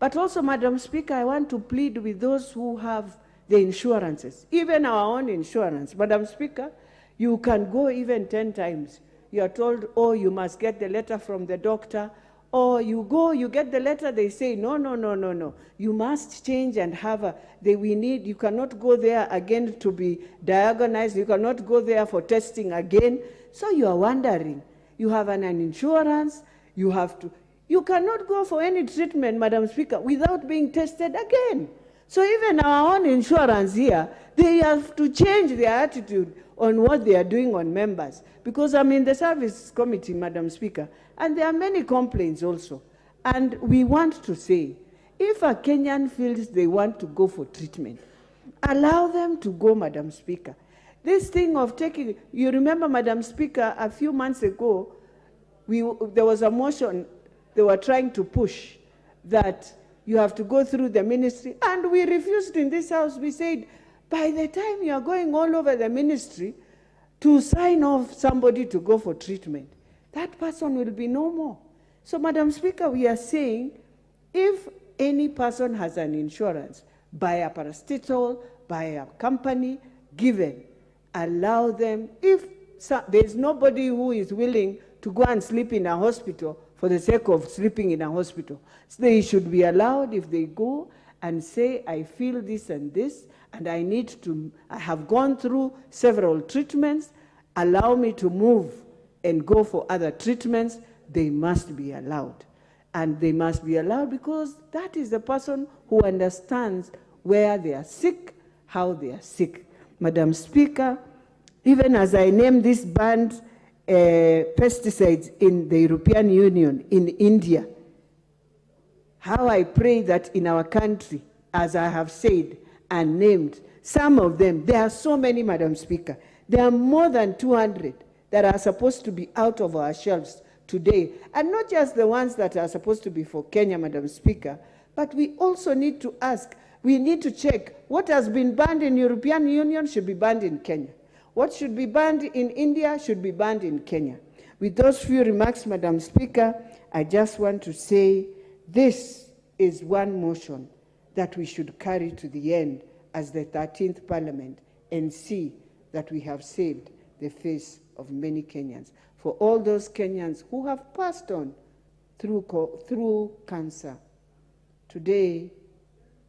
But also, Madam Speaker, I want to plead with those who have the insurances, even our own insurance. Madam Speaker, you can go even 10 times. You are told, oh, you must get the letter from the doctor, or you go, you get the letter, they say, no, no, no, no, no. You must change and have you cannot go there again to be diagnosed, you cannot go there for testing again. So you are wondering, you have an insurance, you cannot go for any treatment, Madam Speaker, without being tested again. So even our own insurance here, they have to change their attitude on what they are doing on members. Because I'm in the service committee, Madam Speaker, and there are many complaints also. And we want to say, if a Kenyan feels they want to go for treatment, allow them to go, Madam Speaker. This thing of taking, you remember, Madam Speaker, a few months ago, there was a motion they were trying to push that you have to go through the ministry, and we refused in this house. We said, by the time you are going all over the ministry to sign off somebody to go for treatment, that person will be no more. So, Madam Speaker, we are saying, if any person has an insurance, by a parastatal, by a company, given, allow them. If there's nobody who is willing to go and sleep in a hospital for the sake of sleeping in a hospital, so they should be allowed, if they go and say, I feel this and this, and I have gone through several treatments, allow me to move and go for other treatments, they must be allowed. And they must be allowed because that is the person who understands where they are sick, how they are sick. Madam Speaker, even as I name this banned pesticides in the European Union, in India, how I pray that in our country, as I have said and named, some of them, there are so many, Madam Speaker, there are more than 200 that are supposed to be out of our shelves today, and not just the ones that are supposed to be for Kenya, Madam Speaker, but we also need to ask, we need to check what has been banned in European Union should be banned in Kenya. What should be banned in India should be banned in Kenya. With those few remarks, Madam Speaker, I just want to say this is one motion that we should carry to the end as the 13th Parliament and see that we have saved the face of many Kenyans. For all those Kenyans who have passed on through cancer, today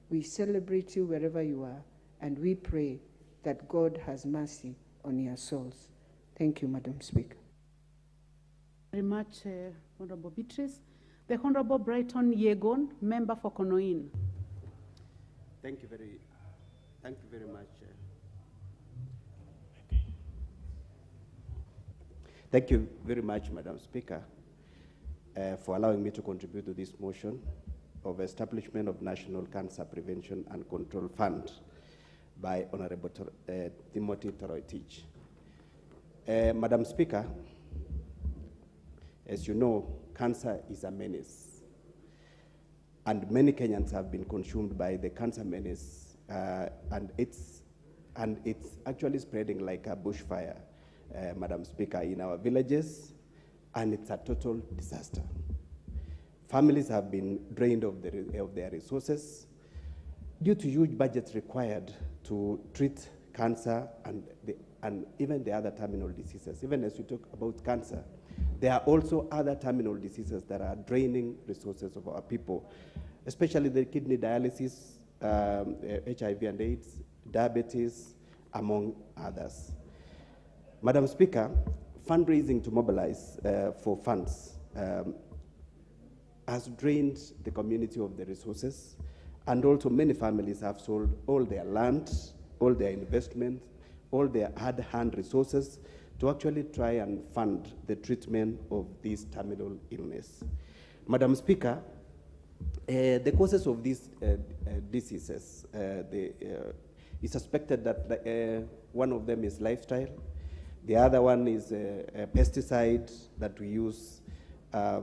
we celebrate you wherever you are, and we pray that God has mercy on your souls. Thank you, Madam Speaker. Very much, Honorable Beatrice. The Honorable Brighton Yegon, member for Konoin. Thank you very much. Thank you very much, Madam Speaker, for allowing me to contribute to this motion of establishment of National Cancer Prevention and Control Fund by Honorable Timothy Toroitich. Madam Speaker, as you know, cancer is a menace, and many Kenyans have been consumed by the cancer menace, and it's actually spreading like a bushfire, Madam Speaker, in our villages, and it's a total disaster. Families have been drained of their resources due to huge budgets required to treat cancer and even the other terminal diseases. Even as we talk about cancer, there are also other terminal diseases that are draining resources of our people, especially the kidney dialysis HIV and AIDS, diabetes, among others. Madam Speaker, fundraising to mobilize for funds has drained the community of the resources, and also many families have sold all their land, all their investments, all their hard-hand resources to actually try and fund the treatment of this terminal illness. Madam Speaker, the causes of these diseases, it's suspected that one of them is lifestyle, the other one is pesticide that we use as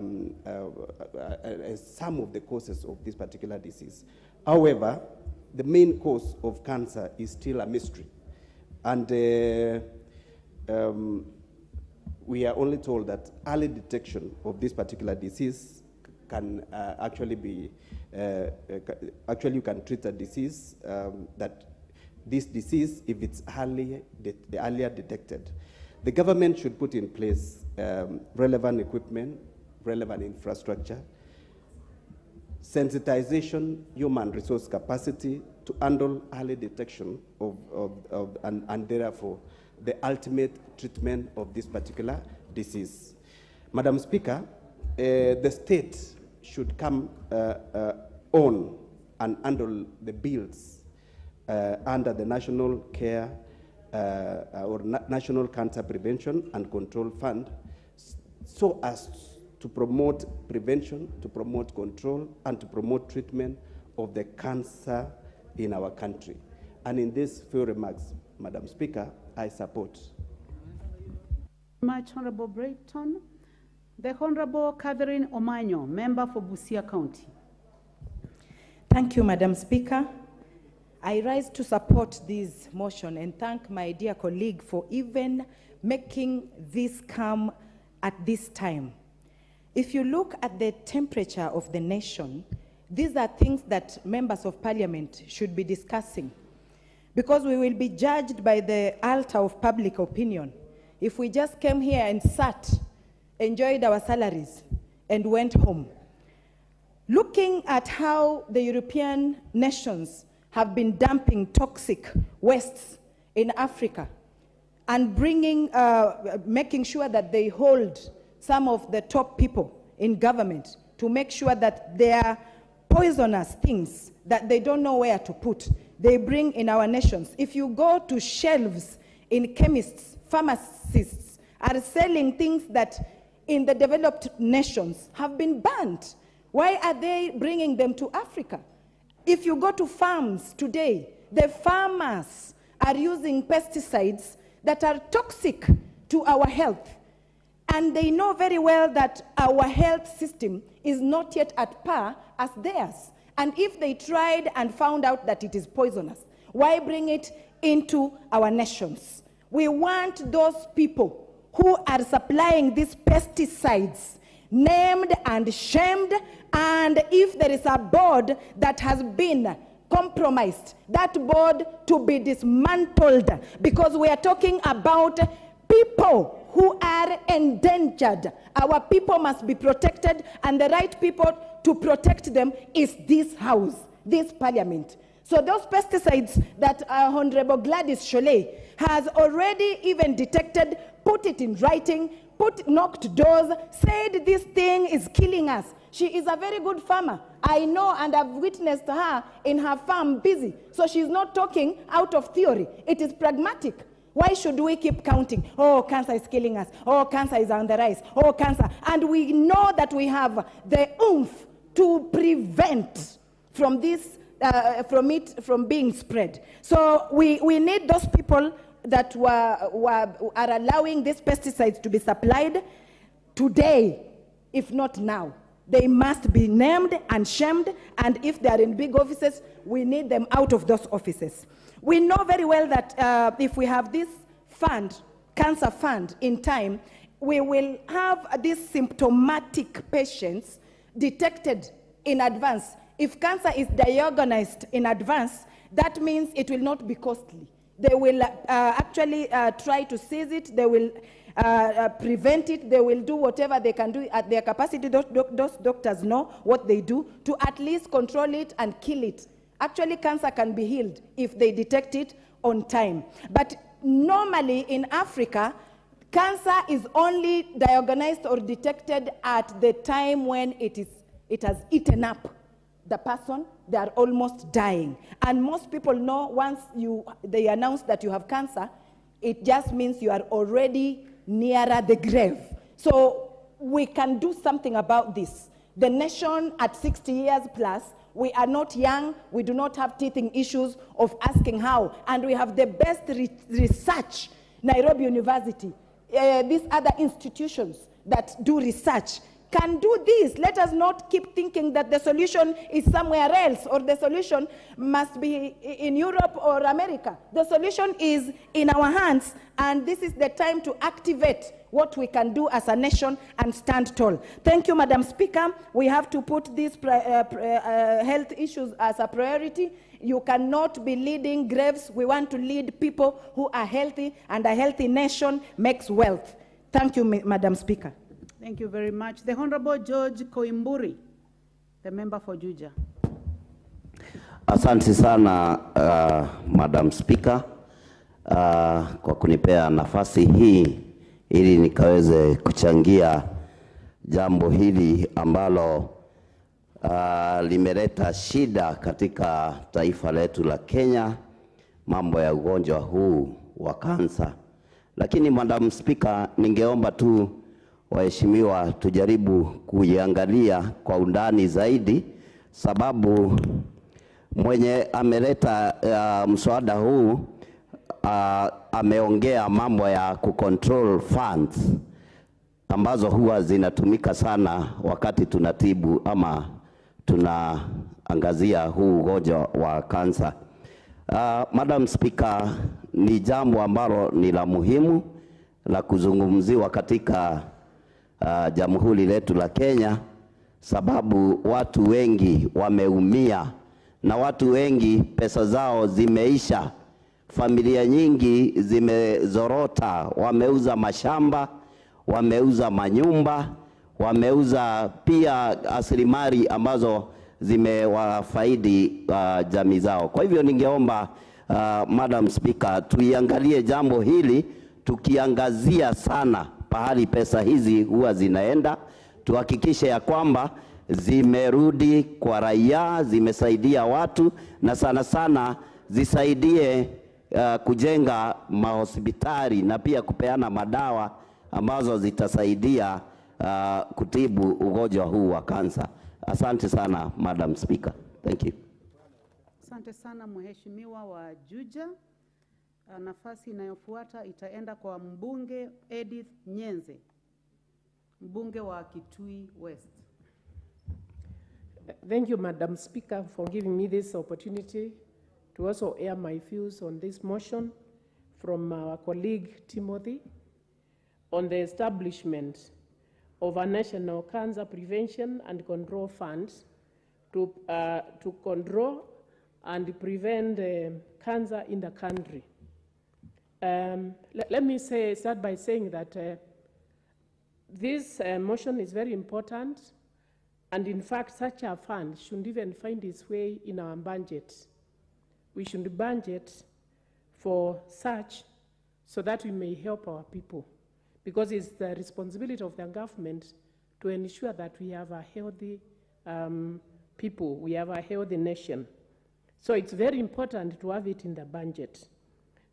some of the causes of this particular disease. However, the main cause of cancer is still a mystery. And we are only told that early detection of this particular disease can actually be, actually you can treat a disease that this disease, if it's earlier detected. The government should put in place relevant equipment, relevant infrastructure, sensitization, human resource capacity to handle early detection and therefore the ultimate treatment of this particular disease. Madam Speaker, the state should come on and handle the bills under the National Care or National Cancer Prevention and Control Fund, so as to promote prevention, to promote control, and to promote treatment of the cancer in our country. And in these few remarks, Madam Speaker, I support. Much Honorable Brayton. The Honorable Catherine Omanyo, member for Busia County. Thank you, Madam Speaker. I rise to support this motion and thank my dear colleague for even making this come at this time. If you look at the temperature of the nation, these are things that members of parliament should be discussing, because we will be judged by the altar of public opinion if we just came here and sat, enjoyed our salaries, and went home. Looking at how the European nations have been dumping toxic wastes in Africa and bringing, making sure that they hold some of the top people in government to make sure that their poisonous things that they don't know where to put, they bring in our nations. If you go to shelves in chemists, pharmacists are selling things that in the developed nations have been banned. Why are they bringing them to Africa? If you go to farms today, the farmers are using pesticides that are toxic to our health. And they know very well that our health system is not yet at par as theirs. And if they tried and found out that it is poisonous, why bring it into our nations? We want those people who are supplying these pesticides named and shamed, and if there is a board that has been compromised, that board to be dismantled, because we are talking about people who are endangered. Our people must be protected, and the right people to protect them is this house, this parliament. So those pesticides that Honorable Gladys Cholet has already even detected, put it in writing, knocked doors, said this thing is killing us. She is a very good farmer. I know, and I've witnessed her in her farm busy. So she's not talking out of theory. It is pragmatic. Why should we keep counting? Oh, cancer is killing us. Oh, cancer is on the rise. Oh, cancer. And we know that we have the oomph to prevent from this, from being spread. So we need those people that are allowing these pesticides to be supplied today, if not now. They must be named and shamed, and if they are in big offices, we need them out of those offices. We know very well that if we have this fund, cancer fund, in time, we will have these symptomatic patients detected in advance. If cancer is diagnosed in advance, that means it will not be costly. They will actually try to seize it. They will prevent it. They will do whatever they can do at their capacity. Those doctors know what they do to at least control it and kill it Actually, cancer can be healed if they detect it on time. But normally in Africa, cancer is only diagnosed or detected at the time when it has eaten up the person. They are almost dying. And most people know once they announce that you have cancer, it just means you are already nearer the grave. So we can do something about this. The nation at 60 years plus, we are not young, we do not have teething issues of asking how, and we have the best research, Nairobi University, these other institutions that do research can do this. Let us not keep thinking that the solution is somewhere else or the solution must be in Europe or America. The solution is in our hands, and this is the time to activate what we can do as a nation and stand tall. Thank you, Madam Speaker. We have to put these health issues as a priority. You cannot be leading graves. We want to lead people who are healthy, and a healthy nation makes wealth. Thank you, Madam Speaker. Thank you very much. The Honorable George Koimburi, the member for Juja. Asante sana Madam Speaker kwa kunipea nafasi hii ili nikaweze kuchangia jambo hili ambalo limeleta shida katika taifa letu la Kenya, mambo ya ugonjwa huu wa kansa. Lakini Madam Speaker, ningeomba tu waheshimiwa tujaribu kuiangalia kwa undani zaidi, sababu mwenye ameleta mswada huu ameongea mambo ya kucontrol funds ambazo huwa zinatumika sana wakati tunatibu ama tunaangazia huu ugonjwa wa kansa. Madam Speaker, ni jambo ambalo ni la muhimu la kuzungumziwa katika jamhuri letu la Kenya, sababu watu wengi wameumia na watu wengi pesa zao zimeisha. Familia nyingi zimezorota, wameuza mashamba, wameuza manyumba, wameuza pia asilimali ambazo zimewafaidi jamii zao. Kwa hivyo ningeomba Madam Speaker, tuiangalie jambo hili tukiangazia sana pahali pesa hizi huwa zinaenda, tuhakikishe ya kwamba zimerudi kwa raia, zimesaidia watu, na sana sana zisaidie kujenga mahospitali na pia kupeana madawa ambazo zitasaidia kutibu ugonjwa huu wa kansa. Asante sana Madam Speaker. Thank you. Asante sana mheshimiwa wa Juja. Nafasi inayofuata itaenda kwa mbunge Edith Nyenze, mbunge wa Kitui West. Thank you, Madam Speaker, for giving me this opportunity to also air my views on this motion from our colleague Timothy on the establishment of a National Cancer Prevention and Control Fund to control and prevent cancer in the country. Let me start by saying that this motion is very important, and in fact such a fund shouldn't even find its way in our budget. We should budget for such so that we may help our people, because it's the responsibility of the government to ensure that we have a healthy people, we have a healthy nation. So it's very important to have it in the budget.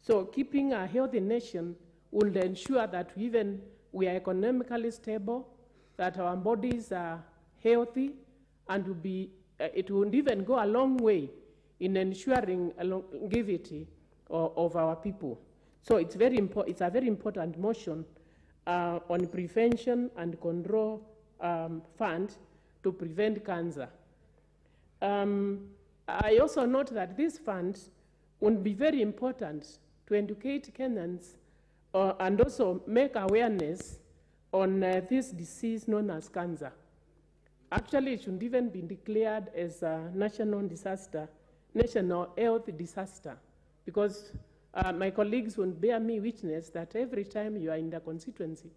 So keeping a healthy nation will ensure that we are economically stable, that our bodies are healthy, and it will even go a long way in ensuring longevity of our people. So it's a very important motion on prevention and control fund to prevent cancer. I also note that this fund will be very important to educate Kenyans and also make awareness on this disease known as cancer. Actually, it should even be declared as a national health disaster, because my colleagues will bear me witness that every time you are in the constituency,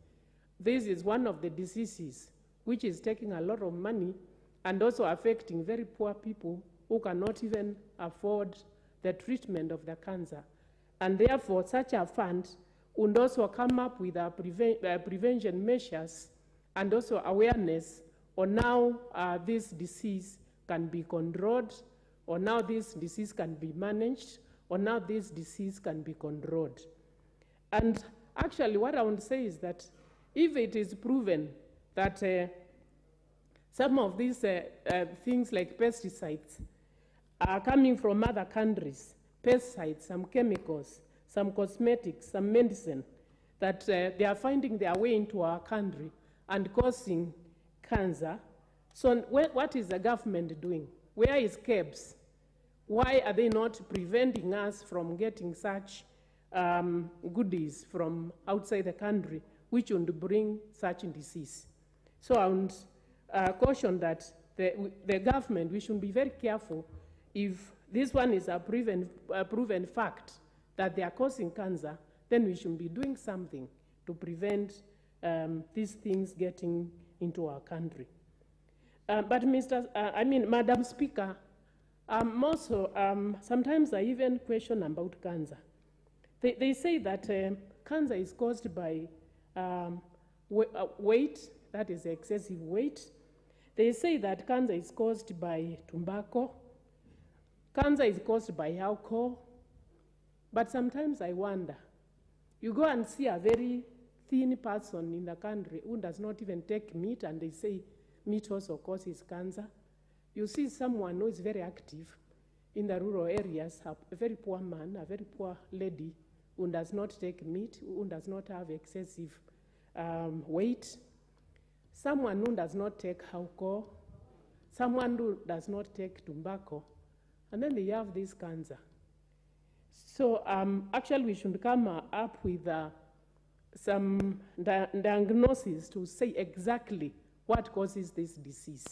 this is one of the diseases which is taking a lot of money and also affecting very poor people who cannot even afford the treatment of the cancer. And therefore, such a fund would also come up with prevention measures and also awareness on how this disease can be controlled, or now this disease can be managed, or now this disease can be controlled. And actually what I want to say is that if it is proven that some of these things like pesticides are coming from other countries, pesticides, some chemicals, some cosmetics, some medicine, that they are finding their way into our country and causing cancer. So what is the government doing? Where is KEBS? Why are they not preventing us from getting such goodies from outside the country, which would bring such disease? So I would caution that the government, we should be very careful. If this one is a proven fact that they are causing cancer, then we should be doing something to prevent these things getting into our country. But Madam Speaker, also, sometimes I even question about cancer. They say that cancer is caused by weight, that is excessive weight. They say that cancer is caused by tobacco. Cancer is caused by alcohol. But sometimes I wonder, you go and see a very thin person in the country who does not even take meat, and they say meat also causes cancer. You see someone who is very active in the rural areas, a very poor man, a very poor lady who does not take meat, who does not have excessive weight, someone who does not take alcohol, someone who does not take tobacco, and then they have this cancer. So actually we should come up with some diagnosis to say exactly what causes this disease.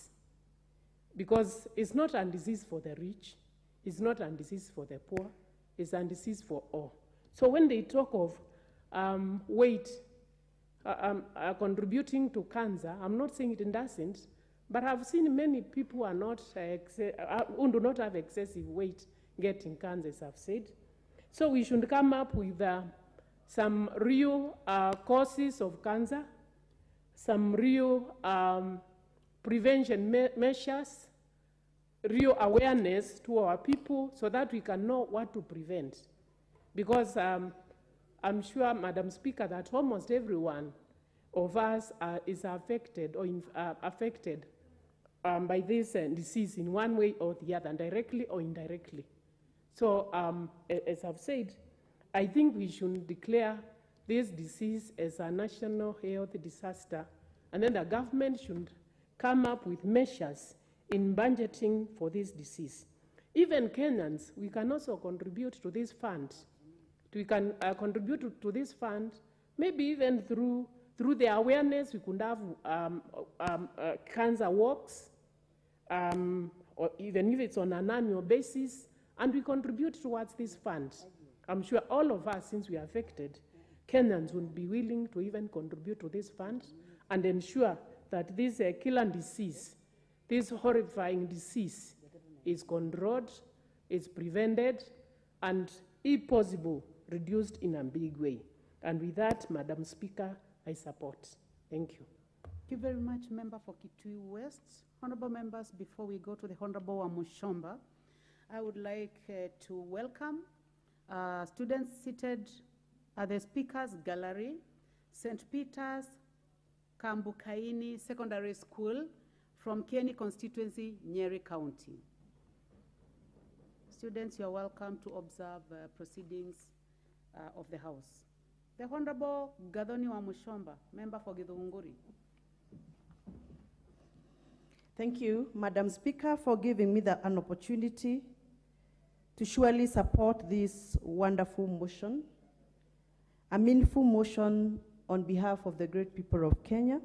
Because it's not a disease for the rich, it's not a disease for the poor, it's a disease for all. So when they talk of weight contributing to cancer, I'm not saying it doesn't, but I've seen many people who are not who do not have excessive weight getting cancer, as I've said. So we should come up with some real causes of cancer, some real prevention measures, real awareness to our people so that we can know what to prevent. Because I'm sure, Madam Speaker, that almost everyone of us is affected or affected by this disease in one way or the other, directly or indirectly. So as I've said, I think we should declare this disease as a national health disaster, and then the government should come up with measures in budgeting for this disease. Even Kenyans, we can also contribute to this fund. We can contribute to this fund, maybe even through the awareness. We could have cancer walks, or even if it's on an annual basis, and we contribute towards this fund. I'm sure all of us, since we are affected, Kenyans would be willing to even contribute to this fund and ensure that this killer disease, this horrifying disease, is controlled, is prevented, and, if possible, reduced in a big way. And with that, Madam Speaker, I support. Thank you. Thank you very much, Member for Kitui West. Honorable members, before we go to the Honorable Wamushomba, I would like to welcome students seated at the Speakers Gallery, St. Peter's Kambukaini Secondary School from Kieni constituency, Nyeri County. Students, you are welcome to observe proceedings of the House. The Honorable Gathoni Wamushomba, Member for Githunguri. Thank you, Madam Speaker, for giving me an opportunity to surely support this wonderful motion, a meaningful motion on behalf of the great people of Kenya,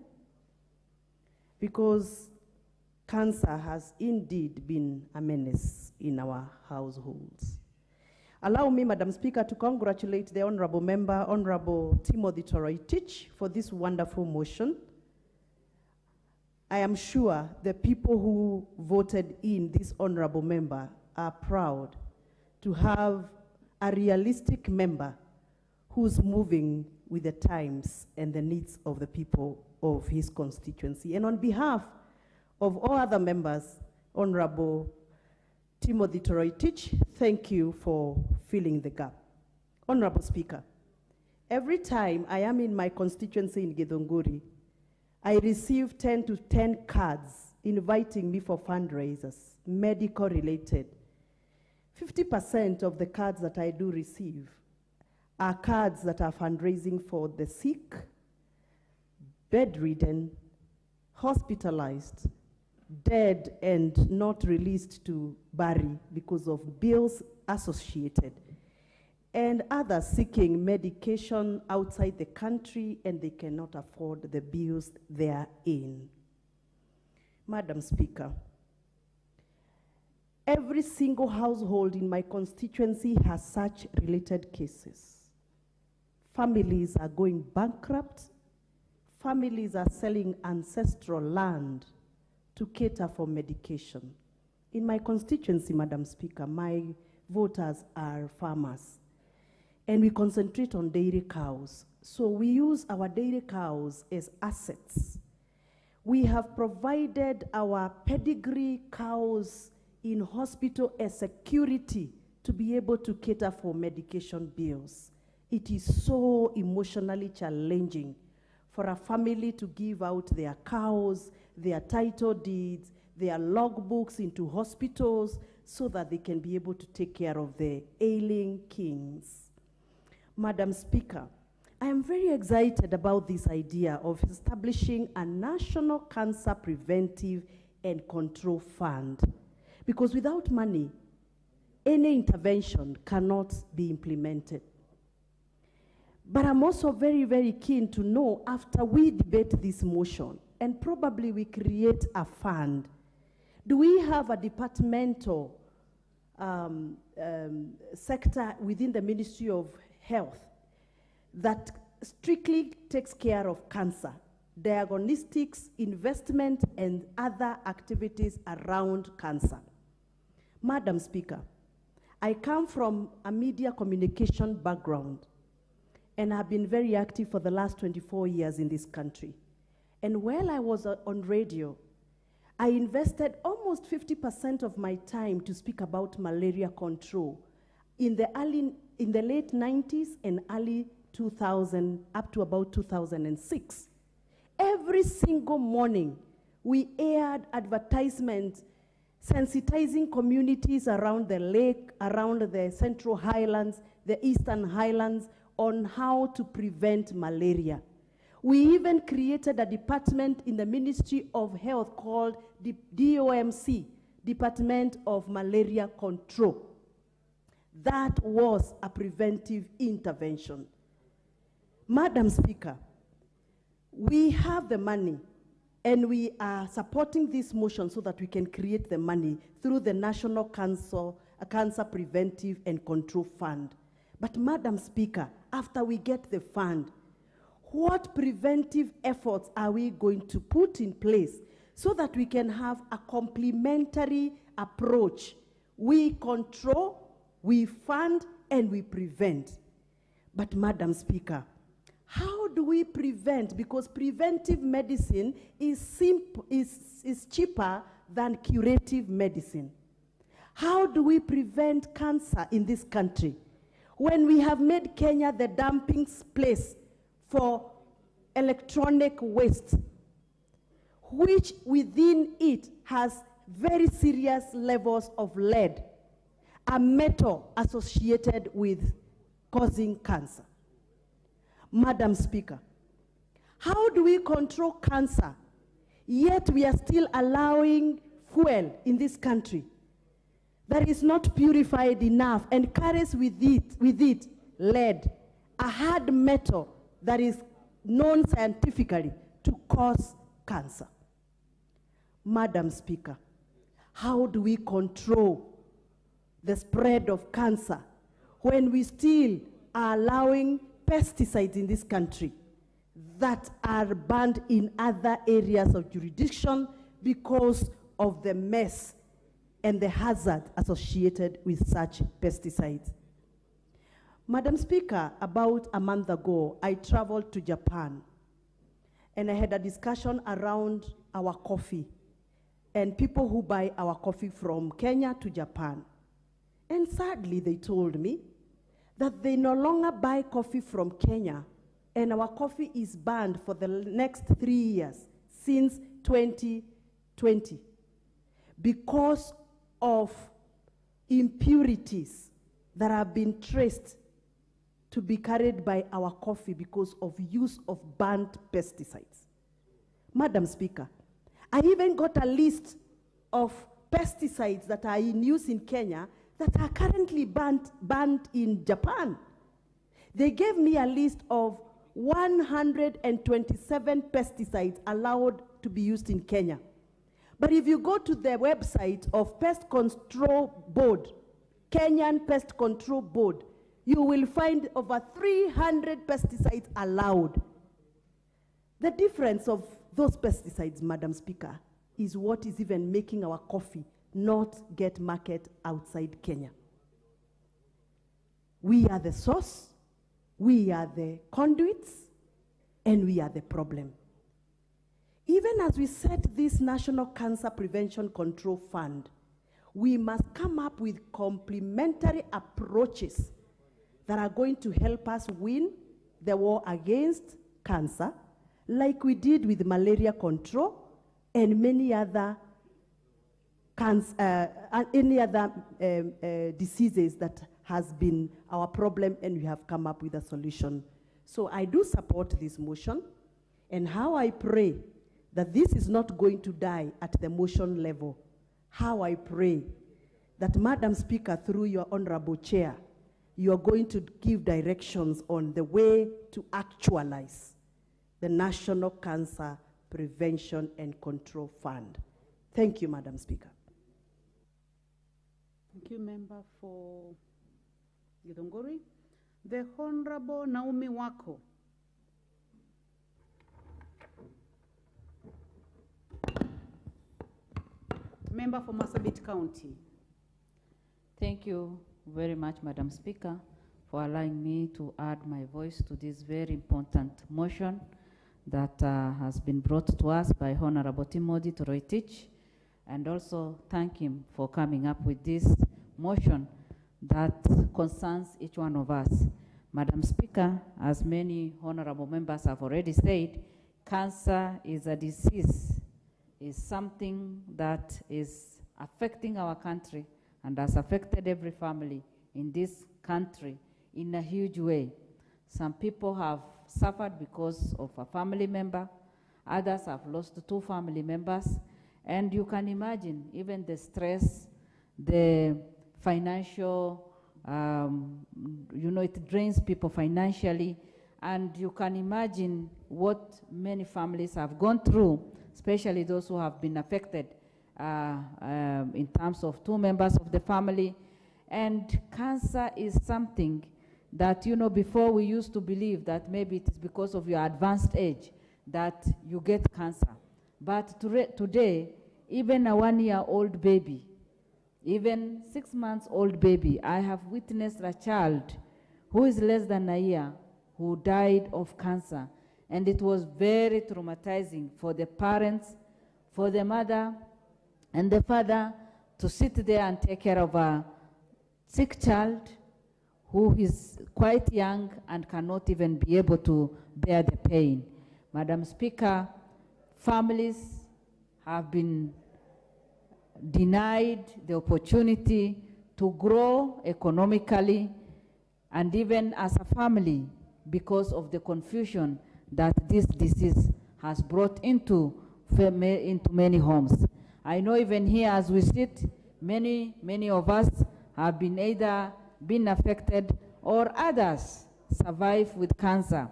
because cancer has indeed been a menace in our households. Allow me, Madam Speaker, to congratulate the Honorable Member, Honorable Timothy Toroitich, for this wonderful motion. I am sure the people who voted in this honorable member are proud to have a realistic member who's moving with the times and the needs of the people of his constituency. And on behalf of all other members, Honorable Timothy Toroitich, thank you for filling the gap. Honorable Speaker, every time I am in my constituency in Githunguri, I receive 10 to 10 cards inviting me for fundraisers, medical related. 50% of the cards that I do receive are cards that are fundraising for the sick, bedridden, hospitalized, dead and not released to bury because of bills associated, and others seeking medication outside the country and they cannot afford the bills they are in. Madam Speaker, every single household in my constituency has such related cases. Families are going bankrupt. Families are selling ancestral land to cater for medication. In my constituency, Madam Speaker, my voters are farmers, and we concentrate on dairy cows. So we use our dairy cows as assets. We have provided our pedigree cows in hospital as security to be able to cater for medication bills. It is so emotionally challenging for a family to give out their cows, their title deeds, their logbooks into hospitals so that they can be able to take care of the ailing kings. Madam Speaker, I am very excited about this idea of establishing a National Cancer Preventive and Control Fund, because without money, any intervention cannot be implemented. But I'm also very, very keen to know, after we debate this motion, and probably we create a fund, do we have a departmental sector within the Ministry of Health that strictly takes care of cancer, diagnostics, investment, and other activities around cancer? Madam Speaker, I come from a media communication background, and I've been very active for the last 24 years in this country. And while I was on radio, I invested almost 50% of my time to speak about malaria control in the late 90s and early 2000, up to about 2006. Every single morning, we aired advertisements sensitizing communities around the lake, around the Central Highlands, the Eastern Highlands, on how to prevent malaria. We even created a department in the Ministry of Health called the DOMC, Department of Malaria Control. That was a preventive intervention. Madam Speaker, we have the money, and we are supporting this motion so that we can create the money through the National Cancer Preventive and Control Fund. But Madam Speaker, after we get the fund, what preventive efforts are we going to put in place so that we can have a complementary approach? We control, we fund, and we prevent. But Madam Speaker, how do we prevent? Because preventive medicine is cheaper than curative medicine. How do we prevent cancer in this country when we have made Kenya the dumping place for electronic waste, which within it has very serious levels of lead, a metal associated with causing cancer? Madam Speaker, how do we control cancer, yet we are still allowing fuel in this country that is not purified enough and carries with it lead, a hard metal that is known scientifically to cause cancer? Madam Speaker, how do we control the spread of cancer when we still are allowing pesticides in this country that are banned in other areas of jurisdiction because of the mess and the hazard associated with such pesticides. Madam Speaker, about a month ago, I traveled to Japan, and I had a discussion around our coffee and people who buy our coffee from Kenya to Japan. And sadly, they told me that they no longer buy coffee from Kenya, and our coffee is banned for the next 3 years, since 2020, because of impurities that have been traced to be carried by our coffee because of use of banned pesticides. Madam Speaker, I even got a list of pesticides that are in use in Kenya that are currently banned in Japan. They gave me a list of 127 pesticides allowed to be used in Kenya. But if you go to the website of Pest Control Board, Kenyan Pest Control Board, you will find over 300 pesticides allowed. The difference of those pesticides, Madam Speaker, is what is even making our coffee not get market outside Kenya. We are the source, we are the conduits, and we are the problem. Even as we set this National Cancer Prevention Control Fund, we must come up with complementary approaches that are going to help us win the war against cancer, like we did with malaria control and many other diseases that has been our problem, and we have come up with a solution. So I do support this motion, and how I pray that this is not going to die at the motion level. How I pray that, Madam Speaker, through your honorable chair, you are going to give directions on the way to actualize the National Cancer Prevention and Control Fund. Thank you, Madam Speaker. Thank you, Member for Githunguri. The Honorable Naomi Wako. Member for Marsabit County. Thank you very much, Madam Speaker, for allowing me to add my voice to this very important motion that has been brought to us by Honorable Timothy Toroitich, and also thank him for coming up with this motion that concerns each one of us. Madam Speaker, as many honorable members have already said, cancer is a disease, is something that is affecting our country and has affected every family in this country in a huge way. Some people have suffered because of a family member, others have lost 2 family members, and you can imagine even the stress, the financial, it drains people financially, and you can imagine what many families have gone through, especially those who have been affected in terms of 2 members of the family. And cancer is something that, before we used to believe that maybe it is because of your advanced age that you get cancer. But today, even a 1-year-old baby, even 6-month-old baby, I have witnessed a child who is less than a year who died of cancer. And it was very traumatizing for the parents, for the mother and the father to sit there and take care of a sick child who is quite young and cannot even be able to bear the pain. Madam Speaker, families have been denied the opportunity to grow economically and even as a family because of the confusion that this disease has brought into many homes. I know even here as we sit, many of us have been either been affected or others survive with cancer.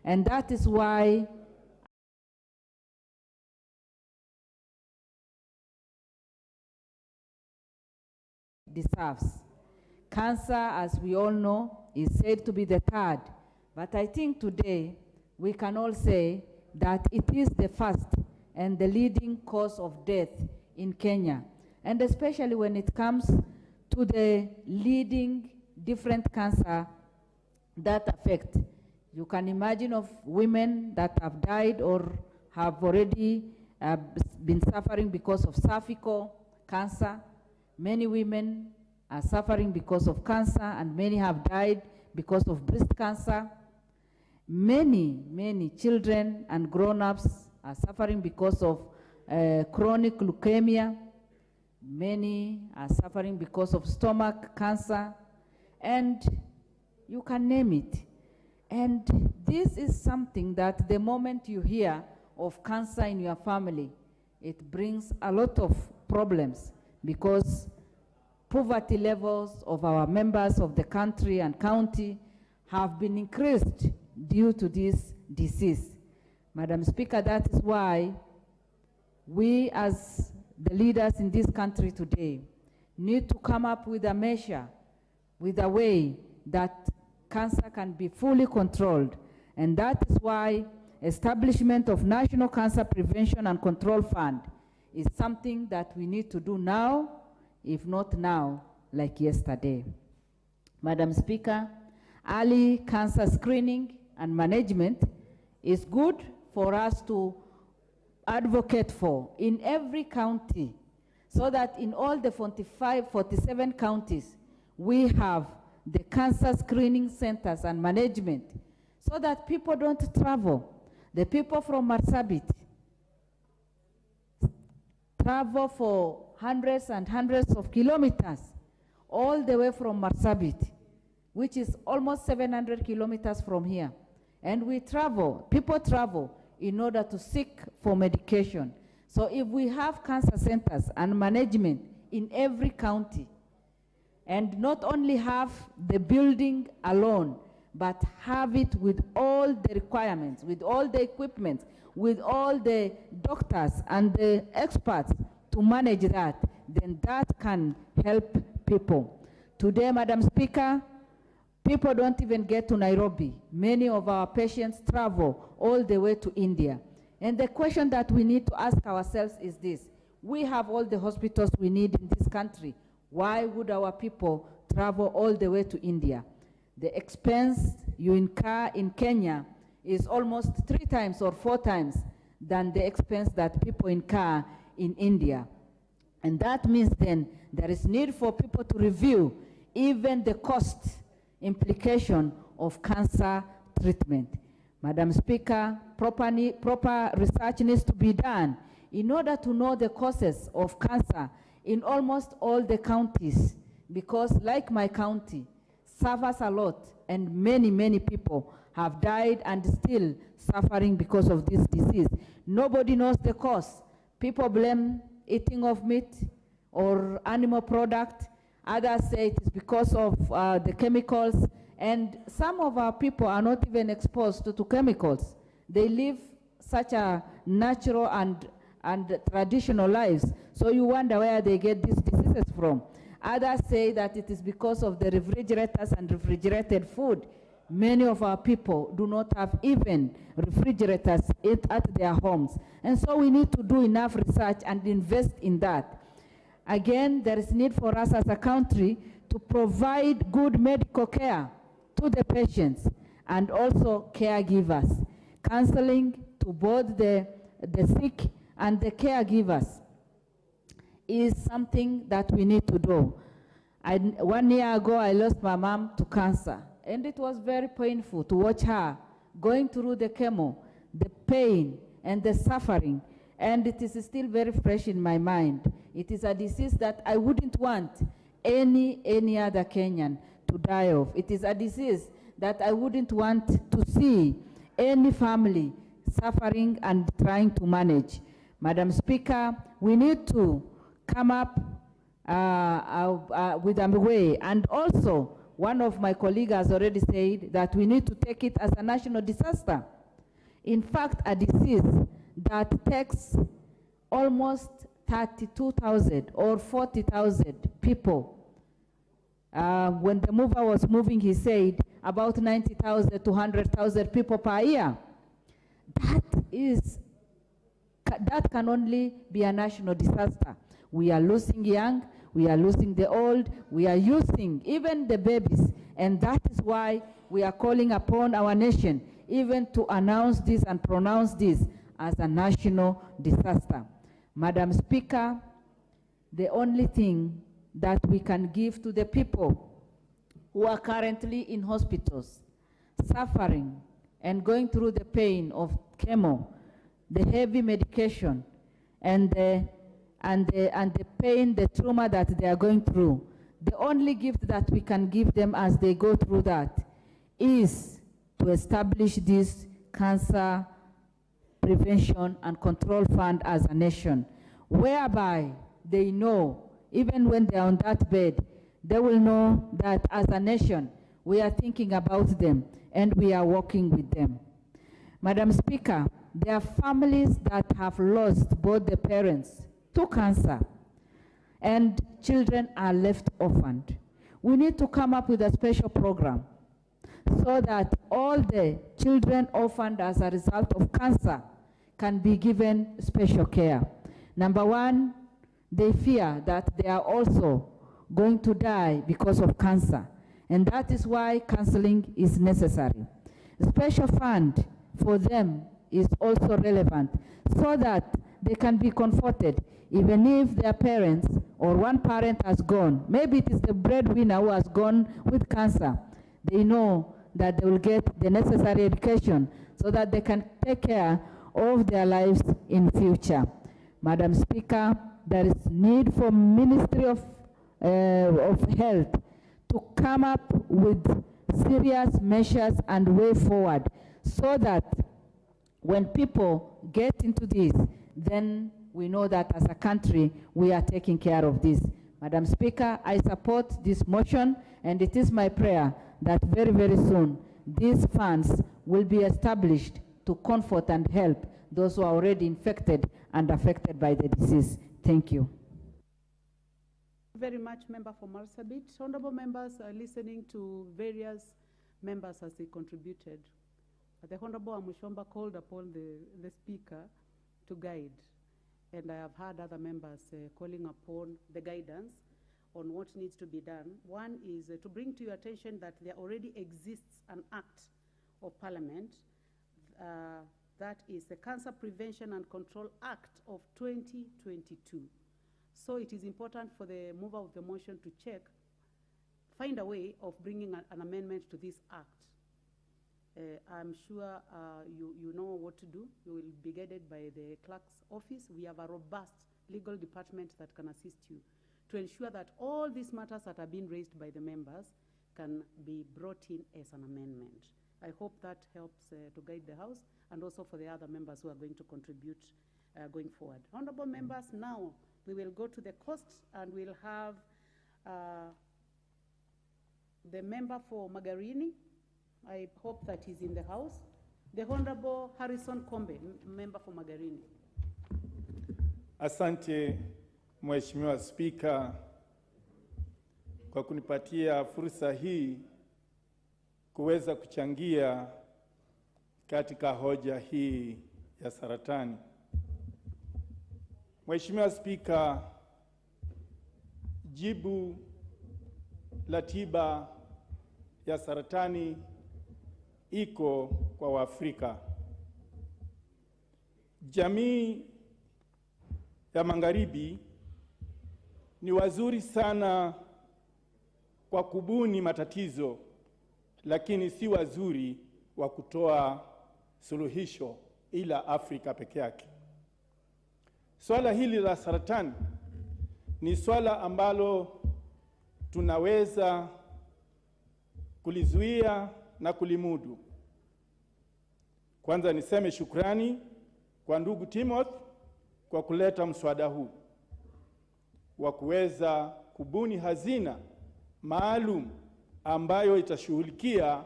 And that is why deserves. Cancer, as we all know, is said to be the 3rd. But I think today we can all say that it is the first and the leading cause of death in Kenya. And especially when it comes to the leading different cancer that affect. You can imagine of women that have died or have already been suffering because of cervical cancer. Many women are suffering because of cancer, and many have died because of breast cancer. Many children and grown-ups are suffering because of chronic leukemia. Many are suffering because of stomach cancer, and you can name it. And this is something that the moment you hear of cancer in your family, it brings a lot of problems, because poverty levels of our members of the country and county have been increased due to this disease. Madam Speaker, that is why we as the leaders in this country today need to come up with a measure, with a way that cancer can be fully controlled. And that is why establishment of National Cancer Prevention and Control Fund is something that we need to do now, if not now, like yesterday. Madam Speaker, early cancer screening and management is good for us to advocate for in every county, so that in all the 47 counties, we have the cancer screening centers and management, so that people don't travel. The people from Marsabit travel for hundreds and hundreds of kilometers all the way from Marsabit, which is almost 700 kilometers from here. And we travel, people travel in order to seek for medication. So if we have cancer centers and management in every county, and not only have the building alone, but have it with all the requirements, with all the equipment, with all the doctors and the experts to manage that, then that can help people. Today, Madam Speaker, people don't even get to Nairobi. Many of our patients travel all the way to India. And the question that we need to ask ourselves is this: we have all the hospitals we need in this country. Why would our people travel all the way to India? The expense you incur in Kenya is almost 3 times or 4 times than the expense that people incur in India. And that means then there is need for people to review even the cost implication of cancer treatment. Madam Speaker, proper research needs to be done in order to know the causes of cancer in almost all the counties, because like my county, suffers a lot, and many people have died and still suffering because of this disease. Nobody knows the cause. People blame eating of meat or animal product. Others say it is because of the chemicals, and some of our people are not even exposed to chemicals. They live such a natural and traditional lives, so you wonder where they get these diseases from. Others say that it is because of the refrigerators and refrigerated food. Many of our people do not have even refrigerators at their homes. And so we need to do enough research and invest in that. Again, there is need for us as a country to provide good medical care to the patients and also caregivers. Counseling to both the sick and the caregivers is something that we need to do. 1 year ago, I lost my mom to cancer, and it was very painful to watch her going through the chemo, the pain and the suffering, and it is still very fresh in my mind. It is a disease that I wouldn't want any other Kenyan to die of. It is a disease that I wouldn't want to see any family suffering and trying to manage. Madam Speaker, we need to come up with a way. And also, one of my colleagues has already said that we need to take it as a national disaster. In fact, a disease that takes almost 32,000 or 40,000 people. When the mover was moving, he said about 90,000 to 100,000 people per year that can only be a national disaster. We are losing young, we are losing the old, we are using even the babies, and that is why we are calling upon our nation even to announce this and pronounce this as a national disaster. Madam Speaker, the only thing that we can give to the people who are currently in hospitals, suffering and going through the pain of chemo, the heavy medication, and the pain, the trauma that they are going through, the only gift that we can give them as they go through that is to establish this cancer prevention and control fund as a nation, whereby they know, even when they are on that bed, they will know that as a nation, we are thinking about them and we are working with them. Madam Speaker, there are families that have lost both the parents to cancer, and children are left orphaned. We need to come up with a special program so that all the children orphaned as a result of cancer can be given special care. Number one, they fear that they are also going to die because of cancer, and that is why counseling is necessary. A special fund for them is also relevant so that they can be comforted even if their parents or one parent has gone. Maybe it is the breadwinner who has gone with cancer. They know that they will get the necessary education so that they can take care of their lives in future. Madam Speaker, there is need for Ministry of Health to come up with serious measures and way forward so that when people get into this, then we know that as a country, we are taking care of this. Madam Speaker, I support this motion, and it is my prayer that very, very soon, these funds will be established to comfort and help those who are already infected and affected by the disease. Thank you. Very much, Member for Marsabit. Honorable members are listening to various members as they contributed. The Honorable Amushomba called upon the Speaker to guide, and I have heard other members calling upon the guidance on what needs to be done. One is to bring to your attention that there already exists an Act of Parliament, that is the Cancer Prevention and Control Act of 2022. So it is important for the mover of the motion to find a way of bringing an amendment to this Act. I'm sure you know what to do. You will be guided by the clerk's office. We have a robust legal department that can assist you to ensure that all these matters that are being raised by the members can be brought in as an amendment. I hope that helps to guide the House and also for the other members who are going to contribute going forward. Honorable members, now we will go to the costs, and we'll have the member for Magarini. I hope that he's in the House. The Honorable Harrison Kombe, member for Magarini. Asante Mheshimiwa Spika kwa kunipatia fursa hii kuweza kuchangia katika hoja hii ya saratani. Mheshimiwa Spika, jibu la tiba ya saratani iko kwa Waafrika. Jamii ya Magharibi ni wazuri sana kwa kubuni matatizo, lakini si wazuri wa kutoa suluhisho, ila Afrika peke yake. Swala hili la saratani ni swala ambalo tunaweza kulizuia na kulimudu. Kwanza niseme shukrani kwa ndugu Timothy kwa kuleta mswada huu wa kuweza kubuni hazina maalum ambayo itashughulikia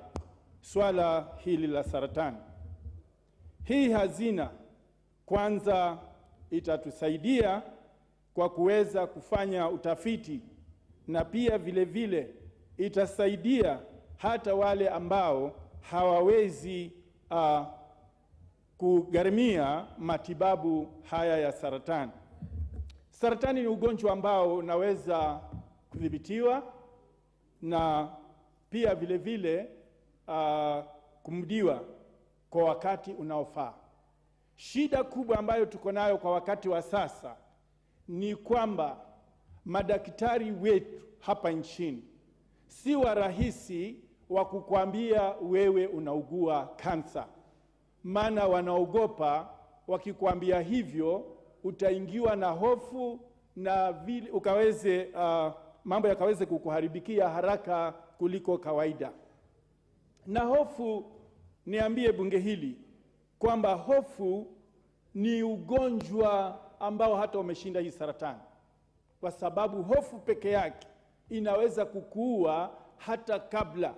swala hili la saratani. Hii hazina kwanza itatusaidia kwa kuweza kufanya utafiti, na pia vile vile itasaidia hata wale ambao hawawezi kugharimia matibabu haya ya saratani. Saratani ni ugonjwa ambao unaweza kudhibitiwa na pia vile vile kumdiwa kwa wakati unaofaa. Shida kubwa ambayo tuko nayo kwa wakati wa sasa ni kwamba madaktari wetu hapa nchini si warahisi wa kukwambia wewe unaugua kansa. Maana wanaogopa wakikwambia hivyo utaingiwa na hofu na vile mambo yakaweze kukuharibikia haraka kuliko kawaida. Na hofu, niambie bunge hili kwamba hofu ni ugonjwa ambao hata umeshinda hii saratani, kwa sababu hofu peke yake inaweza kukuua hata kabla.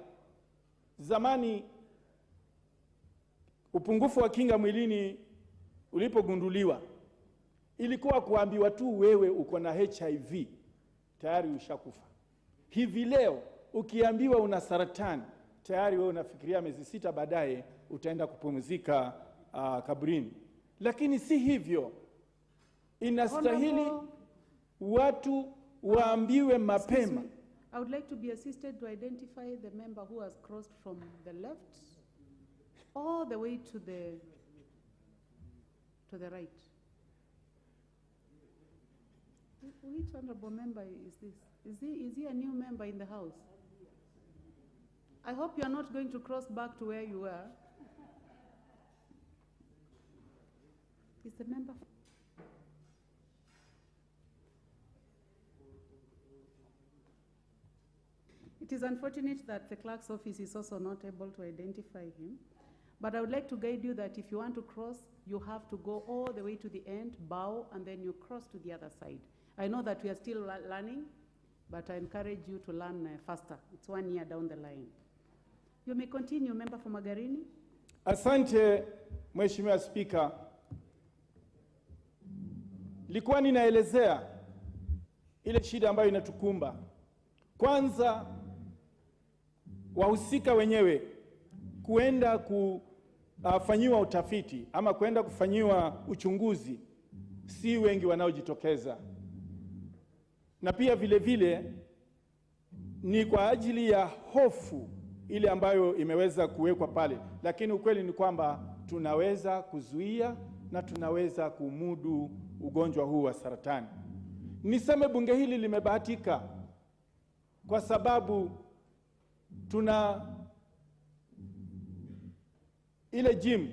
Zamani upungufu wa kinga mwilini ulipogunduliwa, ilikuwa kuambiwa tu wewe uko na HIV tayari ushakufa. Hivi leo ukiambiwa una saratani tayari wewe unafikiria miezi 6 baadaye utaenda kupumzika kaburini. Lakini si hivyo. Inastahili watu waambiwe mapema. I would like to be assisted to identify the member who has crossed from the left all the way to the right. Which honorable member is this? Is he a new member in the House? I hope you are not going to cross back to where you were. Is the member? It is unfortunate that the clerk's office is also not able to identify him. But I would like to guide you that if you want to cross, you have to go all the way to the end, bow, and then you cross to the other side. I know that we are still learning, but I encourage you to learn faster. It's 1 year down the line. You may continue, member for Magarini. Asante, Mheshimiwa Spika. Likuwa ninaelezea ile shida ambayo inatukumba. Kwanza, wahusika wenyewe kuenda kufanyiwa utafiti ama kuenda kufanyiwa uchunguzi si wengi wanaojitokeza. Na pia vile vile ni kwa ajili ya hofu ile ambayo imeweza kuwekwa pale. Lakini ukweli ni kwamba tunaweza kuzuia na tunaweza kumudu ugonjwa huu wa saratani. Niseme bunge hili limebahatika kwa sababu tuna ile gym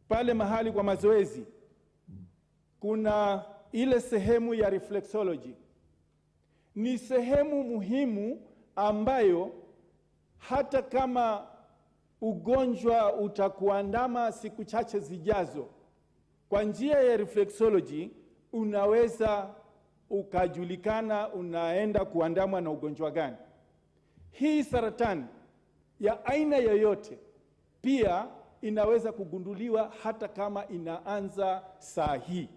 pale mahali kwa mazoezi, kuna ile sehemu ya reflexology. Ni sehemu muhimu ambayo hata kama ugonjwa utakuandama siku chache zijazo, kwa njia ya reflexology unaweza ukajulikana unaenda kuandamwa na ugonjwa gani. Hii saratani ya aina yoyote pia inaweza kugunduliwa hata kama inaanza saa hii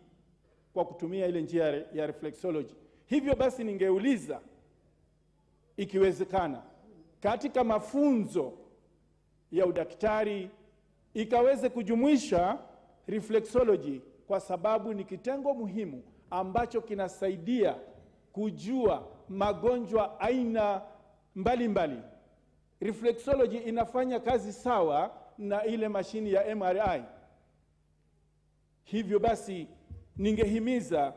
kwa kutumia ile njia ya reflexology. Hivyo basi ningeuliza ikiwezekana katika mafunzo ya udaktari ikaweze kujumuisha reflexology, kwa sababu ni kitengo muhimu ambacho kinasaidia kujua magonjwa aina mbalimbali. Reflexology inafanya kazi sawa na ile mashini ya MRI. Hivyo basi ningehimiza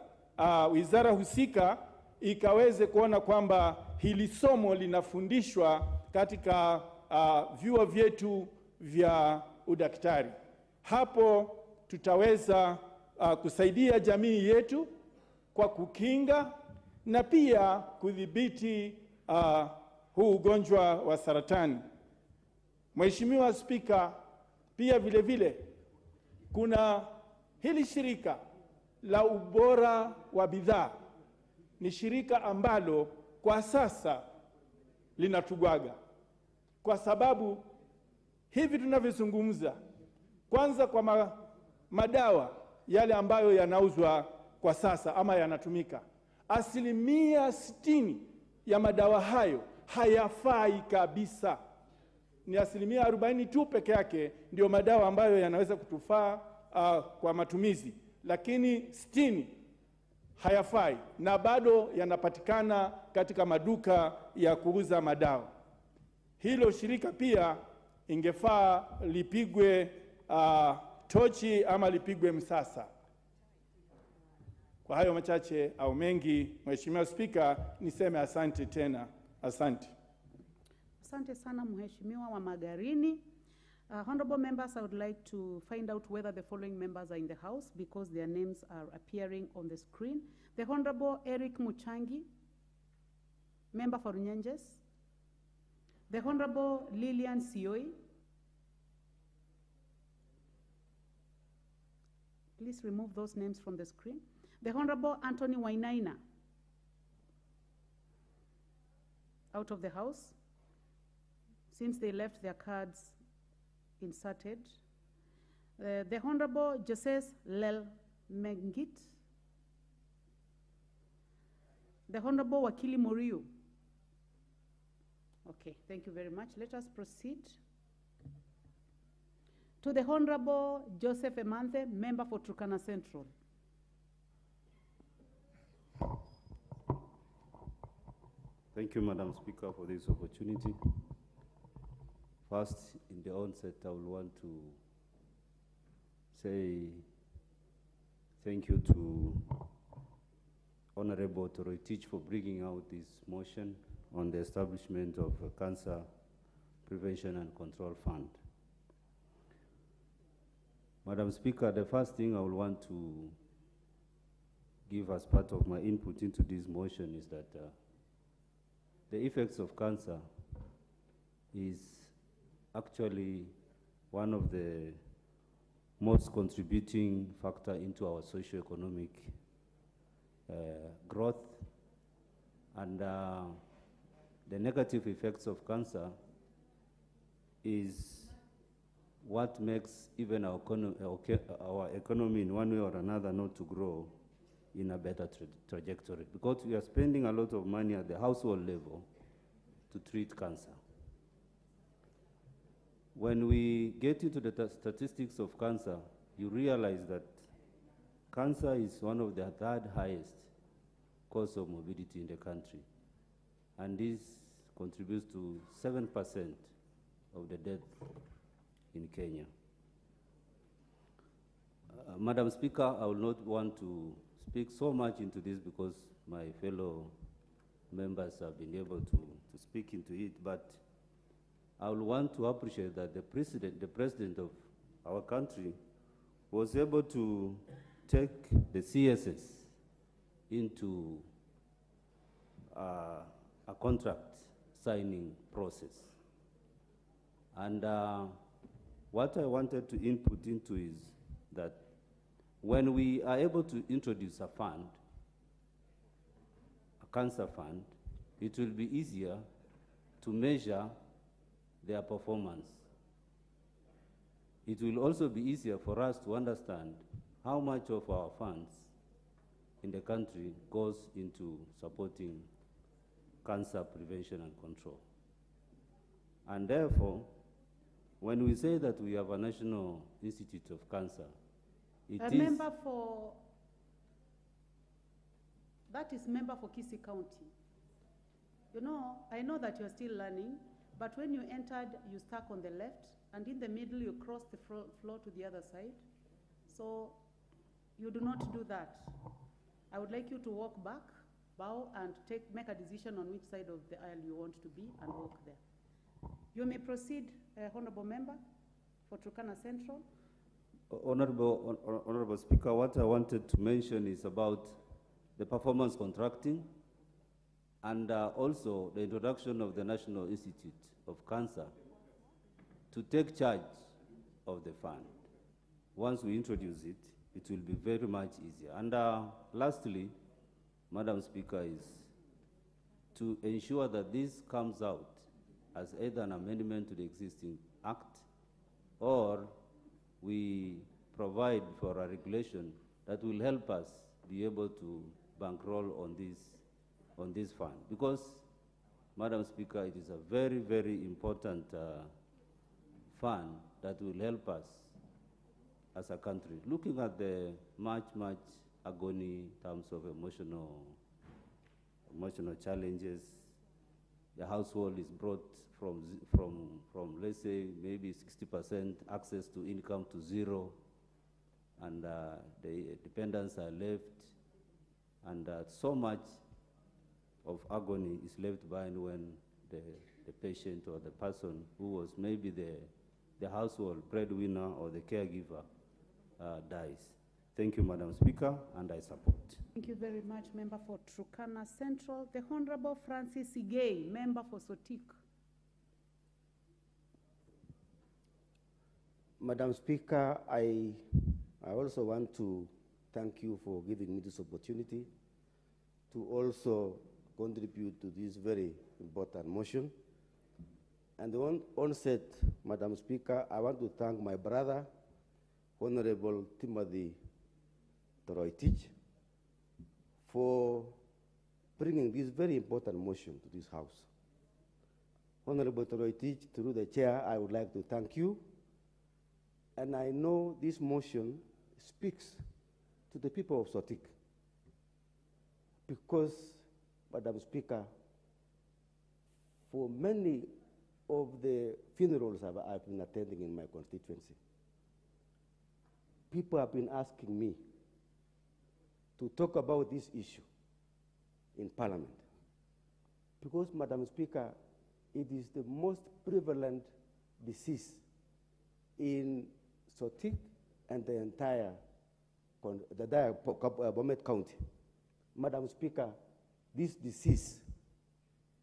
wizara husika ikaweze kuona kwamba hili somo linafundishwa katika vyuo vyetu vya udaktari. Hapo tutaweza kusaidia jamii yetu kwa kukinga na pia kudhibiti huu ugonjwa wa saratani. Mheshimiwa Spika, pia vile vile kuna hili shirika la ubora wa bidhaa. Ni shirika ambalo kwa sasa linatugwaga, kwa sababu hivi tunavyozungumza, kwanza kwa madawa yale ambayo yanauzwa kwa sasa ama yanatumika, 60% ya madawa hayo hayafai kabisa. ni 40% tu peke yake ndio madawa ambayo yanaweza kutufaa kwa matumizi, lakini 60 hayafai na bado yanapatikana katika maduka ya kuuza madawa. Hilo shirika pia ingefaa lipigwe tochi ama lipigwe msasa. Kwa hayo machache au mengi, Mheshimiwa Spika, niseme asante tena. Asante. Asante sana Mheshimiwa wa Magarini. Honorable members, I would like to find out whether the following members are in the House because their names are appearing on the screen. The Honorable Eric Muchangi, member for Nyanjes. The Honorable Lillian Sioi. Please remove those names from the screen. The Honorable Anthony Wainaina, out of the House, since they left their cards inserted. The Honorable Joses Lel Mengit. The Honorable Wakili Moriu. Okay, thank you very much. Let us proceed to the Honorable Joseph Emanthe, member for Turkana Central. Thank you, Madam Speaker, for this opportunity. First, in the onset, I will want to say thank you to Honorable Toroitich for bringing out this motion on the establishment of a Cancer Prevention and Control Fund. Madam Speaker, the first thing I will want to give as part of my input into this motion is that the effects of cancer is actually one of the most contributing factor into our socio-economic growth, and the negative effects of cancer is what makes even our economy in one way or another not to grow in a better trajectory, because we are spending a lot of money at the household level to treat cancer. When we get into the statistics of cancer, you realize that cancer is one of the third highest cause of morbidity in the country, and this contributes to 7% of the death in Kenya. Madam Speaker, I will not want to speak so much into this because my fellow members have been able to speak into it, but I will want to appreciate that the president of our country was able to take the CSS into a contract signing process. And what I wanted to input into is that when we are able to introduce a fund, a cancer fund, it will be easier to measure their performance. It will also be easier for us to understand how much of our funds in the country goes into supporting cancer prevention and control. And therefore, when we say that we have a National Institute of Cancer, That is member for Kisii County. You know, I know that you're still learning, but when you entered, you stuck on the left, and in the middle, you crossed the floor to the other side. So you do not do that. I would like you to walk back, bow, and make a decision on which side of the aisle you want to be, and walk there. You may proceed, Honorable Member for Turkana Central. Honorable Speaker, what I wanted to mention is about the performance contracting and also the introduction of the National Institute of Cancer to take charge of the fund. Once we introduce it, it will be very much easier. And lastly, Madam Speaker, is to ensure that this comes out as either an amendment to the existing act or we provide for a regulation that will help us be able to bankroll on this fund. Because, Madam Speaker, it is a very, very important fund that will help us as a country. Looking at the much agony in terms of emotional challenges, the household is brought from let's say maybe 60% access to income to zero, and the dependents are left, and so much of agony is left behind when the patient or the person who was maybe the household breadwinner or the caregiver dies. Thank you, Madam Speaker, and I support. Thank you very much, Member for Turkana Central. The Honorable Francis Igei, Member for Sotik. Madam Speaker, I also want to thank you for giving me this opportunity to also contribute to this very important motion. And on onset, Madam Speaker, I want to thank my brother, Honorable Timothy Toroitich, for bringing this very important motion to this House. Honorable Toroitich, through the chair, I would like to thank you. And I know this motion speaks to the people of Sotik, because, Madam Speaker, for many of the funerals I've been attending in my constituency, people have been asking me to talk about this issue in Parliament. Because, Madam Speaker, it is the most prevalent disease in Sotik and the entire Bomet County. Madam Speaker, this disease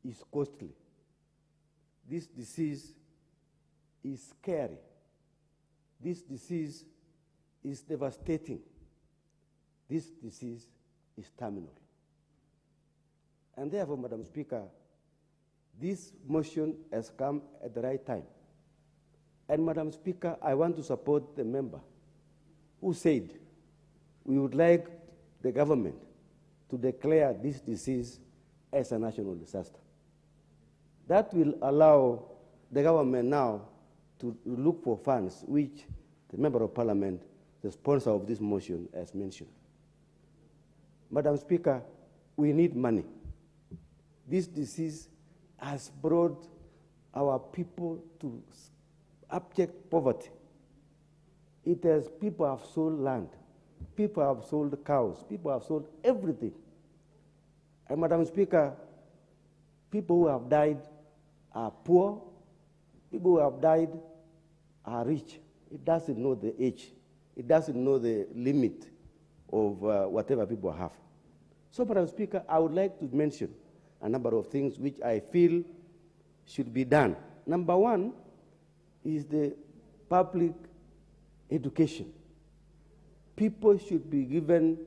is costly. This disease is scary. This disease is devastating. This disease is terminal. And therefore, Madam Speaker, this motion has come at the right time. And Madam Speaker, I want to support the member who said we would like the government to declare this disease as a national disaster. That will allow the government now to look for funds, which the Member of Parliament, the sponsor of this motion, has mentioned. Madam Speaker, we need money. This disease has brought our people to abject poverty. People have sold land, people have sold cows, people have sold everything. And Madam Speaker, people who have died are poor, people who have died are rich. It doesn't know the age. It doesn't know the limit of whatever people have. So, Madam Speaker, I would like to mention a number of things which I feel should be done. Number one is the public education. People should be given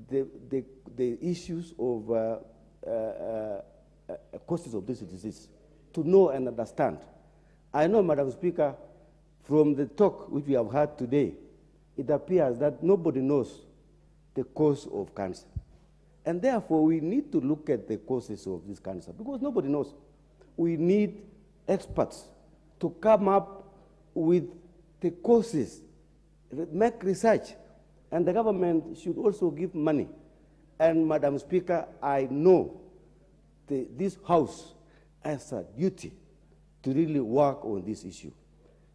the issues of causes of this disease to know and understand. I know, Madam Speaker, from the talk which we have had today, it appears that nobody knows the cause of cancer. And therefore, we need to look at the causes of this cancer, because nobody knows. We need experts to come up with the causes, make research, and the government should also give money. And Madam Speaker, I know this House has a duty to really work on this issue.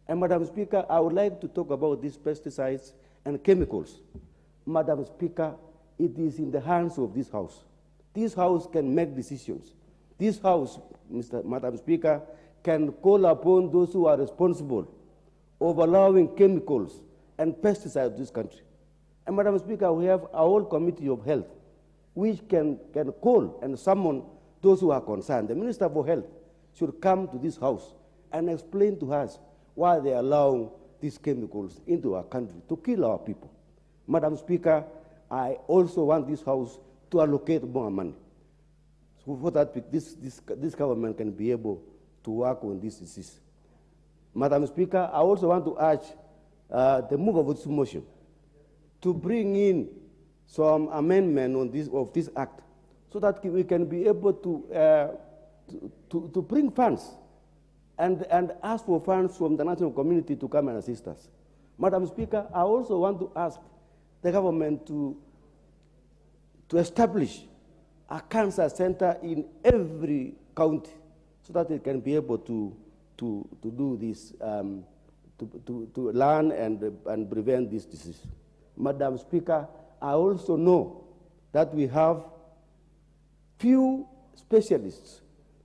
And Madam Speaker, I would like to talk about these pesticides and chemicals. Madam Speaker, it is in the hands of this House. This House can make decisions. This House, Madam Speaker, can call upon those who are responsible of allowing chemicals and pesticides in this country. And Madam Speaker, we have our whole Committee of Health, which can call and summon those who are concerned. The Minister for Health should come to this House and explain to us why they allow these chemicals into our country to kill our people. Madam Speaker, I also want this House to allocate more money so that this government can be able to work on this disease. Madam Speaker, I also want to urge the move of this motion to bring in some amendment on this act, so that we can be able to bring funds and ask for funds from the national community to come and assist us. Madam Speaker, I also want to ask the government to establish a cancer center in every county so that it can be able to do this, to learn and prevent this disease. Madam Speaker, I also know that we have few specialists,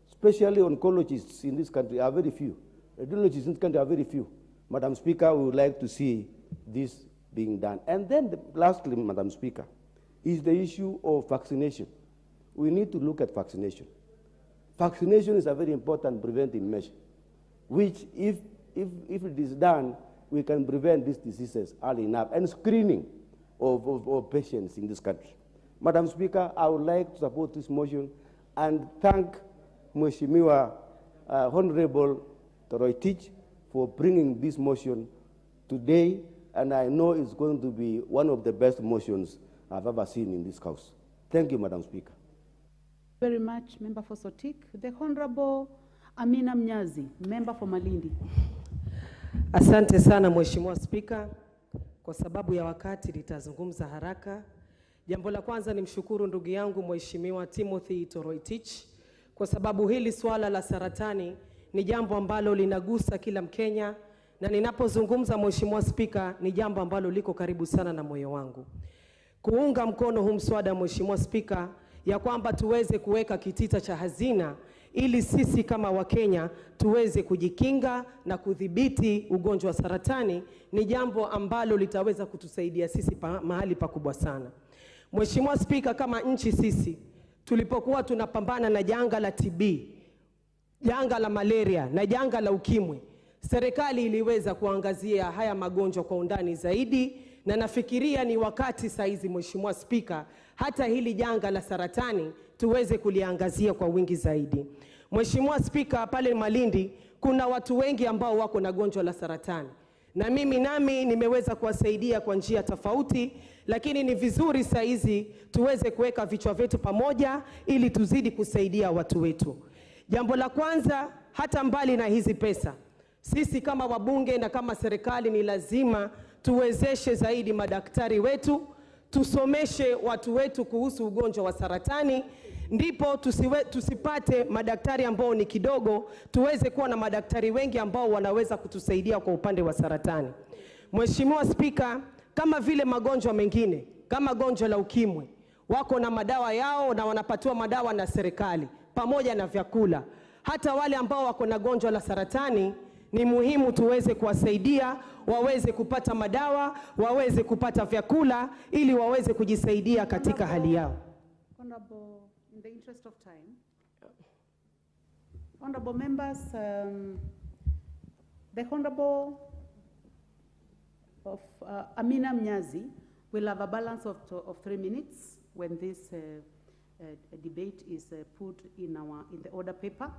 especially oncologists in this country are very few. Radiologists in this country are very few. Madam Speaker, we would like to see this being done. And then lastly, Madam Speaker, is the issue of vaccination. We need to look at vaccination. Vaccination is a very important preventive measure, which if it is done, we can prevent these diseases early enough, and screening of patients in this country. Madam Speaker, I would like to support this motion and thank Mheshimiwa Honorable Toroitich for bringing this motion today, and I know it's going to be one of the best motions I've ever seen in this House. Thank you, Madam Speaker. Very much, Member for Sotik. The Honorable Amina Mnyazi, Member for Malindi. Asante sana Mheshimiwa Spika, kwa sababu ya wakati nitazungumza haraka. Jambo la kwanza ni mshukuru ndugu yangu Mheshimiwa Timothy Toroitich kwa sababu hili swala la saratani ni jambo ambalo linagusa kila Mkenya, na ninapozungumza Mheshimiwa Spika ni jambo ambalo liko karibu sana na moyo wangu. Kuunga mkono huu mswada Mheshimiwa Spika ya kwamba tuweze kuweka kitita cha hazina ili sisi kama Wakenya tuweze kujikinga na kudhibiti ugonjwa wa saratani ni jambo ambalo litaweza kutusaidia sisi mahali pakubwa sana. Mheshimiwa Spika, kama nchi sisi tulipokuwa tunapambana na janga la TB, janga la malaria na janga la ukimwi, serikali iliweza kuangazia haya magonjwa kwa undani zaidi, na nafikiria ni wakati saizi Mheshimiwa Spika hata hili janga la saratani tuweze kuliangazia kwa wingi zaidi. Mheshimiwa Spika, pale Malindi kuna watu wengi ambao wako na gonjwa la saratani, na nami nimeweza kuwasaidia kwa njia tofauti, lakini ni vizuri saizi tuweze kuweka vichwa vyetu pamoja ili tuzidi kusaidia watu wetu. Jambo la kwanza, hata mbali na hizi pesa, sisi kama wabunge na kama serikali ni lazima tuwezeshe zaidi madaktari wetu, tusomeshe watu wetu kuhusu ugonjwa wa saratani, ndipo tusipate madaktari ambao ni kidogo, tuweze kuwa na madaktari wengi ambao wanaweza kutusaidia kwa upande wa saratani. Mheshimiwa Spika, kama vile magonjwa mengine, kama gonjwa la ukimwi, wako na madawa yao na wanapatiwa madawa na serikali pamoja na vyakula. Hata wale ambao wako na gonjwa la saratani ni muhimu tuweze kuwasaidia, waweze kupata madawa, waweze kupata vyakula ili waweze kujisaidia katika hali yao. Honorable, in the interest of time, honorable members, the Honorable of Amina Mnyazi will have a balance of 3 minutes when this debate is put in the order paper,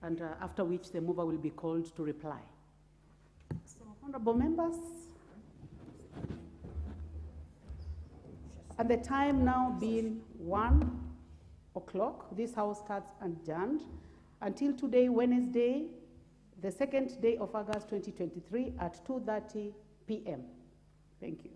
and after which the mover will be called to reply. So, honorable members, at the time now being 1 o'clock, this House starts adjourned until today, Wednesday, the 2nd day of August 2023 at 2:30 p.m. Thank you.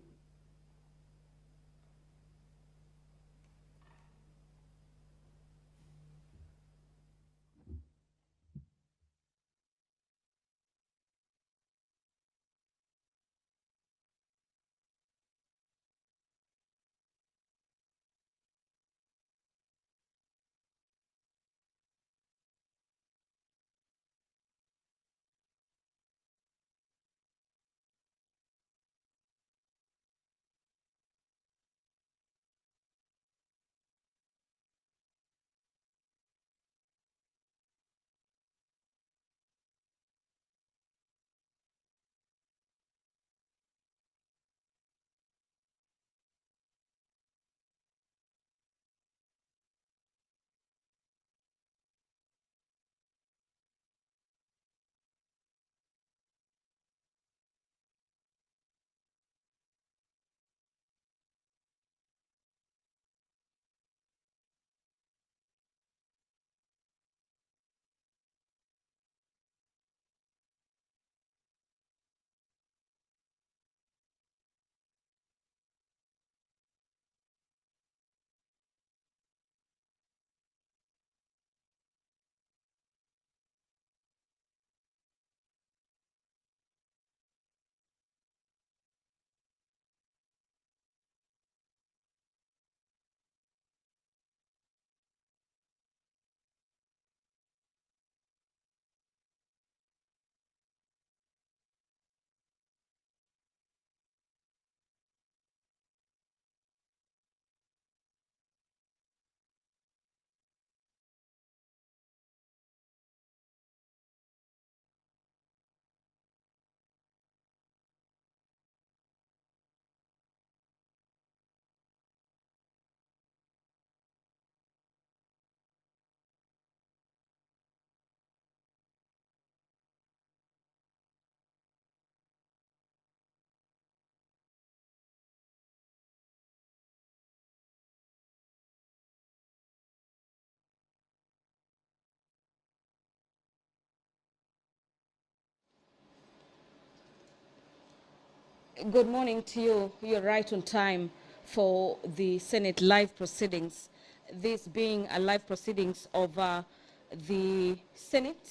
Good morning to you. You're right on time for the Senate live proceedings. This being a live proceedings of the Senate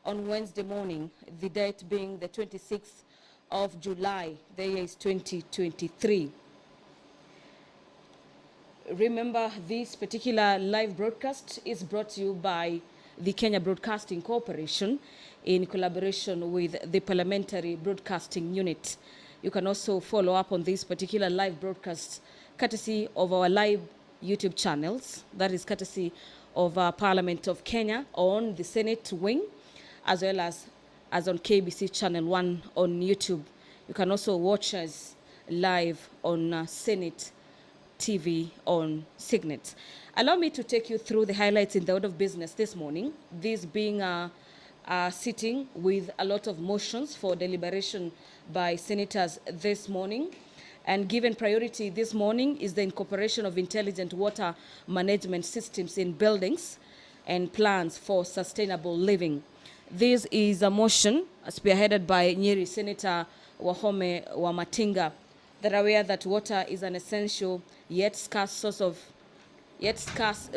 on Wednesday morning, the date being the 26th of July, the year is 2023. Remember, this particular live broadcast is brought to you by the Kenya Broadcasting Corporation in collaboration with the Parliamentary Broadcasting Unit. You can also follow up on this particular live broadcast courtesy of our live YouTube channels, that is courtesy of Parliament of Kenya on the Senate wing, as well as on KBC Channel 1 on YouTube. You can also watch us live on Senate TV on Signet. Allow me to take you through the highlights in the order of business this morning, this being a sitting with a lot of motions for deliberation by senators this morning. And given priority this morning is the incorporation of intelligent water management systems in buildings and plans for sustainable living. This is a motion spearheaded by Nyeri Senator Wahome Wamatinga, that are aware that water is an essential yet scarce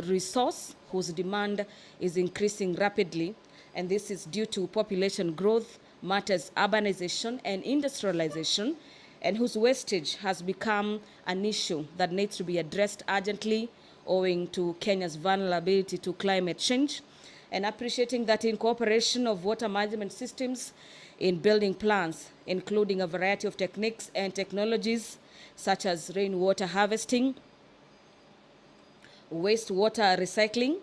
resource whose demand is increasing rapidly, and this is due to population growth, matters urbanization and industrialization, and whose wastage has become an issue that needs to be addressed urgently owing to Kenya's vulnerability to climate change, and appreciating that incorporation of water management systems in building plans, including a variety of techniques and technologies such as rainwater harvesting, wastewater recycling,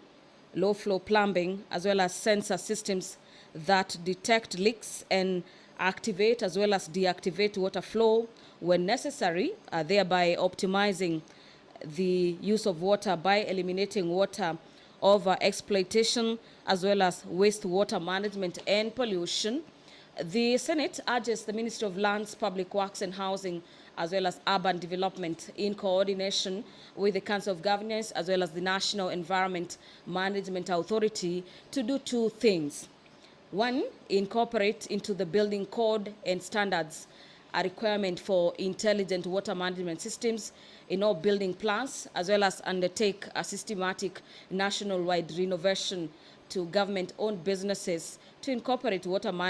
low-flow plumbing, as well as sensor systems that detect leaks and activate as well as deactivate water flow when necessary, thereby optimizing the use of water by eliminating water over exploitation as well as wastewater management and pollution. The Senate urges the Ministry of Lands, Public Works and Housing as well as Urban Development in coordination with the Council of Governors as well as the National Environment Management Authority to do two things. One, incorporate into the building code and standards a requirement for intelligent water management systems in all building plans, as well as undertake a systematic national-wide renovation to government-owned businesses to incorporate water management